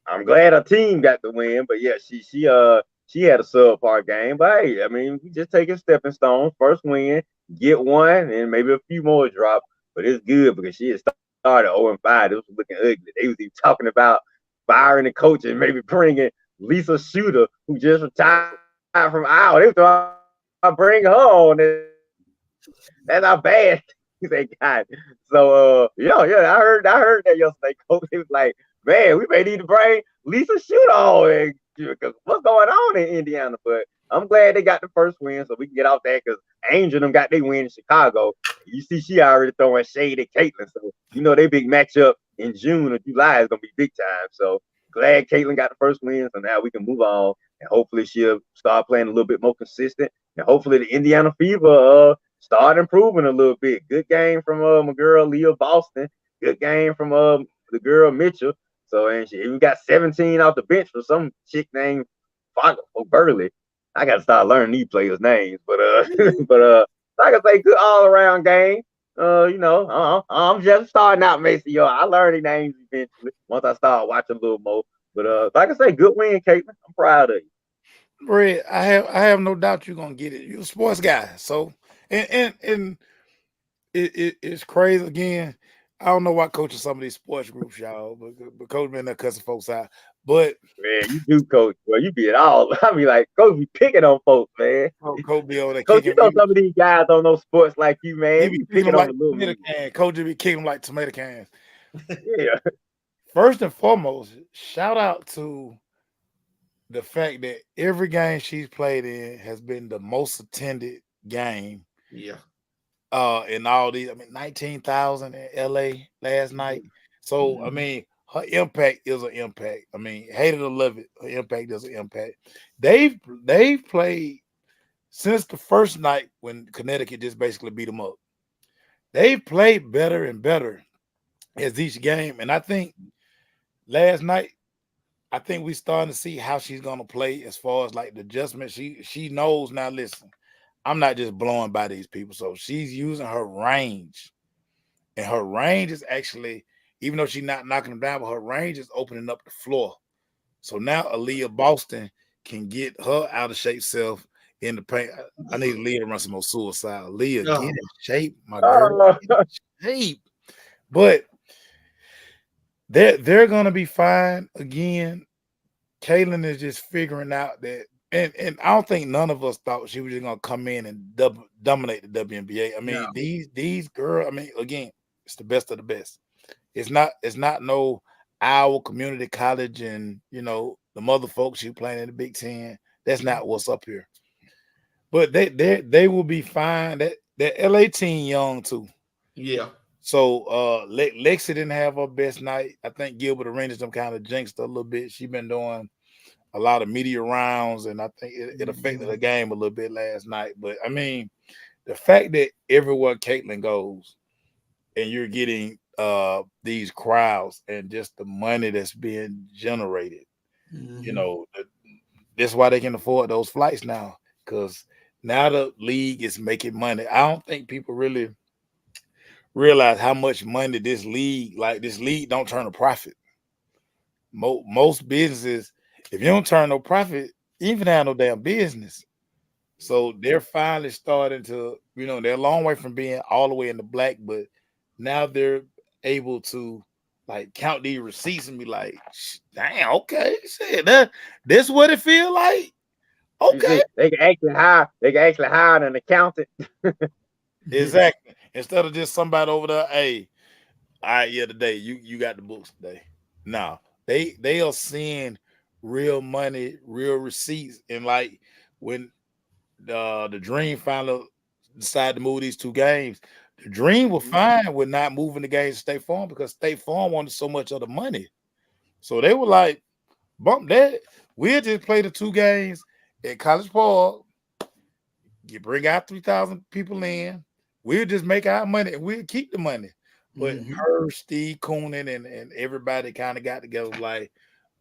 B: I'm glad her team got the win, but yeah, she had a subpar game. But hey, I mean, we just taking stepping stones. First win, get one, and maybe a few more drop. But it's good because she had started 0-5. It was looking ugly. They was even talking about firing the coach and maybe bringing Lisa Shooter, who just retired from Iowa. They were talking bring her on. That's not bad. He said, God. So yeah, I heard that yesterday. Coach, he was like, man, we may need to bring Lisa Shooter on because what's going on in Indiana? But I'm glad they got the first win so we can get off that because Angel them got their win in Chicago. You see, she already throwing shade at Caitlin. So, they big matchup in June or July is going to be big time. So glad Caitlin got the first win. So now we can move on and hopefully she'll start playing a little bit more consistent. And hopefully the Indiana Fever start improving a little bit. Good game from my girl Leah Boston. Good game from the girl Mitchell. So, and she even got 17 off the bench for some chick named Burley. I gotta start learning these players' names, but like I say, good all around game. I'm just starting out, Mason. I learned these names eventually once I start watching a little more. But like I say, good win, Caitlin. I'm proud of you.
C: Red, I have no doubt you're gonna get it. You're a sports guy, so and it's crazy again. I don't know why coaching some of these sports groups, y'all, but coach been there cussing folks out. But
B: man, you do, coach. Well, you be it all. I mean, like, coach be picking on folks, man.
C: Coach be over there
B: Coach,
C: kicking.
B: some of these guys don't know sports like you, man.
C: He be
B: picking
C: like
B: on the
C: tomato cans. Coach be kicking them like tomato cans.
B: Yeah.
C: First and foremost, shout out to the fact that every game she's played in has been the most attended game.
A: Yeah.
C: In all these, 19,000 in LA last night. So her impact is an impact. Hate it or love it, her impact is an impact. They've played since the first night when Connecticut just basically beat them up. They've played better and better as each game, and I think last night, I think we starting to see how she's gonna play as far as like the adjustment. She knows now. Listen, I'm not just blowing by these people. So she's using her range. And her range is actually, even though she's not knocking them down, but her range is opening up the floor. So now Aaliyah Boston can get her out of shape self in the paint. I need Aaliyah to run some more suicide. Aaliyah, get in shape, my girl. Get in shape. But they're gonna be fine again. Caitlin is just figuring out that. And I don't think none of us thought she was just gonna come in and dominate the WNBA. These girls. Again, it's the best of the best. It's not no Iowa Community College and the mother folks you playing in the Big Ten. That's not what's up here. But they will be fine. That LA team young too.
A: Yeah.
C: So Lexi didn't have her best night. I think Gilbert Arenas them kind of jinxed her a little bit. She been doing a lot of media rounds, and I think it affected the game a little bit last night. But the fact that everywhere Caitlin goes, and you're getting these crowds and just the money that's being generated, that's why they can afford those flights now, because now the league is making money. I don't think people really realize how much money this league don't turn a profit. Most businesses, if you don't turn no profit, you even have no damn business. So they're finally starting to, they're a long way from being all the way in the black, but now they're able to like count these receipts and be like, damn, okay, shit, that's what it feel like. Okay.
B: They can actually hire an accountant.
C: Exactly. Instead of just somebody over there, hey, all right, yeah, today you got the books today. No, they are seeing real money, real receipts. And like when the Dream finally decided to move these two games, the Dream was fine with not moving the games to State Farm because State Farm wanted so much of the money. So they were like, bump that. We'll just play the two games at College Park. You bring out 3,000 people in. We'll just make our money and we'll keep the money. But her, Steve Koonin, and everybody kind of got together like,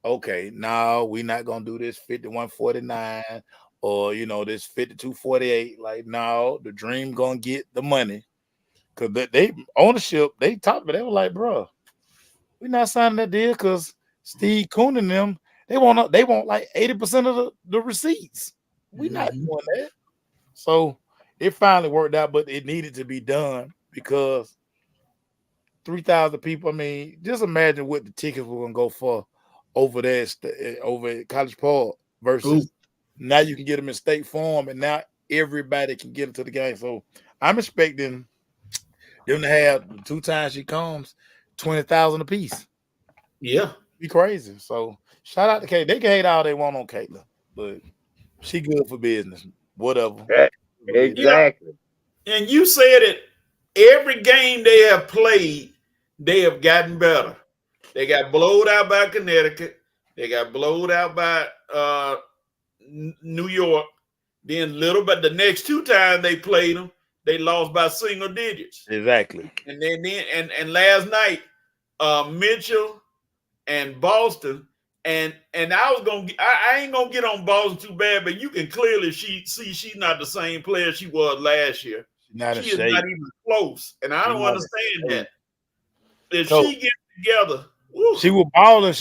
C: okay, no, we're not going to do this 51-49 or, this 52-48. Like, no, the Dream going to get the money. Because they ownership, they talked about it. They were like, bro, we're not signing that deal because Steve Koonin and them, they want like 80% of the receipts. We're not doing that. So it finally worked out, but it needed to be done because 3,000 people. Just imagine what the tickets were going to go for over there, over at College Park versus now you can get them in State Farm, and now everybody can get into the game. So I'm expecting them to have 2 times she comes 20,000 a piece.
A: Yeah,
C: be crazy. So shout out to Kate. They can hate all they want on Caitlin, but she good for business. Whatever.
B: Exactly.
A: And you said it. Every game they have played, they have gotten better. They got blowed out by Connecticut. They got blowed out by New York. Then but the next 2 times they played them, they lost by single digits.
C: Exactly.
A: And then last night, Mitchell and Boston And I ain't gonna get on Boston too bad, but you can clearly see she's not the same player she was last year.
C: Not in
A: She is
C: shape.
A: not even close, and I
C: She's
A: don't
C: not in
A: understand
C: shape.
A: that. If
C: Coach,
A: she gets together, woo,
C: she was balling.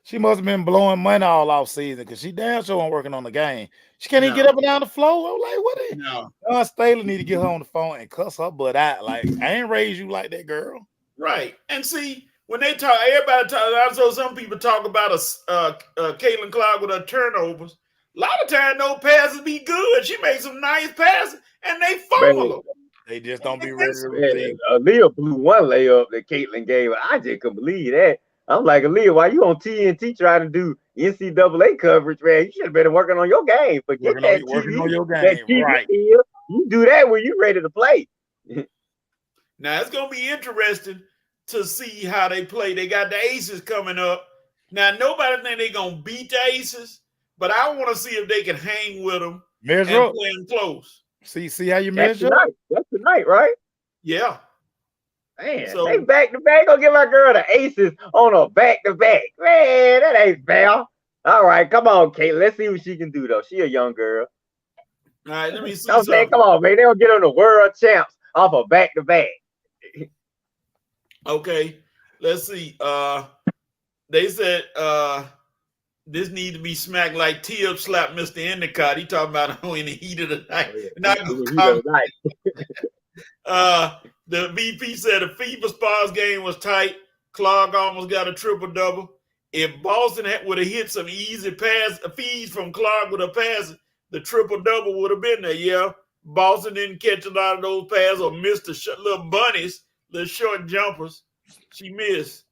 C: She must have been blowing money all off season because she damn sure wasn't working on the game. She can't even
A: No.
C: get up and down the floor. I'm like, what is
A: no,
C: Don Staley need to get her on the phone and cuss her butt out. Like, I ain't raised you like that, girl.
A: right. And see, when they talk, everybody talk. I saw some people talk about Caitlin Clark with her turnovers. A lot of times, those passes be good. She makes some nice passes, and they fumble them.
C: They just don't be ready to
B: Man,
C: receive.
B: Aaliyah blew one layup that Caitlin gave her. I just couldn't believe that. I'm like, Aaliyah, why you on TNT trying to do NCAA coverage, man? You should have been working on your game. Forget that
C: Working
B: TV,
C: on your
B: that
C: game,
B: TV
C: right?
B: deal. You do that when you ready to play.
A: Now it's gonna be interesting to see how they play. They got the Aces coming up. Now nobody think they're gonna beat the Aces, but I want to see if they can hang with them
C: Measure
A: and
C: up.
A: play them close.
C: See how you
B: That's
C: measure up?
B: tonight. That's tonight, right?
A: Yeah.
B: Man,
A: So-
B: they back to back. Gonna give my girl the Aces on a back to back. Man, that ain't fair. All right, come on, Kate. Let's see what she can do, though. She a young girl.
A: All right, let me see
B: I'm saying,
A: something.
B: come on, man. They gonna get on the world champs off a back to back.
A: Okay, let's see. They said this needs to be smacked like Tib slapped Mr. Endicott. He talking about in the heat of the night. Not gonna come. The VP said the FIBA Spas game was tight. Clark almost got a triple-double. If Boston would have hit some easy feeds from Clark with a pass, the triple-double would have been there. Yeah, Boston didn't catch a lot of those passes or missed the little bunnies, little short jumpers. She missed.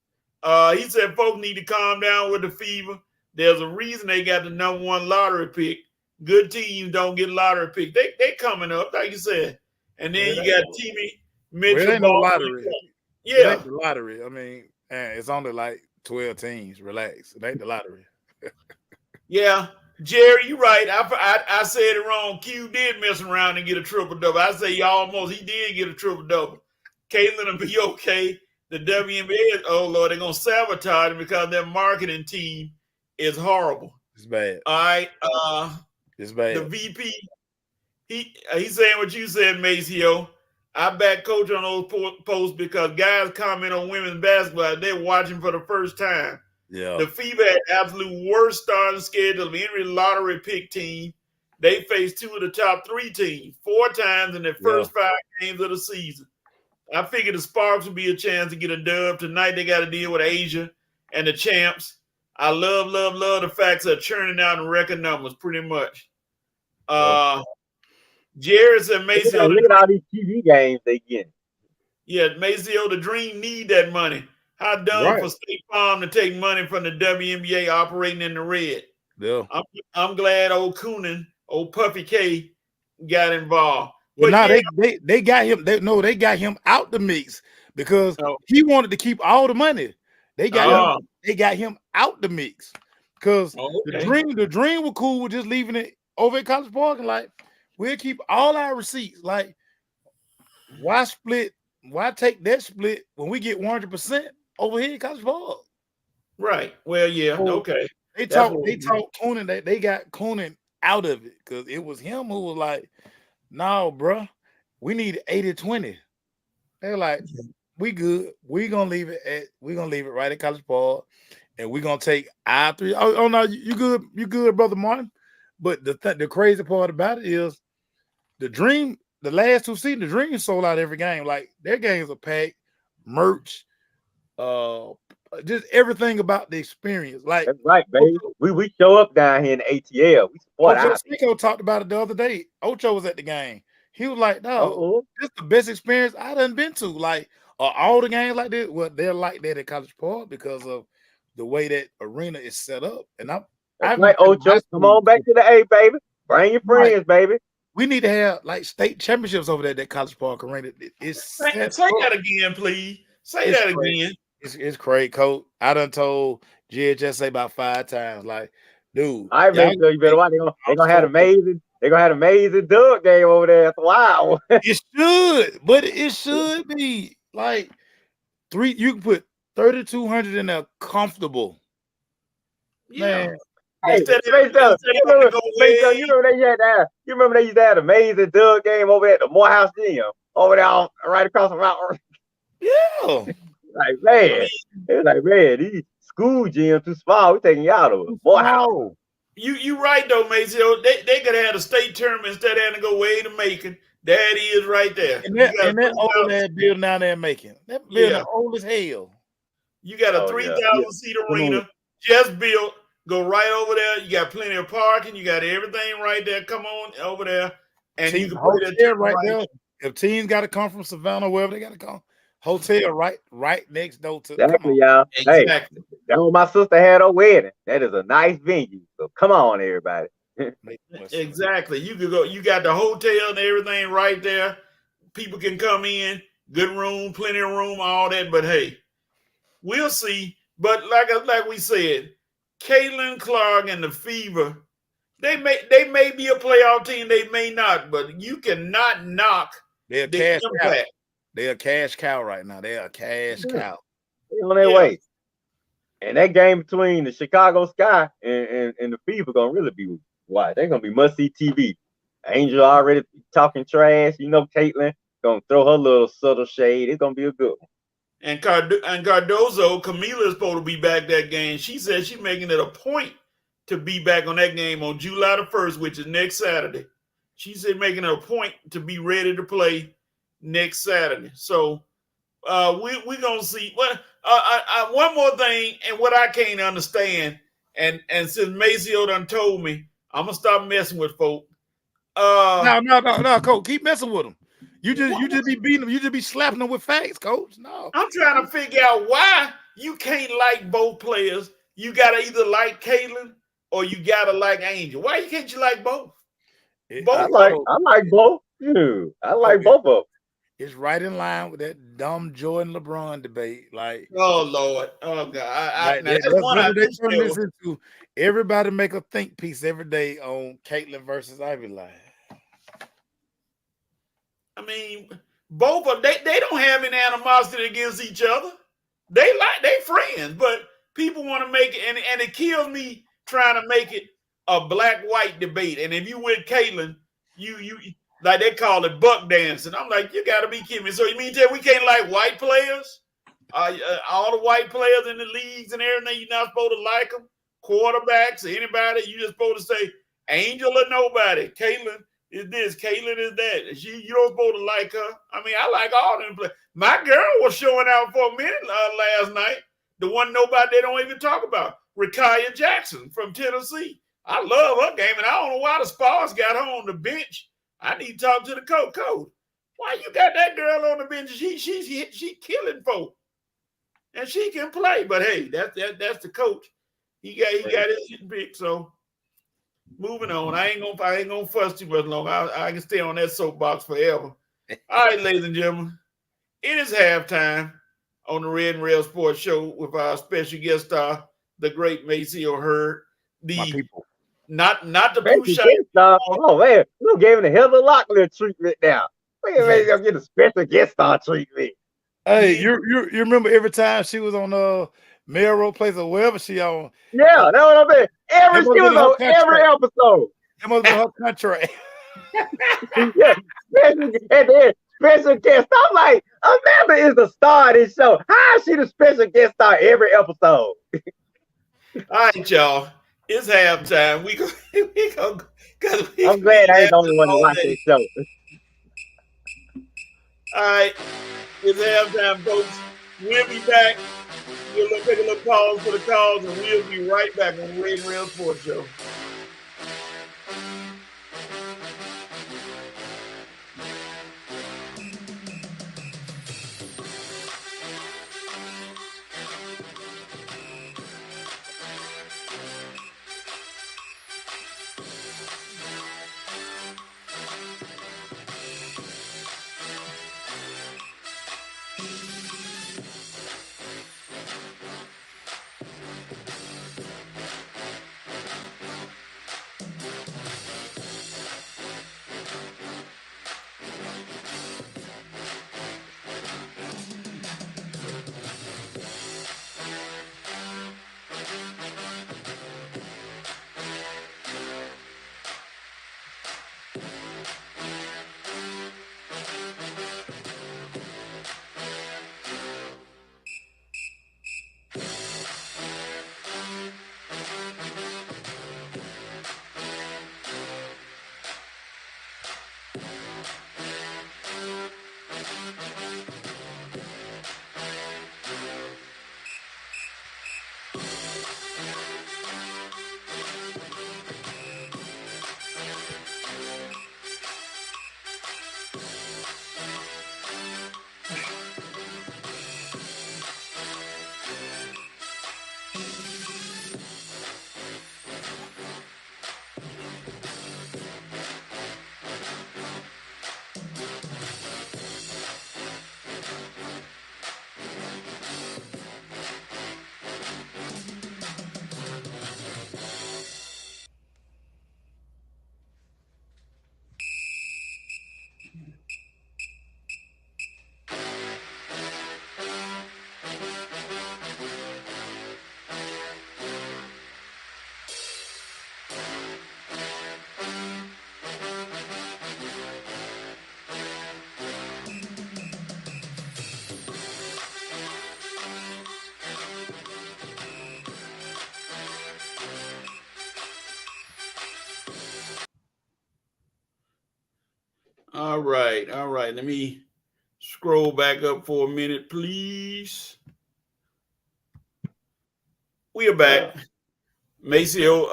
A: He said folks need to calm down with the fever. There's a reason they got the number one lottery pick. Good teams don't get lottery pick. They coming up, like you said. And then you got Timmy Mitchell.
C: Well, it ain't no lottery. It
A: Yeah.
C: ain't the lottery. I mean, it's only like 12 teams. Relax. It ain't the lottery.
A: Yeah. Jerry, you right. I said it wrong. Q did mess around and get a triple-double. I say he did get a triple-double. Caitlin will be okay. The WNBA, oh, Lord, they're going to sabotage him because their marketing team is horrible.
C: It's bad.
A: All right.
C: It's bad.
A: The VP, he's saying what you said, Maceo. I back coach on those posts because guys comment on women's basketball. They're watching for the first time.
C: Yeah.
A: The FIBA had absolute worst starting schedule of any lottery pick team. They faced two of the top three teams 4 times in their first 5 games of the season. I figured the Sparks would be a chance to get a dub. Tonight they got to deal with Asia and the champs. I love the facts of churning out in record numbers, pretty much. Jared said Maceo.
B: Look at all these TV games they get.
A: Yeah, Maceo, the Dream need that money. How dumb for State Farm to take money from the WNBA operating in the red.
C: Yeah.
A: I'm glad old Coonan, old Puffy K got involved.
C: Well, now they got him. They got him out the mix because he wanted to keep all the money. They got him out the mix because the dream was cool with just leaving it over at College Park and like we'll keep all our receipts. Like why split? Why take that split when we get 100% over here at College Park?
A: Right. Well, yeah. So okay.
C: They talked Coonan. They got Coonan out of it because it was him who was like, no, bro, we need 80-20. They're like, we good. We're gonna leave it right at College Park, and we're gonna take our 3. Oh no, you good, brother Martin. But the crazy part about it is the Dream, the last 2 seasons, the Dream sold out every game. Like their games are packed, merch, just everything about the experience. Like
B: that's right, baby. We show up down here in the ATL. We support
C: Ocho talked about it the other day. Ocho was at the game. He was like, no, this is the best experience I done been to. Like all the games like this, well, they're like that at College Park because of the way that arena is set up. And I'm
B: like Ocho, come on back to the A, baby. Bring your friends, baby.
C: We need to have like state championships over there at College Park arena.
A: Say that again, please. Say that again.
C: It's crazy, Coach. I done told GHSA about 5 times. Like, dude,
B: I make sure you better watch. They're gonna have amazing. They're gonna have amazing dunk game over there. That's wow.
C: It should, but it should be like 3. You can put 3,200 in there comfortable.
A: Yeah.
C: Man,
B: Hey,
A: Instead of
B: Mason,
A: having to go
B: Mason,
A: way.
B: you remember they used to have an amazing Doug game over at the Morehouse Gym over there right across the route.
C: yeah.
B: Like,
A: I
B: man,
A: mean,
B: it's like, man, these school gyms too small. We taking you out of it. Morehouse.
C: No.
A: you right though, Maceo. They could have had a state tournament instead of having to go way to Macon. There it is right there.
C: And
A: You
C: that,
A: got a
C: and that old
A: 3,000.
C: ass building down there making. That building
A: Yeah,
C: old as hell.
A: you got a
B: Oh
A: three
B: yeah, yeah.
A: thousand seat
B: Come on.
A: arena just built. Go right over there. You got plenty of parking. You got everything right there. Come on over there, and you
C: Team
A: can play that
C: hotel
A: tournament
C: right
A: right
C: there. If teams got to come from Savannah, wherever they got to come, hotel right next door to. Come
B: Exactly,
C: on.
B: y'all.
A: there.
B: Hey,
A: Exactly.
B: that's what my sister had her wedding. That is a nice venue. So come on, everybody.
A: Exactly. You could go. You got the hotel and everything right there. People can come in. Good room, plenty of room, all that. But hey, we'll see. But like we said, Caitlin Clark and the Fever, they may be a playoff team. They may not. But you cannot knock
C: They're a
A: the
C: cash cow.
A: impact.
C: They're a cash cow right now. They're a cash cow.
B: They on their
A: Yeah.
B: way. And that game between the Chicago Sky and the Fever gonna really be why they're gonna be must see TV. Angel already talking trash. You know, Caitlin gonna throw her little subtle shade. It's gonna be a good one.
A: And Cardozo, Camila is supposed to be back that game. She said she's making it a point to be back on that game on July the 1st, which is next Saturday. She said making it a point to be ready to play next Saturday. So we're going to see. Well, one more thing, and what I can't understand, and since Maceo done told me, I'm going to stop messing with folk.
C: No, Coach. Keep messing with them. You just be beating them. You just be slapping them with facts, Coach. No.
A: I'm trying to figure out why you can't like both players. You got to either like Caitlin or you got to like Angel. Why can't you like both?
B: I like both. Dude, I like both of them.
C: It's right in line with that dumb Jordan LeBron debate. Like,
A: oh Lord, oh God,
C: that's
A: one
C: what they turn this into. Everybody make a think piece every day on Caitlin versus Ivy Line.
A: I mean, both of they don't have any animosity against each other. They friends, but people want to make it, and it kills me trying to make it a black-white debate. And if you with Caitlin, you like they call it buck dancing. I'm like, you got to be kidding me. So you mean tell we can't like white players? All the white players in the leagues and everything, you're not supposed to like them. Quarterbacks, anybody, you just supposed to say Angel or nobody. Caitlin is this, Caitlin is that. You don't supposed to like her. I mean, I like all them players. My girl was showing out for a minute last night. The one they don't even talk about, Rakaya Jackson from Tennessee. I love her game, and I don't know why the Spars got her on the bench. I need to talk to the coach. Why you got that girl on the bench? She killing folk, and she can play. But hey, that's the coach. He got his shit picked. So moving on. I ain't gonna fuss too much longer. I can stay on that soapbox forever. All right, ladies and gentlemen, it is halftime on the Red and Rail Sports Show with our special guest star, the great Maceo Hurd.
C: My people.
A: Not the Pusha.
B: Oh man, we gave him the Heather Locklear treatment now. Wait a minute, gonna get a special guest star treatment.
C: Hey, you remember every time she was on Melrose Place or wherever she on?
B: Yeah, that's what I mean. She was on every episode.
C: That must be her contract.
B: Yeah, and then special guest. I'm like, Amanda is the star of this show. How is she the special guest star every episode?
A: All right, y'all. It's halftime. We go.
B: I'm glad I ain't the only one to watch this show.
A: All right. It's halftime, folks. We'll be back. We'll take a little pause for the calls, and we'll be right back on the Red and Rail Sports Show. All right. Let me scroll back up for a minute, please. We are back. Maceo,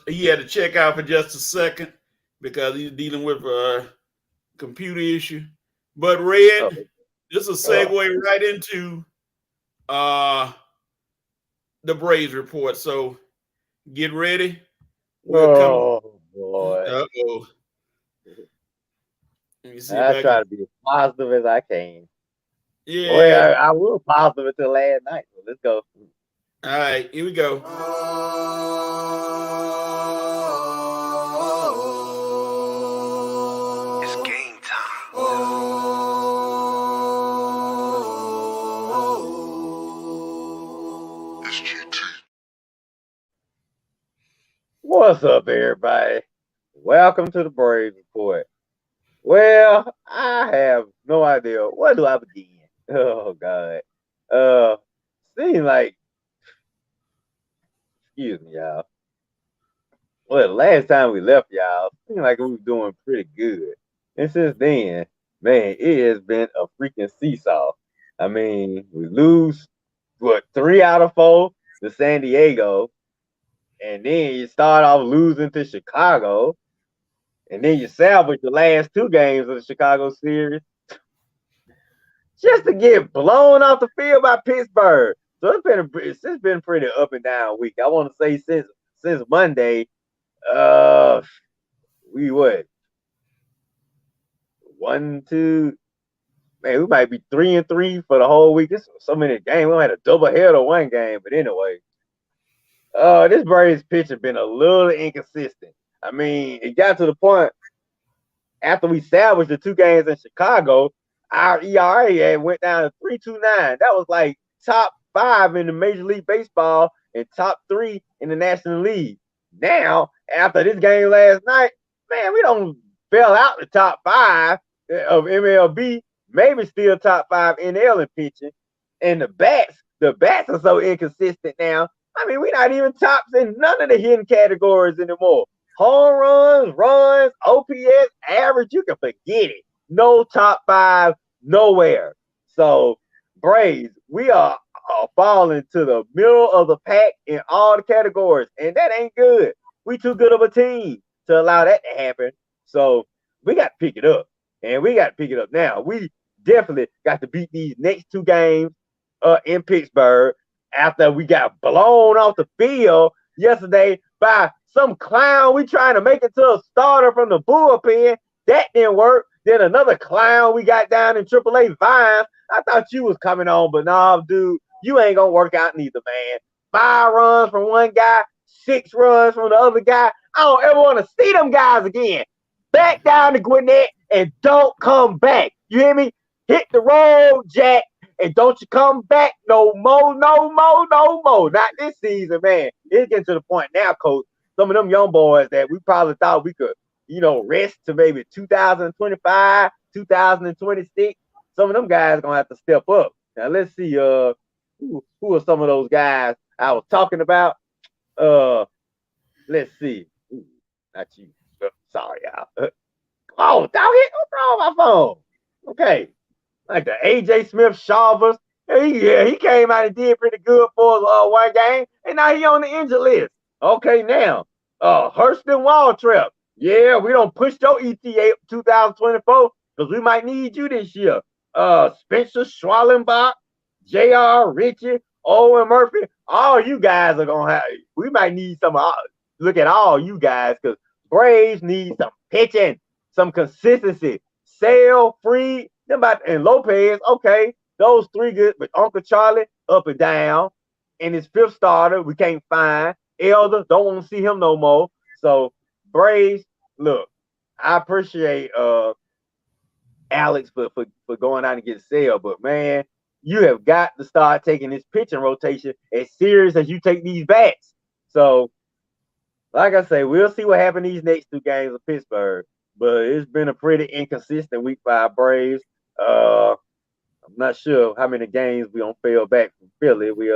A: he had to check out for just a second because he's dealing with a computer issue. But Red, this is a segue right into the Braves report. So get ready.
B: Boy.
A: Uh-oh. Let me see
B: I try to be as positive as I can.
A: Yeah.
B: Well, I was positive until last night. So let's go.
A: All right, here we go.
D: It's game time. It's GT.
B: What's up, everybody? Welcome to the Braves Report. Well, I have no idea. Where do I begin? Oh, God. Seems like, excuse me, y'all. Well, the last time we left y'all, seemed like we were doing pretty good. And since then, man, it has been a freaking seesaw. I mean, we lose, 3 out of 4 to San Diego. And then you start off losing to Chicago. And then you salvage the last 2 games of the Chicago series. Just to get blown off the field by Pittsburgh. So it's been pretty up and down week. I want to say since Monday, we what? 1, 2, man, we might be 3-3 for the whole week. This so many games. We had a double header one game, but anyway. This Braves pitch has been a little inconsistent. I mean, it got to the point after we salvaged the 2 games in Chicago, our ERA went down to 3.29. That was like top 5 in the Major League Baseball and top 3 in the National League. Now, after this game last night, man, we don't fell out the top 5 of MLB, maybe still top 5 NL in pitching. And the bats are so inconsistent now. I mean, we're not even tops in none of the hidden categories anymore. Home runs, OPS, average, you can forget it. No top 5, nowhere. So, Braves, we are falling to the middle of the pack in all the categories, and that ain't good. We too good of a team to allow that to happen. So, we got to pick it up, and we got to pick it up now. We definitely got to beat these next 2 games in Pittsburgh after we got blown off the field yesterday by some clown. We trying to make it to a starter from the bullpen. That didn't work. Then another clown we got down in AAA, Vines. I thought you was coming on, but nah, dude, you ain't gonna work out neither, man. 5 runs from one guy, 6 runs from the other guy. I don't ever want to see them guys again. Back down to Gwinnett and don't come back. You hear me? Hit the road, Jack, and don't you come back no more. Not this season, man. It's getting to the point now, Coach. Some of them young boys that we probably thought we could, rest to maybe 2025, 2026. Some of them guys gonna have to step up. Now let's see, who are some of those guys I was talking about? Let's see. Ooh, not you. Sorry, y'all. Oh, dog, what's wrong with my phone? Okay. Like the AJ Smith Shavers. He came out and did pretty good for us one game, and now he on the injured list. Okay, now, Hurston Waltrip. Yeah, we don't push your ETA 2024 because we might need you this year. Spencer Schwallenbach, J.R. Ritchie, Owen Murphy, all you guys are going to have. We might need some. Look at all you guys because Braves need some pitching, some consistency. Sale, Freed, and Lopez. Okay, those 3 good, but Uncle Charlie up and down. And his 5th starter, we can't find. Elder, don't want to see him no more. So, Braves, look, I appreciate Alex for going out and getting Sale, but man, you have got to start taking this pitching rotation as serious as you take these bats. So, like I say, we'll see what happens these next 2 games of Pittsburgh, but it's been a pretty inconsistent week for our Braves. I'm not sure how many games we don't fail back from Philly. We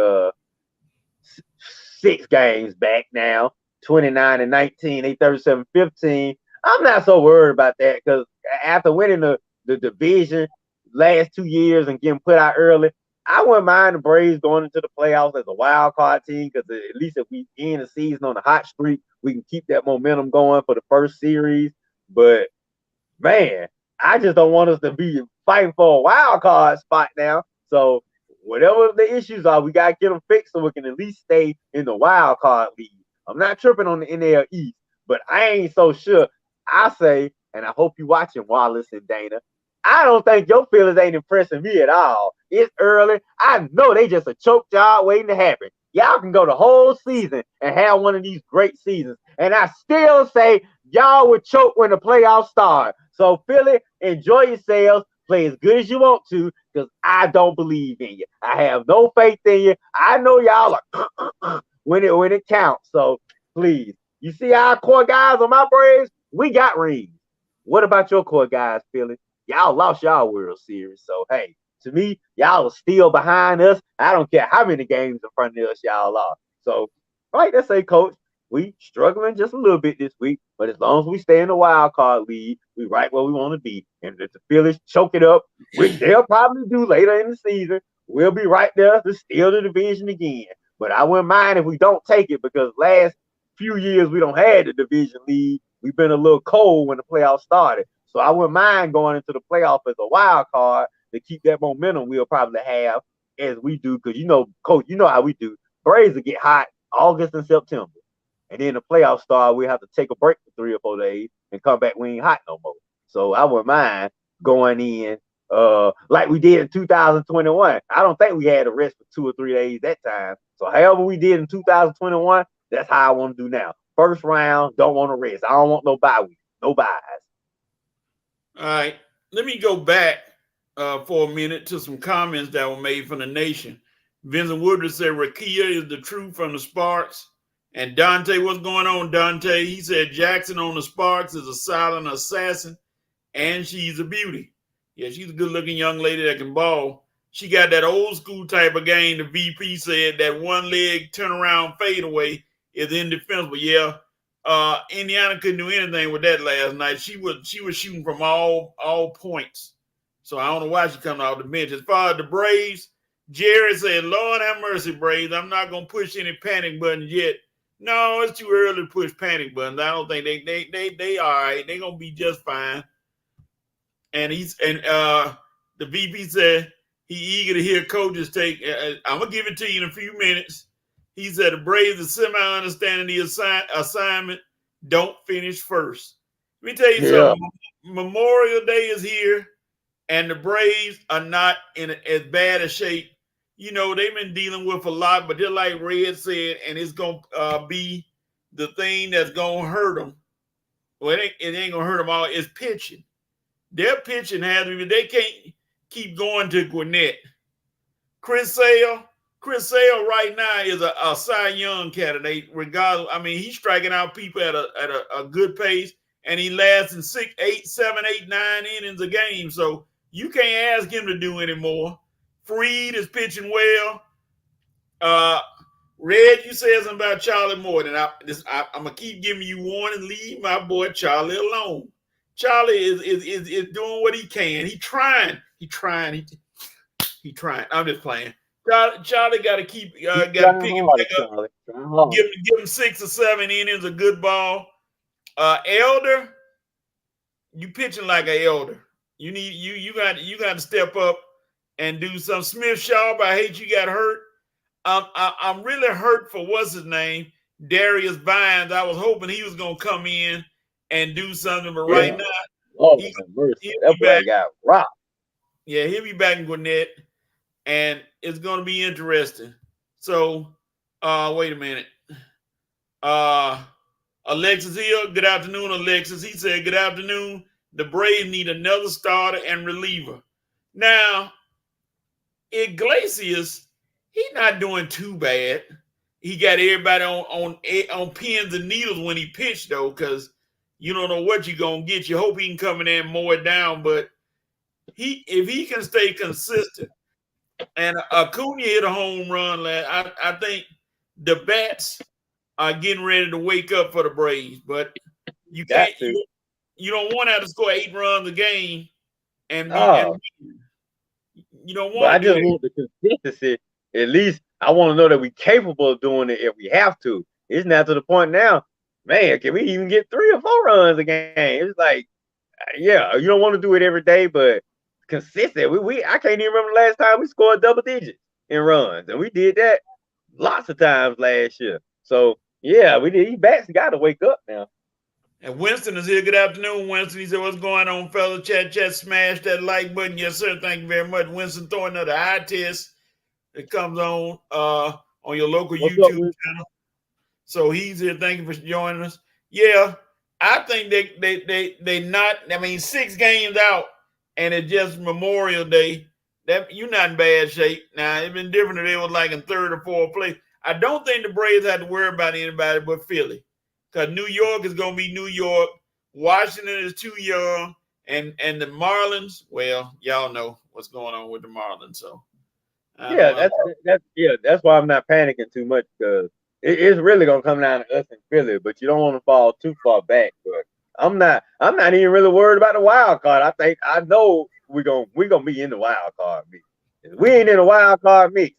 B: 6 games back now, 29-19, 37-15. I'm not so worried about that because after winning the division last 2 years and getting put out early, I wouldn't mind the Braves going into the playoffs as a wild card team because at least if we end the season on a hot streak, we can keep that momentum going for the first series. But man, I just don't want us to be fighting for a wild card spot now. So whatever the issues are, we gotta get them fixed so we can at least stay in the wild card league. I'm not tripping on the NL East, but I ain't so sure. I say, and I hope you watching Wallace and Dana. I don't think your feelings ain't impressing me at all. It's early. I know they just a choke job waiting to happen. Y'all can go the whole season and have one of these great seasons. And I still say y'all would choke when the playoffs start. So Philly, enjoy yourselves. Play as good as you want to, because I don't believe in you. I have no faith in you. I know y'all are when it counts. So please, you see our core guys on my Braves, we got rings. What about your core guys, Philly? Y'all lost y'all World Series. So hey, to me, y'all are still behind us. I don't care how many games in front of us y'all are. So, like I say, Coach, we struggling just a little bit this week, but as long as we stay in the wild card league, we right where we want to be. And if the Phillies choke it up, which they'll probably do later in the season, we'll be right there to steal the division again. But I wouldn't mind if we don't take it because last few years we don't have the division lead. We've been a little cold when the playoffs started. So I wouldn't mind going into the playoff as a wild card to keep that momentum we'll probably have as we do. Because, Coach, you know how we do. Braves will get hot August and September. And then the playoffs start, we'll have to take a break for 3 or 4 days and come back. We ain't hot no more. So I wouldn't mind going in like we did in 2021. I don't think we had a rest for 2 or 3 days that time. So however we did in 2021, that's how I want to do now. First round, don't want to rest. I don't want no bye week. No byes.
A: All right. Let me go back for a minute to some comments that were made from the nation. Vincent Woodruff said Rakia is the truth from the Sparks. And Dante, what's going on, Dante? He said Jackson on the Sparks is a silent assassin, and she's a beauty. Yeah, she's a good-looking young lady that can ball. She got that old school type of game. The VP said that one leg turnaround fadeaway is indefensible. Yeah, Indiana couldn't do anything with that last night. She was shooting from all points. So I don't know why she coming off the bench. As far as the Braves, Jerry said, Lord have mercy, Braves. I'm not going to push any panic buttons yet. No, it's too early to push panic buttons. I don't think they all right. They're gonna be just fine. And the VP said he eager to hear coaches take. I'm gonna give it to you in a few minutes. He said the Braves are semi-understanding the assignment. Don't finish first. Let me tell you something. Memorial Day is here, and the Braves are not in as bad a shape. They've been dealing with a lot, but just like Red said, and it's going to be the thing that's going to hurt them. Well, it ain't going to hurt them all. It's pitching. Their pitching has to be, they can't keep going to Gwinnett. Chris Sale right now is a Cy Young candidate, regardless. I mean, he's striking out people at a good pace, and he lasts in 6, 8, 7, 8, 9 innings a game. So you can't ask him to do any more. Freed is pitching well. Red, you said something about Charlie Morton. I'm gonna keep giving you warning. Leave my boy Charlie alone. Charlie is doing what he can. He trying. I'm just playing. Charlie got to keep pick him back up. Give him 6 or 7 innings of good ball. Elder, you pitching like an elder. You got to step up and do some. Smith Sharp, I hate you got hurt. I'm really hurt for what's his name, Darius Vines. I was hoping he was gonna come in and do something, but right now,
B: that boy got rocked.
A: Yeah, he'll be back in Gwinnett, and it's gonna be interesting. So, wait a minute. Alexis Hill, good afternoon, Alexis. He said, good afternoon. The Braves need another starter and reliever. Now, Iglesias, he's not doing too bad. He got everybody on pins and needles when he pitched, though, because you don't know what you're going to get. You hope he can come in there and mow it down, but if he can stay consistent, and Acuna hit a home run, I think the bats are getting ready to wake up for the Braves, but you can't. You don't want to have to score 8 runs a game and
B: Oh,
A: you don't
B: but I
A: want to do
B: just
A: that.
B: want the consistency. At least I want to know that we're capable of doing it if we have to. It's not to the point now, man. Can we even get 3 or 4 runs a game? It's like, yeah, you don't want to do it every day, but consistent. I can't even remember the last time we scored double digits in runs, and we did that lots of times last year. So yeah, we did. These bats got to wake up now.
A: And Winston is here. Good afternoon, Winston. He said, "What's going on, fellas? Chat, smash that like button." Yes, sir. Thank you very much. Winston throwing another eye test that comes on your local
B: What's
A: YouTube
B: up, Winston?
A: channel. So he's here. Thank you for joining us. Yeah, I think they not. I mean, 6 games out, and it's just Memorial Day. That you're not in bad shape. Now it's been different if they was like in 3rd or 4th place. I don't think the Braves have to worry about anybody but Philly, because New York is going to be New York. Washington is too young, and the Marlins. Well, y'all know what's going on with the Marlins. So
B: Yeah, that's why I'm not panicking too much, because it's really gonna come down to us and Philly. But you don't want to fall too far back. But I'm not even really worried about the wild card. I know we're gonna be in the wild card mix. If we ain't in the wild card mix,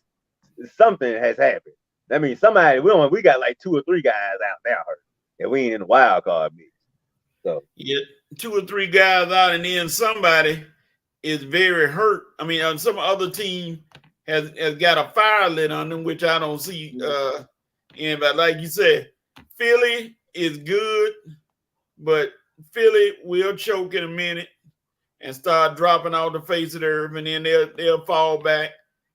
B: something has happened. That means somebody we got like 2 or 3 guys out there hurt, and we ain't in the wild card mix. So
A: yeah, 2 or 3 guys out, and then somebody is very hurt. I mean, some other team has got a fire lit on them, which I don't see anybody. Like you said, Philly is good, but Philly will choke in a minute and start dropping off the face of the earth, and then they'll fall back,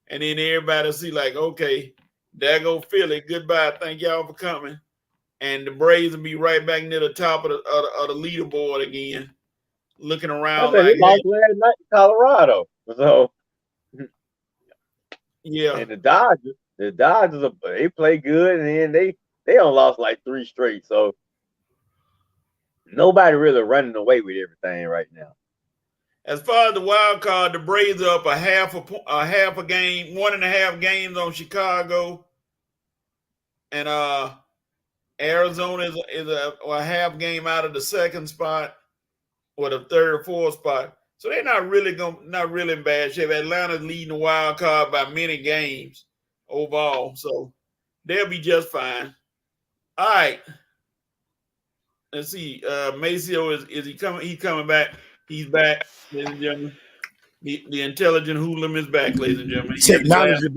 A: and then everybody will see like, okay, there go Philly. Goodbye. Thank y'all for coming. And the Braves will be right back near the top of the leaderboard again, looking
B: I
A: around
B: said
A: like,
B: they lost last night in Colorado. So
A: yeah.
B: and the Dodgers, they play good, and then they don't lost like 3 straight. So nobody really running away with everything right now.
A: As far as the wild card, the Braves are up a half a game, 1.5 games on Chicago, and Arizona is a half game out of the 2nd spot, or the 3rd or 4th spot. So they're not really in bad shape. Atlanta's leading the wild card by many games overall, so they'll be just fine. All right. Let's see. Maceo is he coming? He's coming back. He's back, ladies and gentlemen. The intelligent hoodlum is back, ladies and gentlemen.
C: Technology,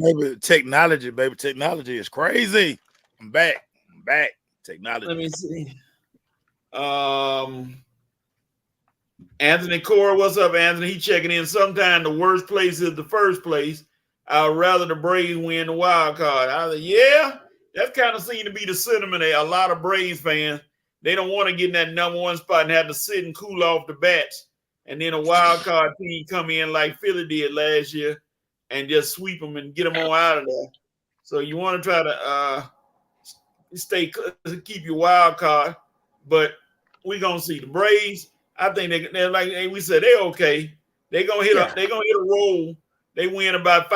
C: baby. Technology is crazy. I'm back. Technology.
A: Let me see. Anthony Cora, what's up, Anthony? He checking in. Sometimes the worst place is the first place. I'd rather the Braves win the wild card. I said, yeah, that kind of seemed to be the sentiment of a lot of Braves fans. They don't want to get in that number 1 spot and have to sit and cool off the bats. And then a wild card team come in like Philly did last year and just sweep them and get them on out of there. So you want to try to keep your wild card. But we're going to see. The Braves, I think they're like we said, they're okay. They're going to hit a roll. They win about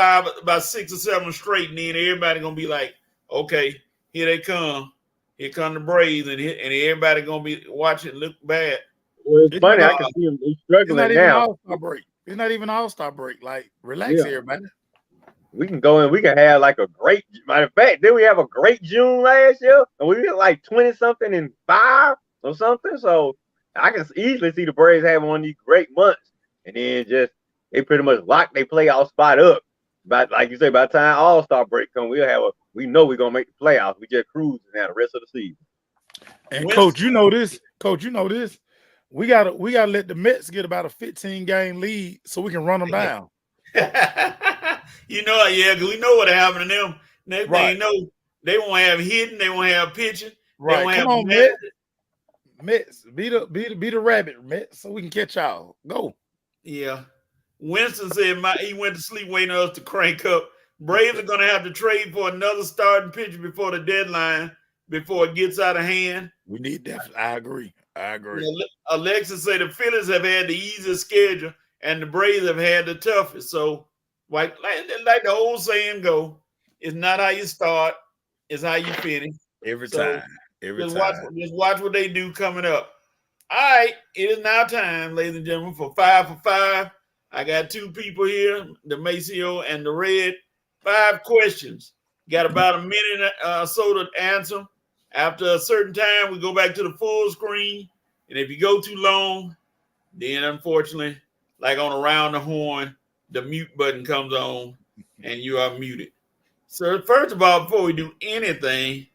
A: 6 or 7 straight, and then everybody going to be like, okay, here they come. Here come the Braves, and everybody gonna be watching. Look bad.
B: Well, it's funny. I can see them struggling now.
C: It's not even All-Star break. Like, relax, everybody.
B: We can go in. We can have like a great. Matter of fact, didn't we have a great June last year? And we hit like 20 something in 5 or something. So I can easily see the Braves having one of these great months, and then just they pretty much lock their playoff spot up. But like you say, by the time All-Star break comes, we know we're gonna make the playoffs. We just cruising now the rest of the season.
C: And Coach, you know this. We gotta let the Mets get about a 15-game lead so we can run them down.
A: You know, yeah, because we know what happened to them. They know they won't have hitting, they won't have pitching.
C: Right. Come on, Mets. Mets, be the rabbit, Mets, so we can catch y'all. Go.
A: Yeah. Winston said he went to sleep waiting on us to crank up. Braves are going to have to trade for another starting pitcher before the deadline, before it gets out of hand.
C: We need that. I agree.
A: Alexis said the Phillies have had the easiest schedule, and the Braves have had the toughest. So, like the old saying go, it's not how you start, it's how you finish.
C: Every time.
A: Just watch what they do coming up. All right, it is now time, ladies and gentlemen, for 5 for 5. I got two people here, the Maceo and the Red. 5 questions. Got about a minute or so to answer. After a certain time, we go back to the full screen. And if you go too long, then unfortunately, like on Around the Horn, the mute button comes on and you are muted. So first of all, before we do anything,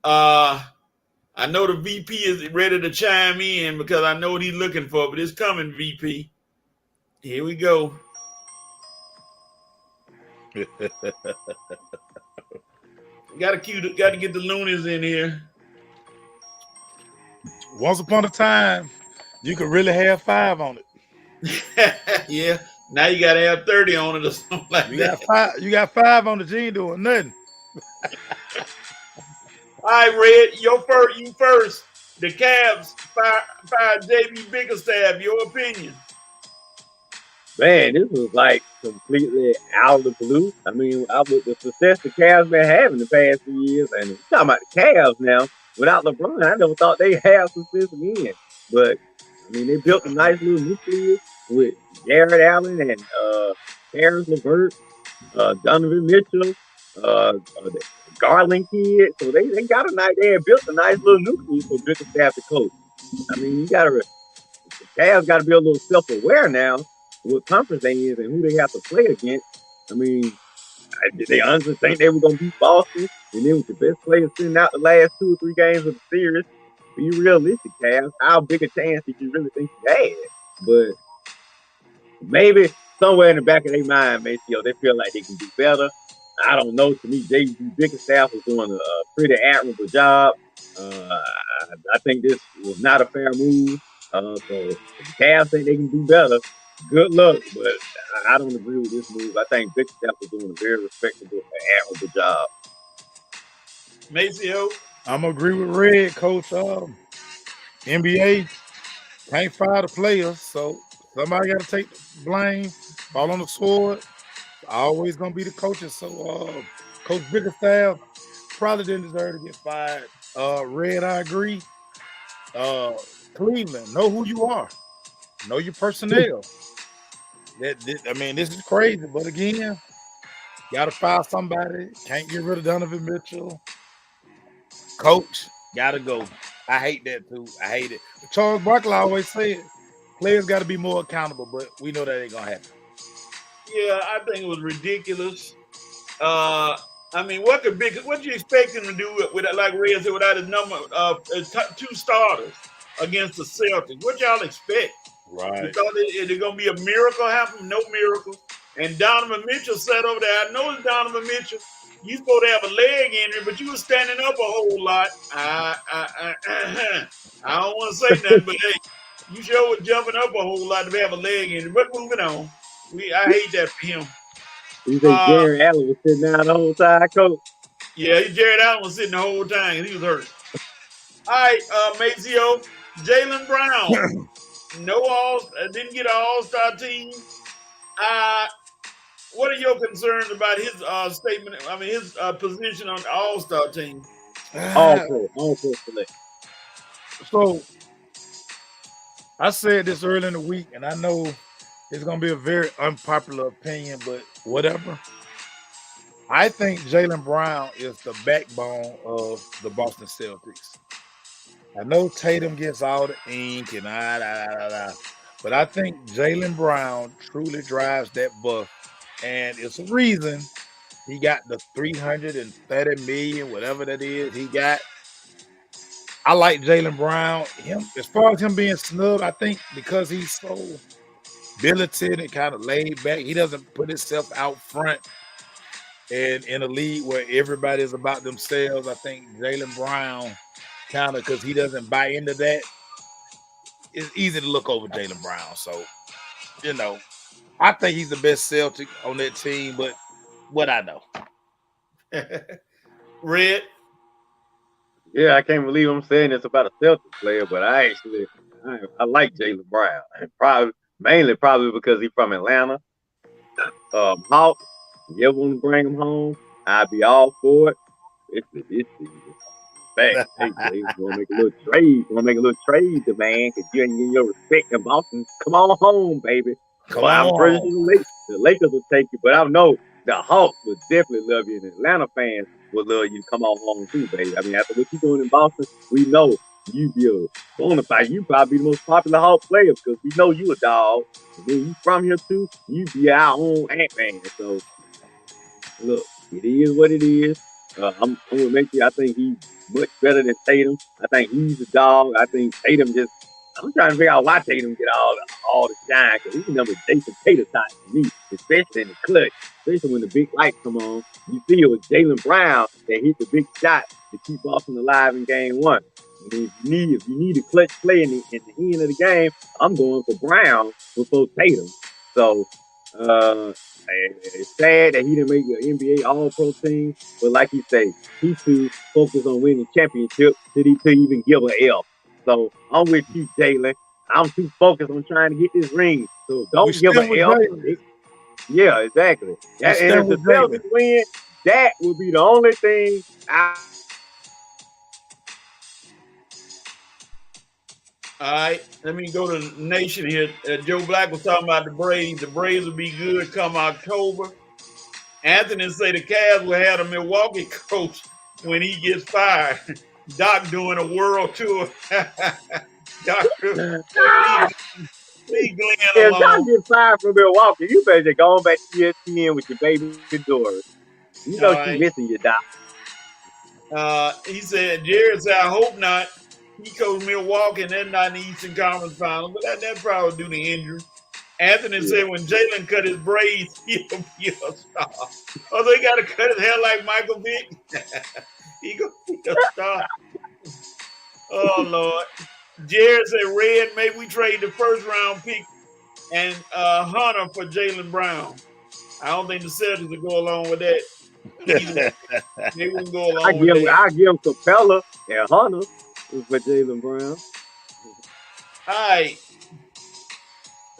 A: I know the VP is ready to chime in because I know what he's looking for, but it's coming, VP. Here we go. Got to get the loonies in here.
C: Once upon a time, you could really have 5 on it.
A: Yeah. Now you got to have 30 on it or something like that.
C: You got 5 on the G doing nothing.
A: All right, Red, you first. The Cavs fired JB Bickerstaff. Your opinion?
B: Man, this was like completely out of the blue. I mean, with the success the Cavs been having the past few years, and talking about the Cavs now, without LeBron, I never thought they'd have success again. But I mean, they built a nice little nucleus with Jared Allen and Harris LeVert, Donovan Mitchell, the Garland kid. So they got they had built a nice little nucleus for Bickerstaff to coach. I mean, the Cavs got to be a little self-aware now what conference they is and who they have to play against. I mean, they honestly think they were going to beat Boston, and then with the best players sitting out the last 2 or 3 games of the series. Be realistic, Cavs. How big a chance did you really think you had? But maybe somewhere in the back of their mind, they feel like they can do better. I don't know. To me, JB Bickerstaff was doing a pretty admirable job. I think this was not a fair move. So if the Cavs think they can do better, good luck. But I don't agree with this move. I think Bickerstaff was doing a very respectable and admirable job.
A: Maceo?
C: I'm going to agree with Red, Coach. NBA can't fire the players, so somebody got to take the blame, fall on the sword. Always going to be the coaches. So Coach Bickerstaff probably didn't deserve to get fired. Red, I agree. Cleveland, know who you are. Know your personnel. This is crazy, but again, got to fire somebody. Can't get rid of Donovan Mitchell. Coach, got to go. I hate that too. I hate it. But Charles Barkley always said players got to be more accountable, but we know that ain't going to happen.
A: Yeah, I think it was ridiculous. I mean, what you expect him to do with like Red said, without his number of 2 starters against the Celtics? What y'all expect?
C: Right.
A: You thought there's going to be a miracle happen? No miracle. And Donovan Mitchell sat over there. I know it's Donovan Mitchell. You supposed to have a leg injury, but you were standing up a whole lot. I don't want to say nothing, but hey, you sure was jumping up a whole lot to have a leg injury. But moving on. I hate that for him.
B: You think Jared Allen was sitting down the whole time, Coach?
A: Yeah, Jared Allen was sitting the whole time and he was hurt. All right, Maceo, Jaylen Brown. Didn't get an all-star team. What are your concerns about his statement? I mean, his position on the all-star team.
B: All pro select.
C: So I said this early in the week, and I know it's going to be a very unpopular opinion, but whatever. I think Jaylen Brown is the backbone of the Boston Celtics. I know Tatum gets all the ink and but I think Jaylen Brown truly drives that bus, and it's a reason he got the $330 million, whatever that is, he got. I like Jaylen Brown. As far as him being snubbed, I think because he's so militant and kind of laid back, he doesn't put himself out front. And in a league where everybody is about themselves, I think Jaylen Brown kind of, because he doesn't buy into that, it's easy to look over Jaylen Brown. So, I think he's the best Celtic on that team, but what I know.
A: Red?
B: Yeah, I can't believe I'm saying this about a Celtic player, but I like Jaylen Brown. And mainly because he's from Atlanta. Hawks, if you ever want to bring him home, I'd be all for it. It's fact. Hey, Jay, we're gonna make a little trade. We're gonna make a little trade, man, because you ain't getting your respect in Boston. Come on home, baby.
C: Come
B: Well, I'm pretty
C: on.
B: sure the Lakers will take you, but I know the Hawks would definitely love you, and Atlanta fans would love you to come on home too, baby. I mean, after what you're doing in Boston, we know you be a bona fide. You probably be the most popular Hawk player because we know you a dog. And then you from here too. You be our own Ant-Man. So look, it is what it is. I'm gonna make you. I think he's much better than Tatum. I think he's a dog. I think Tatum just. I'm trying to figure out why Tatum get all the shine because he's number Jason Tatum type to me, especially in the clutch, especially when the big lights come on. You see it was Jaylen Brown that hit the big shot to keep Boston alive in Game 1. And if you need a clutch play in the end of the game, I'm going for Brown before Tatum. So it's sad that he didn't make the NBA All-Pro team, but like you say, he too focused on winning championship that he could even give a L. So I'm with you, Jalen. I'm too focused on trying to get this ring. So don't give an L. Yeah, exactly. And if the Celtics win, that would be the only thing
A: All right, let me go to the Nation here. Joe Black was talking about the Braves. The Braves will be good come October. Anthony say the Cavs will have a Milwaukee coach when he gets fired. Doc doing a world tour. Doc, leave Glenn
B: if
A: alone.
B: Doc get fired from Milwaukee, you better go on back to ESPN with your baby Doris. You know she's missing you, Doc.
A: He said, Jared said, I hope not. He coached Milwaukee and they're not in the Eastern Conference Finals, but that probably due to injury. Anthony said when Jalen cut his braids, he'll be a star. Oh, they got to cut his hair like Michael Vick? He gonna be a star. Oh, Lord. Jared said, Red, maybe we trade the first round pick and Hunter for Jaylen Brown. I don't think the Celtics will go along with that. They wouldn't go along with that.
B: I give Capella and Hunter for Jaylen Brown.
A: All right.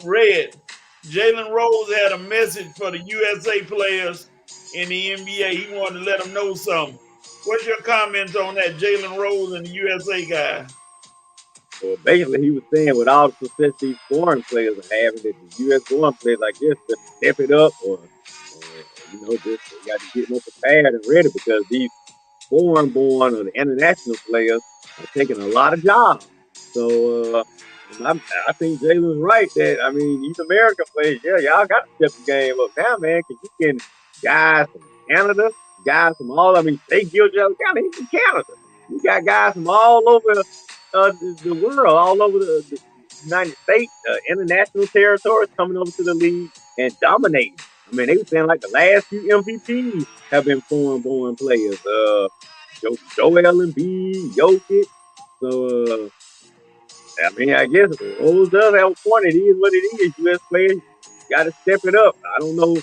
A: Red, Jalen Rose had a message for the USA players in the NBA. He wanted to let them know something. What's your comments on that, Jalen Rose and the USA guy?
B: Well, basically, he was saying with all the success these foreign players are having, that the U.S. foreign players like this to step it up, or just got to get more prepared and ready because these foreign-born or the international players are taking a lot of jobs. So I think Jalen's right that, I mean, these American players, y'all got to step the game up now, man, because you can guys from Canada, guys from St. Gilgit County, he's from Canada. You got guys from all over the world, all over the United States, international territories coming over to the league and dominating. I mean, they were saying like the last few MVPs have been foreign-born players. Joel Embiid, Jokic. So, I mean, I guess Rose does have a point. It is what it is. U.S. players got to step it up. I don't know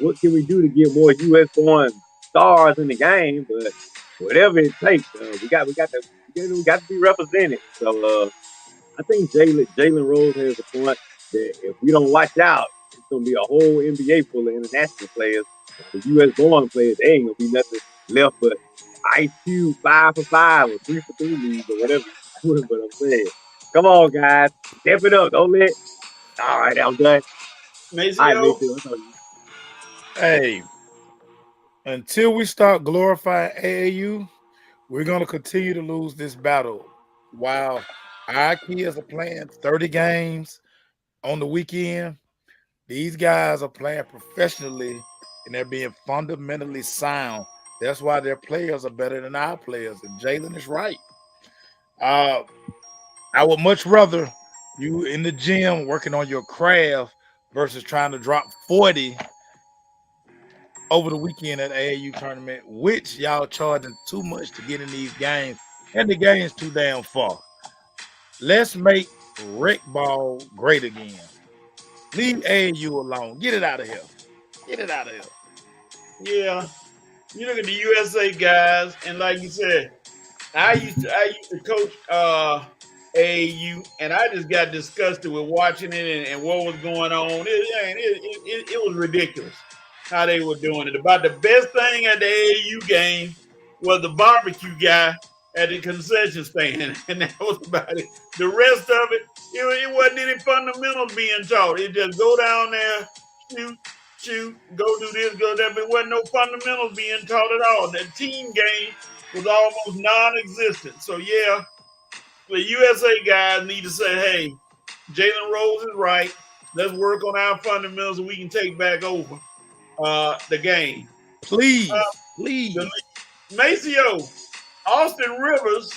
B: what can we do to get more U.S.-born stars in the game, but whatever it takes, we got to be represented. So I think Jalen Rose has a point that if we don't watch out, it's gonna be a whole NBA full of international players. The U.S.-born players, they ain't gonna be nothing left but IQ 5 for 5 or 3 for 3 leagues or whatever. But I'm saying, come on, guys, step it up. Don't let. All right, I'm done.
C: Hey, until we start glorifying AAU, we're going to continue to lose this battle. While our kids are playing 30 games on the weekend, these guys are playing professionally and they're being fundamentally sound. That's why their players are better than our players. And Jalen is right. I would much rather you in the gym working on your craft versus trying to drop 40 over the weekend at AAU tournament, which y'all charging too much to get in these games, and the game's too damn far. Let's make rec ball great again. Leave AAU alone. Get it out of here. Get it out of here.
A: Yeah. You look at the USA guys, and like you said, I used to coach AAU, and I just got disgusted with watching it and what was going on. It was ridiculous how they were doing it. About the best thing at the AAU game was the barbecue guy at the concession stand, and that was about it. The rest of it, it wasn't any fundamentals being taught. It just go down there, shoot, go do this, go that. But it wasn't no fundamentals being taught at all. The team game was almost non-existent. So yeah, the USA guys need to say, hey, Jalen Rose is right. Let's work on our fundamentals, and we can take back over the game.
C: Please.
A: Maceo, Austin Rivers,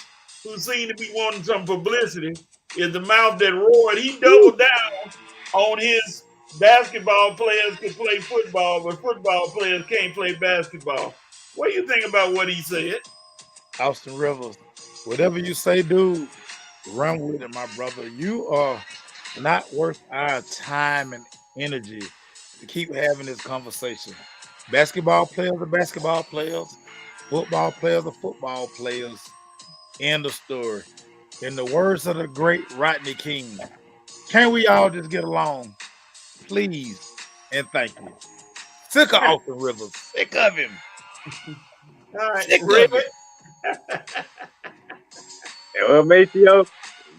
A: who seemed to be wanting some publicity, is the mouth that roared. He doubled down on his basketball players could play football, but football players can't play basketball. What do you think about what he said?
C: Austin Rivers, whatever you say, dude, run with it, my brother. You are not worth our time and energy to keep having this conversation. Basketball players are basketball players. Football players are football players. End of story. In the words of the great Rodney King, can we all just get along? Please and thank you. Sick of Austin Rivers. Sick of him.
A: All right,
C: Sick of
A: Rick.
C: him.
B: Well, Maceo,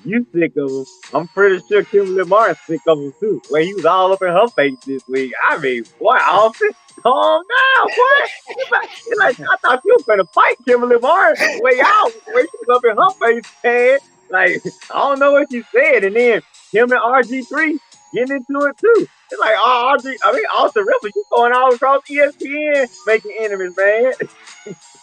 B: you sick of him. I'm pretty sure Kimberly Martin's sick of him too. Well, he was all up in her face this week. I mean, boy, Austin, calm down, boy. It's like, I thought you were gonna fight Kimberly Martin. Way she was up in her face, man. Like, I don't know what you said. And then him and RG3 getting into it too. It's like, Austin Rivers, you going all across ESPN making enemies, man.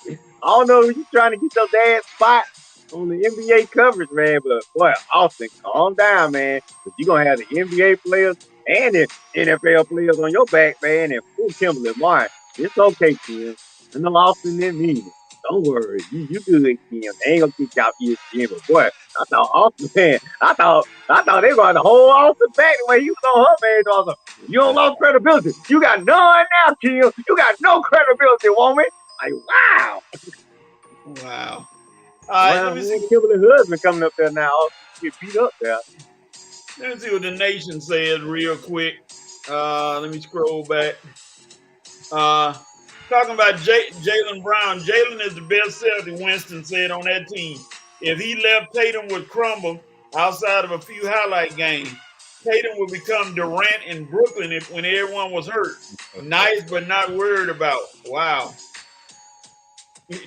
B: I don't know if you trying to get your dad's spot on the NBA coverage, man, but boy, Austin, calm down, man. Because you're going to have the NBA players and the NFL players on your back, man, and full Kimberly Martin. It's okay, Kim. I know Austin didn't mean it. Don't worry. You good, Kim. They ain't going to kick out ESPN, but boy, I thought Austin, man, I thought they were going to hold Austin back the way he was on her, man. So I was like, you don't lose credibility. You got none now, Kim. You got no credibility, woman. Like, wow.
A: Wow. All right, let me see.
B: Kimberly husband coming up there now. Get beat up there.
A: Let me see what the nation says real quick. Let me scroll back. Talking about Jaylen Brown. Jaylen is the best Celtic, Winston said on that team. If he left, Tatum would crumble outside of a few highlight games. Tatum would become Durant in Brooklyn when everyone was hurt. Nice, but not worried about. Wow.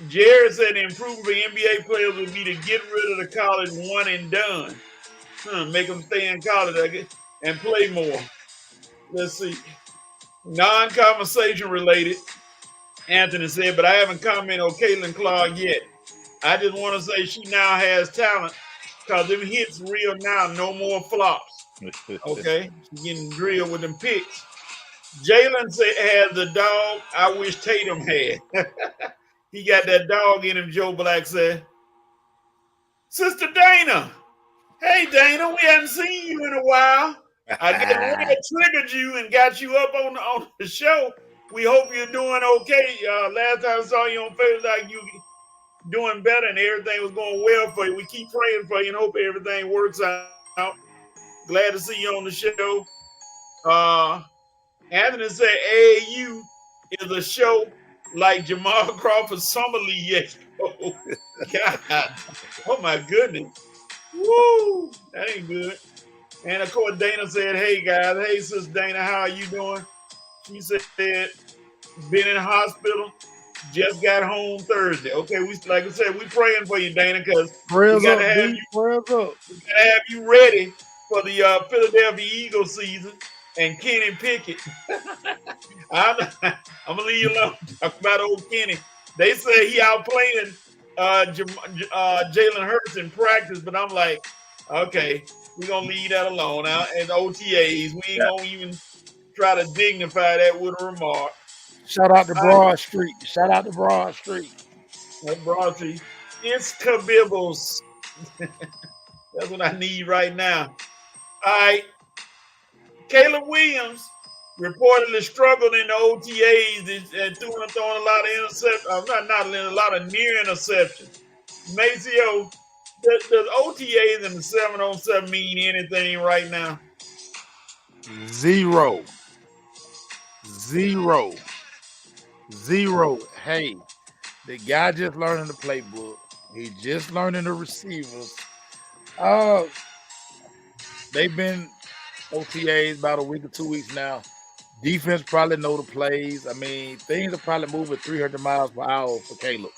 A: Jared said the improvement for NBA players would be to get rid of the college one and done. Make them stay in college, I guess, and play more. Let's see. Non-conversation related, Anthony said, but I haven't commented on Caitlin Clark yet. I just want to say she now has talent because them hits real now, no more flops. Okay? She's getting drilled with them picks. Jalen said has the dog I wish Tatum had. He got that dog in him, Joe Black said. Sister Dana. Hey, Dana, we haven't seen you in a while. I guess Red triggered you and got you up on the show. We hope you're doing okay. Last time I saw you on Facebook, like you doing better and everything was going well for you. We keep praying for you and hope everything works out. Glad to see you on the show. Anthony said AAU is a show like Jamal Crawford's Summer League Expo. God. Oh, my goodness. Woo. That ain't good. And, of course, Dana said, hey, guys. Hey, Sis Dana, how are you doing? She said, been in the hospital. Just got home Thursday. Okay, like I said, we praying for you, Dana, because we got to have you ready for the Philadelphia Eagles season and Kenny Pickett. I'm going to leave you alone. Talk about old Kenny. They say he outplaying Jalen Hurts in practice, but I'm like, okay, we're going to leave that alone. And OTAs, we ain't going to even try to dignify that with a remark.
C: Shout out to Broad Street. Shout out to Broad Street.
A: Broad Street. It's Kabibbles. That's what I need right now. All right. Caleb Williams reportedly struggled in the OTAs and throwing a lot of interceptions. Not a lot of near interceptions. Maceo, does OTAs and the 7-on-7 mean anything right now?
C: Zero. Hey, The guy just learning the playbook. He just learning the receivers. They've been OTAs about a week or 2 weeks now. Defense probably know the plays. I mean, things are probably moving 300 miles per hour for Caleb.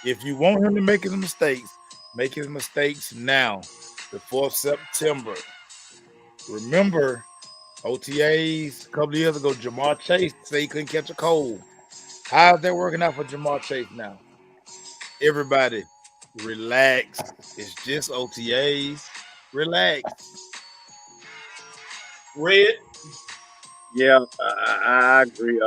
C: If you want him to make his mistakes now, before September. Remember, OTAs a couple of years ago, Jamar Chase said he couldn't catch a cold. How's that working out for Jamar Chase now? Everybody, relax. It's just OTAs. Relax.
A: Red.
B: Yeah, I agree.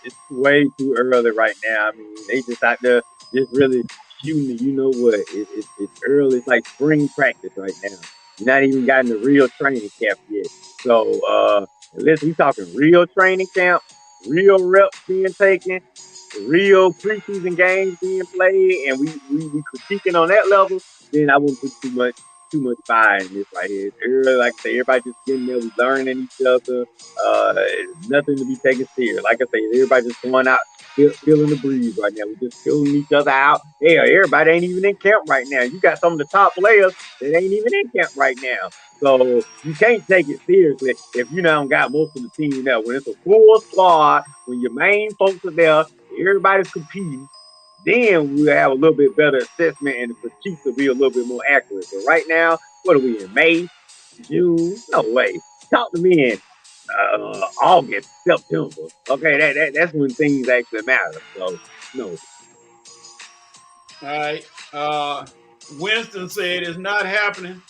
B: It's way too early right now. I mean, they just out there just really shooting. You know what? It's early. It's like spring practice right now. You're not even gotten the real training camp yet. So, unless we talking real training camp, real reps being taken, real preseason games being played, and we critiquing on that level, then I wouldn't put too much fire in this right here. It's early, like I say, everybody just getting there, we learning each other. Nothing to be taken serious. Like I say, everybody just going out, feeling the breeze right now. We're just filling each other out. Yeah, everybody ain't even in camp right now. You got some of the top players that ain't even in camp right now. So you can't take it seriously if you don't got most of the team there. When it's a full squad, when your main folks are there, everybody's competing, then we'll have a little bit better assessment and the critiques will be a little bit more accurate. But right now, what are we in, May, June? No way. Talk to me in August, September. Okay, that's when things actually matter. So, no.
A: All right. Winston said it's not happening.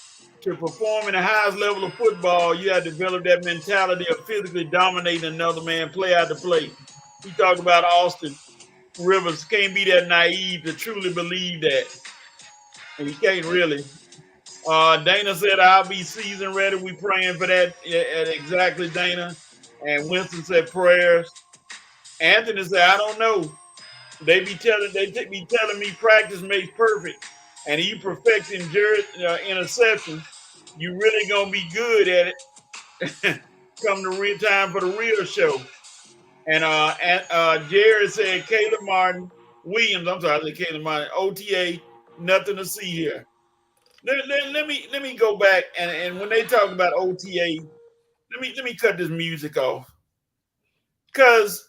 A: To perform in the highest level of football, you have to develop that mentality of physically dominating another man, play out the play. We talked about Austin Rivers. Can't be that naive to truly believe that. And you can't really. Dana said, I'll be season ready. We praying for that. Exactly, Dana. And Winston said prayers. Anthony said, I don't know. They be telling me practice makes perfect. And you perfecting interceptions, you really gonna be good at it. Come the real time for the real show. And Jared said Caleb Martin Williams. I'm sorry, I said Caleb Martin. OTA, nothing to see here. Let me go back and when they talk about OTA, let me cut this music off. Cause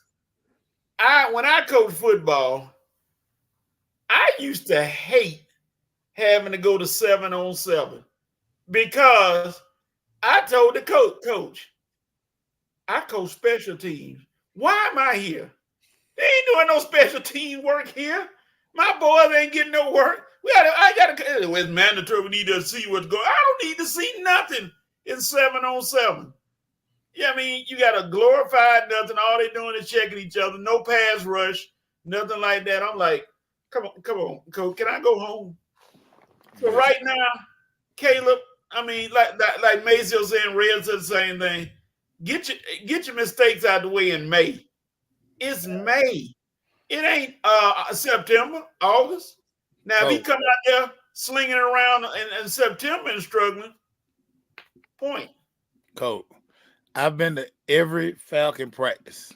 A: when I coached football, I used to hate having to go to 7-on-7 because I told the coach, I coach special teams. Why am I here? They ain't doing no special team work here. My boys ain't getting no work. It's mandatory. We need to see what's going on. I don't need to see nothing in 7-on-7. Yeah, I mean, you got a glorified nothing. All they doing is checking each other. No pass rush, nothing like that. I'm like, come on, coach. Can I go home? So right now, Caleb, I mean, like Maceo saying, Red said the same thing. Get your mistakes out the way in May. It's May. It ain't September, August. Now, if he come out there slinging around in September and struggling, point.
C: Coach, I've been to every Falcon practice.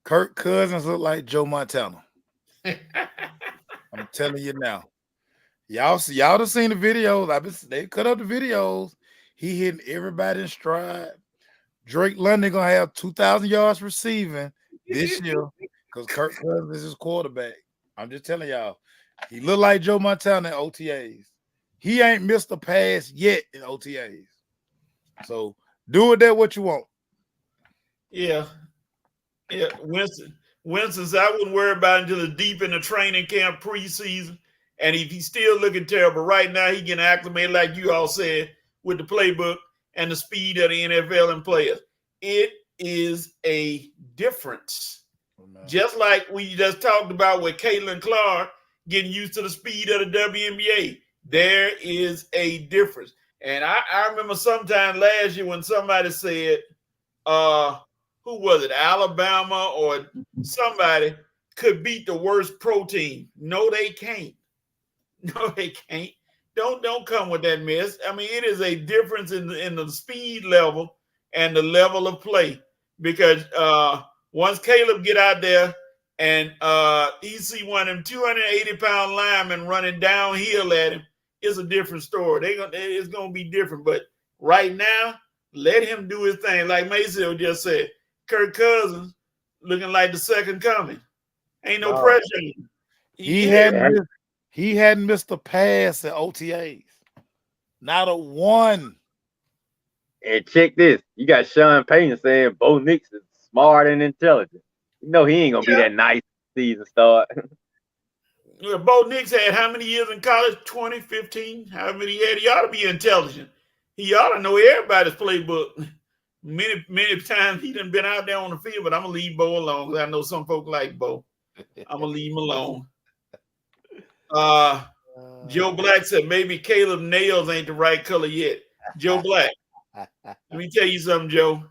C: Kirk Cousins look like Joe Montana. I'm telling you now. Y'all have seen the videos. They cut up the videos. He hitting everybody in stride. Drake London gonna have 2,000 yards receiving this year because Kirk Cousins is his quarterback. I'm just telling y'all, he look like Joe Montana in OTAs. He ain't missed a pass yet in OTAs. So do with that what you want.
A: Yeah. Winston said I wouldn't worry about it until it's deep in the training camp preseason. And if he's still looking terrible right now, he getting acclimated, like you all said, with the playbook and the speed of the NFL and players. It is a difference. Just like we just talked about with Caitlin Clark getting used to the speed of the WNBA. There is a difference. And I remember sometime last year when somebody said, who was it, Alabama or somebody could beat the worst pro team. No, they can't. No, they can't. Don't come with that mess. I mean, it is a difference in the speed level and the level of play because once Caleb get out there and he see one of them 280-pound linemen running downhill at him, it's a different story. It's gonna be different. But right now, let him do his thing. Like Maceo just said, Kirk Cousins looking like the second coming. Ain't no pressure on him.
C: He hadn't missed a pass at OTAs. Not a one.
B: And check this. You got Sean Payton saying Bo Nix is smart and intelligent. You know he ain't gonna be that nice season start.
A: Bo Nix had how many years in college? 20, 15, how many he had? He ought to be intelligent. He ought to know everybody's playbook. Many times he done been out there on the field, but I'm gonna leave Bo alone because I know some folk like Bo. I'm gonna leave him alone. Joe Black said maybe Caleb nails ain't the right color yet. Joe Black, let me tell you something, Joe.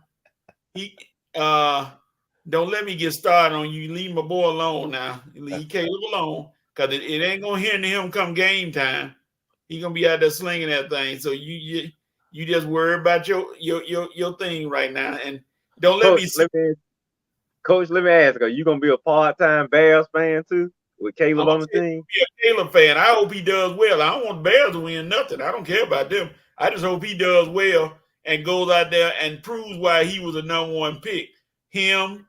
A: He don't let me get started on you. Leave my boy alone now. Leave Caleb alone because it ain't gonna hinder him come game time. He gonna be out there slinging that thing. So you just worry about your thing right now, and don't let me.
B: Coach, let me ask you: gonna be a part-time Bears fan too with Caleb on the team?
A: Be a Caleb fan. I hope he does well. I don't want the Bears to win nothing. I don't care about them. I just hope he does well and goes out there and proves why he was a number one pick. Him,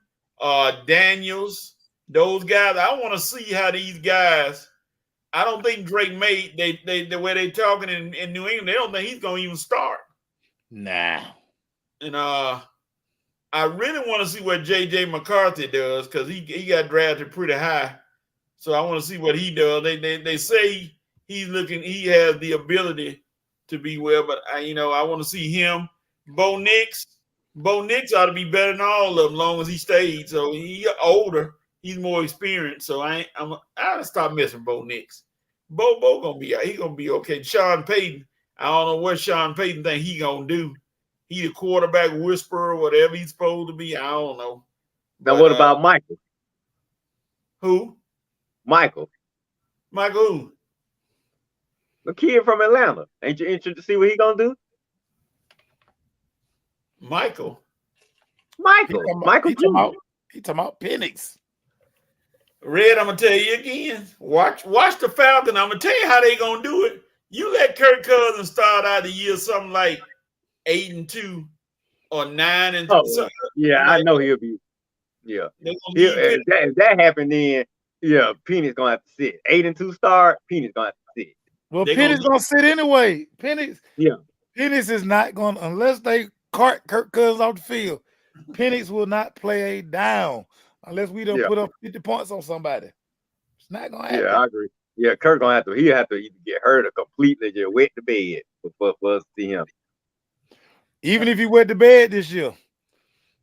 A: Daniels, those guys. I want to see how these guys. I don't think Drake May, the way they talking in New England, they don't think he's gonna even start.
C: Nah.
A: And I really want to see what JJ McCarthy does because he got drafted pretty high. So I want to see what he does. They say he has the ability to be well, but I want to see him. Bo Nix ought to be better than all of them, as long as he stayed. So he older, he's more experienced. So I'll stop messing Bo Nix. Bo gonna be he gonna be okay. Sean Payton, I don't know what Sean Payton think he gonna do. He the quarterback whisperer, whatever he's supposed to be. I don't know.
B: Now what about Michael?
A: Who?
B: Michael
A: who?
B: The kid from Atlanta. Ain't you interested to see what he gonna do?
A: Michael
C: He talking about Penix.
A: Red, I'm gonna tell you again. Watch the Falcons. I'm gonna tell you how they gonna do it. You let Kirk Cousins start out the year something like 8-2 or 9-2.
B: Oh, yeah, I know he'll be. Yeah, if that happened, then Penix gonna have to sit. 8-2 start. Penix gonna have to sit.
C: Well, Penix gonna sit anyway. Penix is not gonna unless they cart Kirk Cousins off the field. Penix will not play a down unless we don't put up 50 points on somebody. It's not gonna happen.
B: Yeah, I agree. Yeah, Kirk gonna have to. He'll have to either get hurt or completely just wet the bed for us to see him.
C: Even if he wet the bed this year,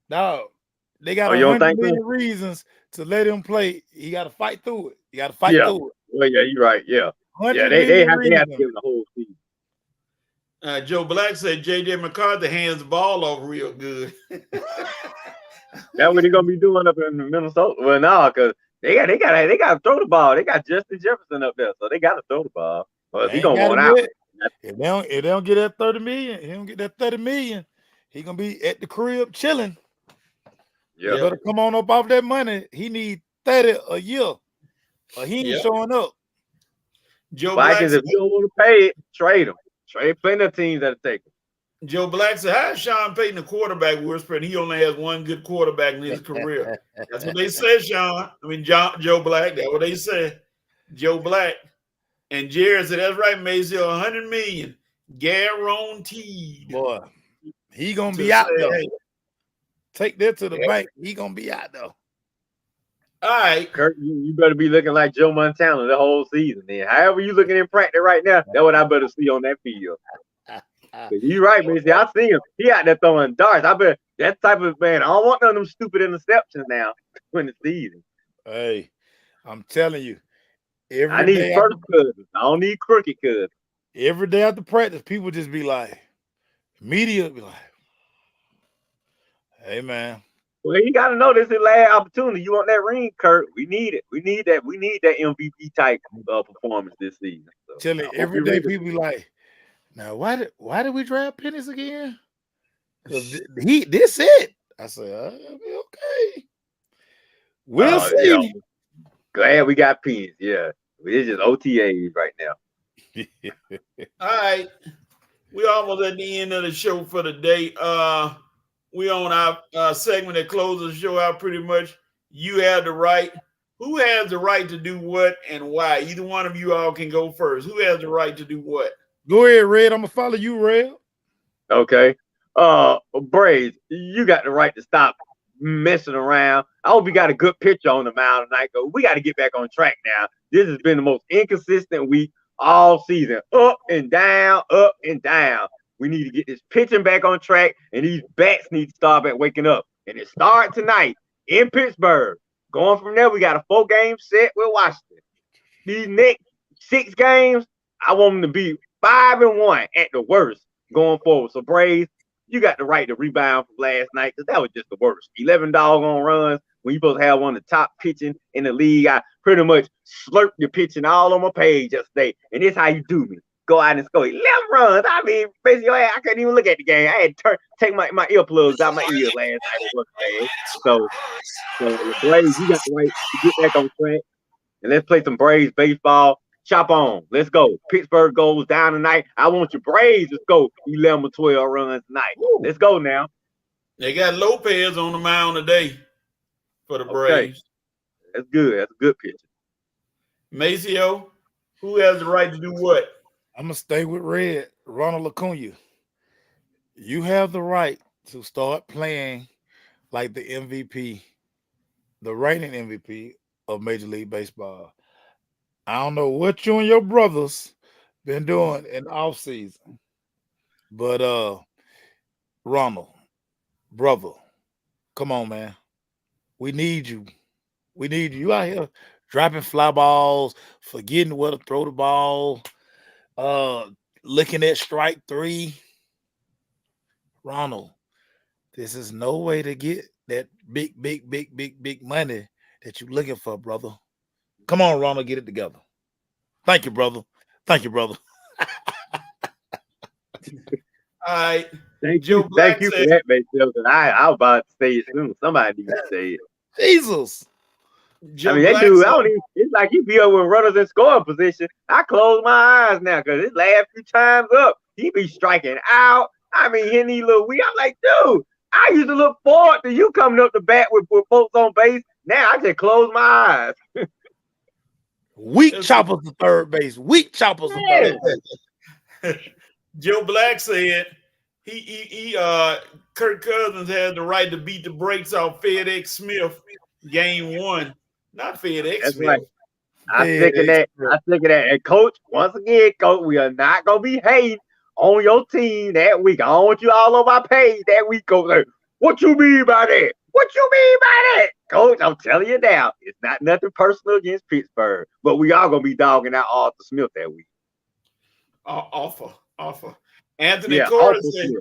C: now they got 100 million reasons to let him play. He got to fight through it. You got to fight through it.
B: Well, yeah, you're right. Yeah, they have to give him the whole season.
A: Joe Black said J.J. McCarthy hands the ball off real good.
B: That's what he's gonna be doing up in Minnesota. Well, no, because they got to throw the ball. They got Justin Jefferson up there, so they got to throw the ball. Or he gonna want out.
C: If they don't get that 30 million, he don't get that 30 million. He gonna be at the crib chilling.
B: Yeah,
C: better come on up off that money. He need 30 a year, or he ain't showing up.
A: Joe
B: Vikings, if you don't want to pay it, trade him. Trade plenty of teams that'll take him.
A: Joe Black said, "How is Sean Payton a quarterback whisperer, and he only has one good quarterback in his career?" That's what they said, Sean. Joe Black. That's what they said. Joe Black. And Jared said, "That's right, Maceo, 100 million guaranteed."
C: Boy, he gonna be out though. Hey, take that to the bank. He gonna be out though.
A: All right,
B: Kurt, you better be looking like Joe Montana the whole season. Then, however you looking in practice right now, that's what I better see on that field. You're right, man. See, I see him. He out there throwing darts. I bet that type of man. I don't want none of them stupid interceptions now in the season.
C: Hey, I'm telling you.
B: I need first cousins. I don't need crooked cousins.
C: Every day after practice, people just be like, media be like, "Hey, man."
B: Well, you got to know this is the last opportunity. You want that ring, Kurt? We need it. We need that. We need that MVP type performance this season. So,
C: tell you, every day people be like, "Now, why did we draft Penix again? This it." I said, "Okay, we'll see."
B: Glad we got pins. Yeah, it's just OTAs right now.
A: All right. We almost at the end of the show for the day. We on our segment that closes the show out pretty much. You have the right. Who has the right to do what and why? Either one of you all can go first. Who has the right to do what?
C: Go ahead, Red. I'm gonna follow you, Red.
B: Okay. Braves, you got the right to stop messing around. I hope you got a good pitcher on the mound tonight. We got to get back on track now. This has been the most inconsistent week all season. Up and down, up and down. We need to get this pitching back on track, and these bats need to start back waking up. And it starts tonight in Pittsburgh. Going from there, we got a 4-game set with Washington. These next 6 games, I want them to be 5-1 at the worst going forward. So Braves, you got the right to rebound from last night because that was just the worst. 11 doggone runs when you supposed to have one of the top pitching in the league. I pretty much slurped your pitching all on my page yesterday, and this how you do me. Go out and score 11 runs. I mean, basically, I couldn't even look at the game. I had to take my earplugs out my ears last night. It was bad. So Braves, you got the right to get back on track, and let's play some Braves baseball. Chop on. Let's go. Pittsburgh goes down tonight. I want your Braves to go 11 or 12 runs tonight. Woo. Let's go now.
A: They got Lopez on the mound today for the Braves.
B: That's good. That's a good pitcher.
A: Maceo, who has the right to do what?
C: I'm gonna stay with Red. Ronald Acuna. You have the right to start playing like the MVP, the reigning MVP of Major League Baseball. I don't know what you and your brothers been doing in the off season, but Ronald, brother, come on, man. We need you. We need you. You out here dropping fly balls, forgetting where to throw the ball, looking at strike 3. Ronald, this is no way to get that big money that you're looking for, brother. Come on, Ronald, get it together. Thank you, brother. Thank you, brother.
A: All right.
B: Thank you for that, Maceo. I was about to say it soon. Somebody needs to say it.
C: Jesus.
A: Joe
B: I mean, that dude, I don't even, it's like he be up with runners in scoring position. I close my eyes now because his last few times up, he be striking out. I mean, hitting these little weak. I'm like, dude, I used to look forward to you coming up the bat with folks on base. Now I just close my eyes.
C: Weak choppers to third base. Weak choppers to third base.
A: Joe Black said Kirk Cousins had the right to beat the brakes off FedEx Smith game 1. Not FedEx
B: That's
A: Smith.
B: right. I think of that. And coach, once again, coach, we are not gonna be hating on your team that week. I don't want you all on my page that week, coach. Like, what you mean by that? What you mean by that? Coach, I'm telling you now, it's not nothing personal against Pittsburgh, but we are going to be dogging out Arthur Smith that week.
A: Offer. Anthony Cora said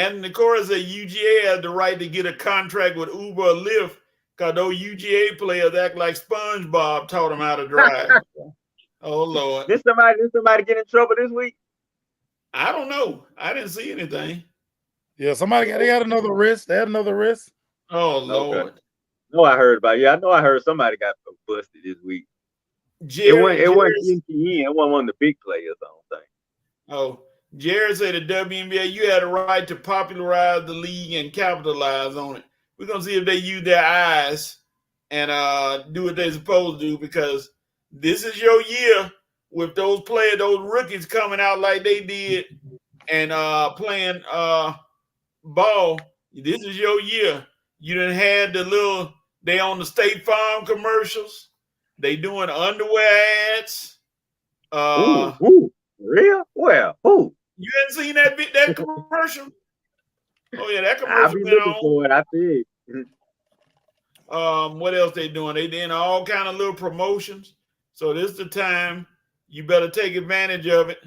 A: UGA has the right to get a contract with Uber or Lyft because those UGA players act like SpongeBob taught them how to drive. Oh, Lord.
B: Did somebody get in trouble this week?
A: I don't know. I didn't see anything.
C: Yeah, they got another wrist. They had another wrist.
A: Oh, Lord.
B: Okay. No, I heard about it. Yeah, I know I heard somebody got busted this week. It wasn't ENTN. It wasn't one of the big players, I don't think.
A: Oh, Jared said the WNBA, you had a right to popularize the league and capitalize on it. We're going to see if they use their eyes and do what they're supposed to do because this is your year with those players, those rookies coming out like they did and playing ball. This is your year. You done had they on the State Farm commercials. They doing underwear ads.
B: Real? Well, who?
A: You hadn't seen that commercial? Oh yeah, that commercial.
B: I'll be looking for it. I see.
A: What else they doing? They doing all kind of little promotions. So this is the time you better take advantage of it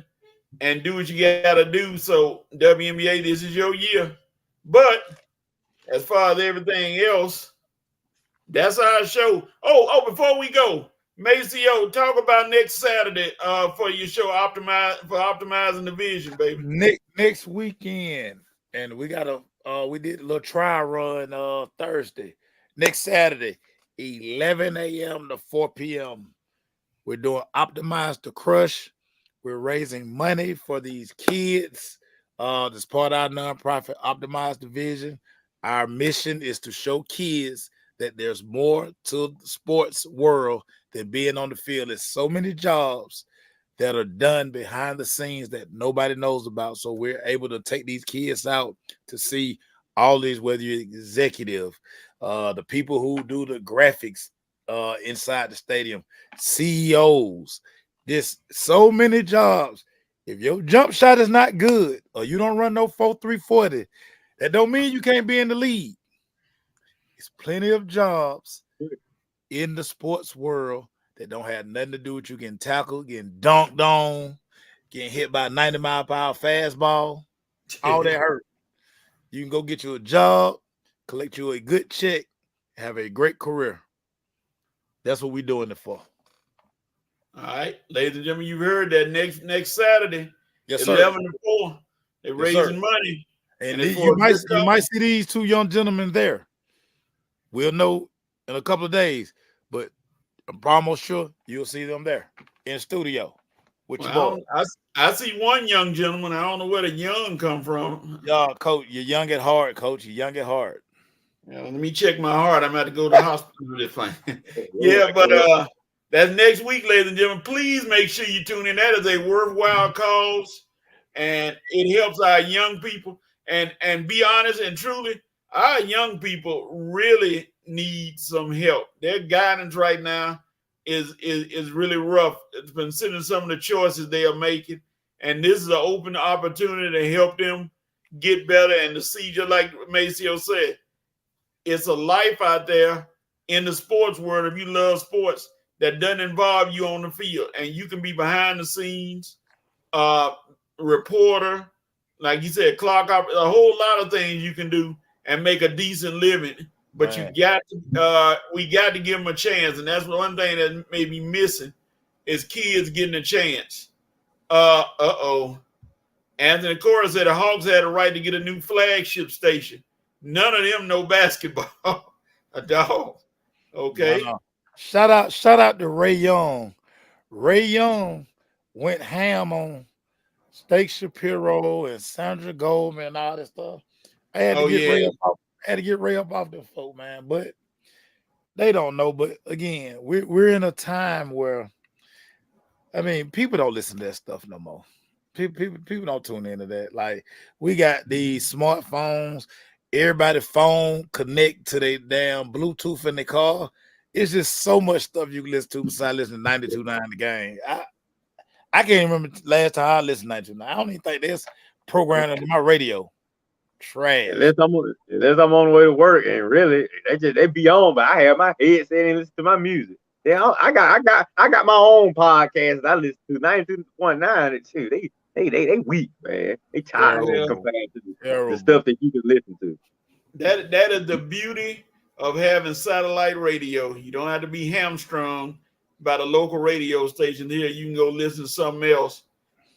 A: and do what you got to do. So WNBA, this is your year. But as far as everything else, that's our show. Oh, before we go, Maceo, talk about next Saturday for your show, Optimizing the Vision, baby.
C: Next weekend, and we got we did a little trial run Thursday. Next Saturday, 11 a.m. to 4 p.m. We're doing Optimize to Crush. We're raising money for these kids. This part of our nonprofit Optimize Division. Our mission is to show kids that there's more to the sports world than being on the field. There's so many jobs that are done behind the scenes that nobody knows about. So we're able to take these kids out to see all these, whether you're executive, the people who do the graphics inside the stadium, CEOs, there's so many jobs. If your jump shot is not good or you don't run no 4.340, that don't mean you can't be in the league. There's plenty of jobs in the sports world that don't have nothing to do with you getting tackled, getting dunked on, getting hit by a 90-mile-per-hour fastball. All that hurt. You can go get you a job, collect you a good check, have a great career. That's what we're doing it for.
A: All right, ladies and gentlemen, you've heard that next Saturday,
C: Yes, sir.
A: 11 to 4, they're
C: Yes, sir.
A: raising money.
C: And
A: it's
C: you
A: for a
C: might
A: good cause.
C: see these two young gentlemen there. We'll know in a couple of days, but I'm almost sure you'll see them there in studio with your boy.
A: Well, I see one young gentleman. I don't know where the young come from.
C: Y'all, coach, you're young at heart, coach. You're young at heart.
A: Yeah, let me check my heart. I'm about to go to the hospital with this thing. Yeah, but that's next week, ladies and gentlemen. Please make sure you tune in. That is a worthwhile cause, and it helps our young people. And be honest and truly, our young people really need some help. Their guidance right now is really rough. It's considering some of the choices they are making, and this is an open opportunity to help them get better and to see, just like Maceo said, it's a life out there in the sports world. If you love sports, that doesn't involve you on the field, and you can be behind the scenes, reporter, like you said, clock up, a whole lot of things you can do and make a decent living. But
C: Man.
A: we got to give them a chance, and that's one thing that may be missing is kids getting a chance. Anthony Cora said the Hawks had a right to get a new flagship station. None of them know basketball. A dog. Okay.
C: No. Shout out to Ray Young. Ray Young went ham on Steak Shapiro and Sandra Goldman and all that stuff. I had to get Ray up off them folk, man. But they don't know. But again, we're in a time where, I mean, people don't listen to that stuff no more. People don't tune into that. Like, we got these smartphones. Everybody phone connect to their damn Bluetooth in their car. It's just so much stuff you can listen to besides listening to 92.9 The Game. I can't remember last time I listened to 92.9. I don't even think there's programmed into my radio. Trash.
B: Unless I'm on the way to work, and really they be on, but I have my headset and listen to my music. Yeah, I got my own podcast that I listen to 92.9 and too. They weak, man. They tired compared to the stuff that you can listen to.
A: That is the beauty of having satellite radio. You don't have to be hamstrung by the local radio station here. You can go listen to something else.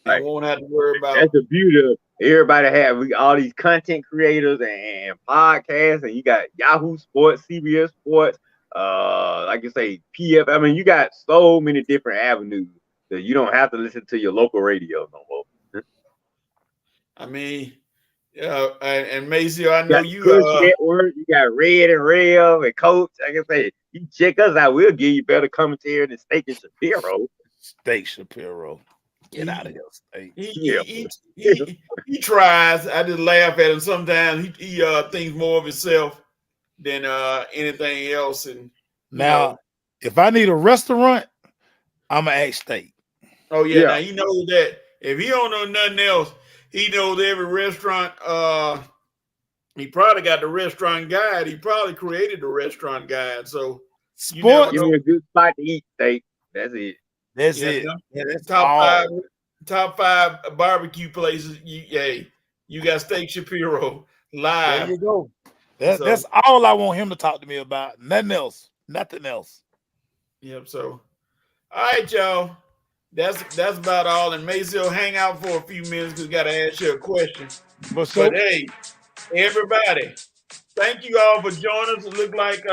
B: Right.
A: You won't have to worry about.
B: That's the beauty of everybody have all these content creators and podcasts, and you got Yahoo Sports, CBS Sports, like you say, PF. I mean, you got so many different avenues that you don't have to listen to your local radio no more.
A: I mean, and Maceo, I know you.
B: Network, you got Red and Rev and Coach. Like I say, you check us out. We'll give you better commentary than Steak and Shapiro.
C: Steak Shapiro. Get out of here,
A: Steak. He tries. I just laugh at him sometimes. He thinks more of himself than anything else. And
C: now, if I need a restaurant, I'm gonna ask Steak.
A: Oh yeah, now he knows that. If he don't know nothing else, he knows every restaurant. He probably got the restaurant guide. He probably created the restaurant guide. So
C: sports,
B: give me a good spot to eat, Steak. That's it.
C: That's it. Yeah, that's
A: top five barbecue places. You got Steak Shapiro live.
C: There you go. That's all I want him to talk to me about. Nothing else. Nothing else.
A: Yep. So, all right, y'all. That's about all. And Maceo, hang out for a few minutes because we got to ask you a question. But hey, everybody, thank you all for joining us. It looked like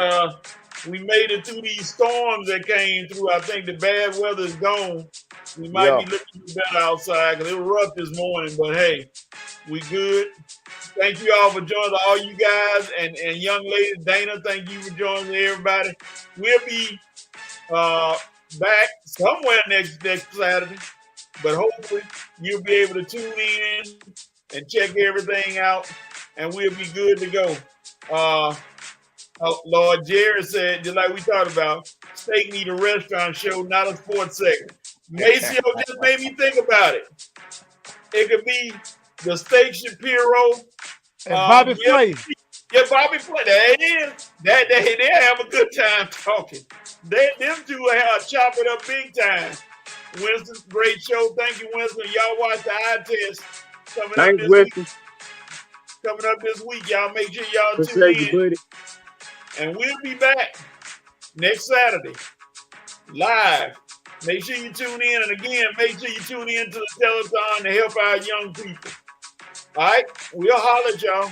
A: we made it through these storms that came through. I think the bad weather is gone. We might be looking better outside because it was rough this morning, but hey, we good. Thank you all for joining, all you guys and young lady Dana. Thank you for joining everybody. We'll be back somewhere next Saturday, but hopefully you'll be able to tune in and check everything out, and we'll be good to go. Lord Jerry said, just like we talked about, Steak Need a Restaurant show, not a sports segment. Maceo just made me think about it. It could be the Steak Shapiro
C: and Bobby Flay.
A: Yeah, Bobby Flay. There it is. They have a good time talking. Them two have chop it up big time. Winston, great show. Thank you, Winston. Y'all watch the eye test coming up this week. Y'all make sure y'all tune in. And we'll be back next Saturday live. Make sure you tune in. And again, make sure you tune in to the telethon to help our young people. All right? We'll holler at y'all.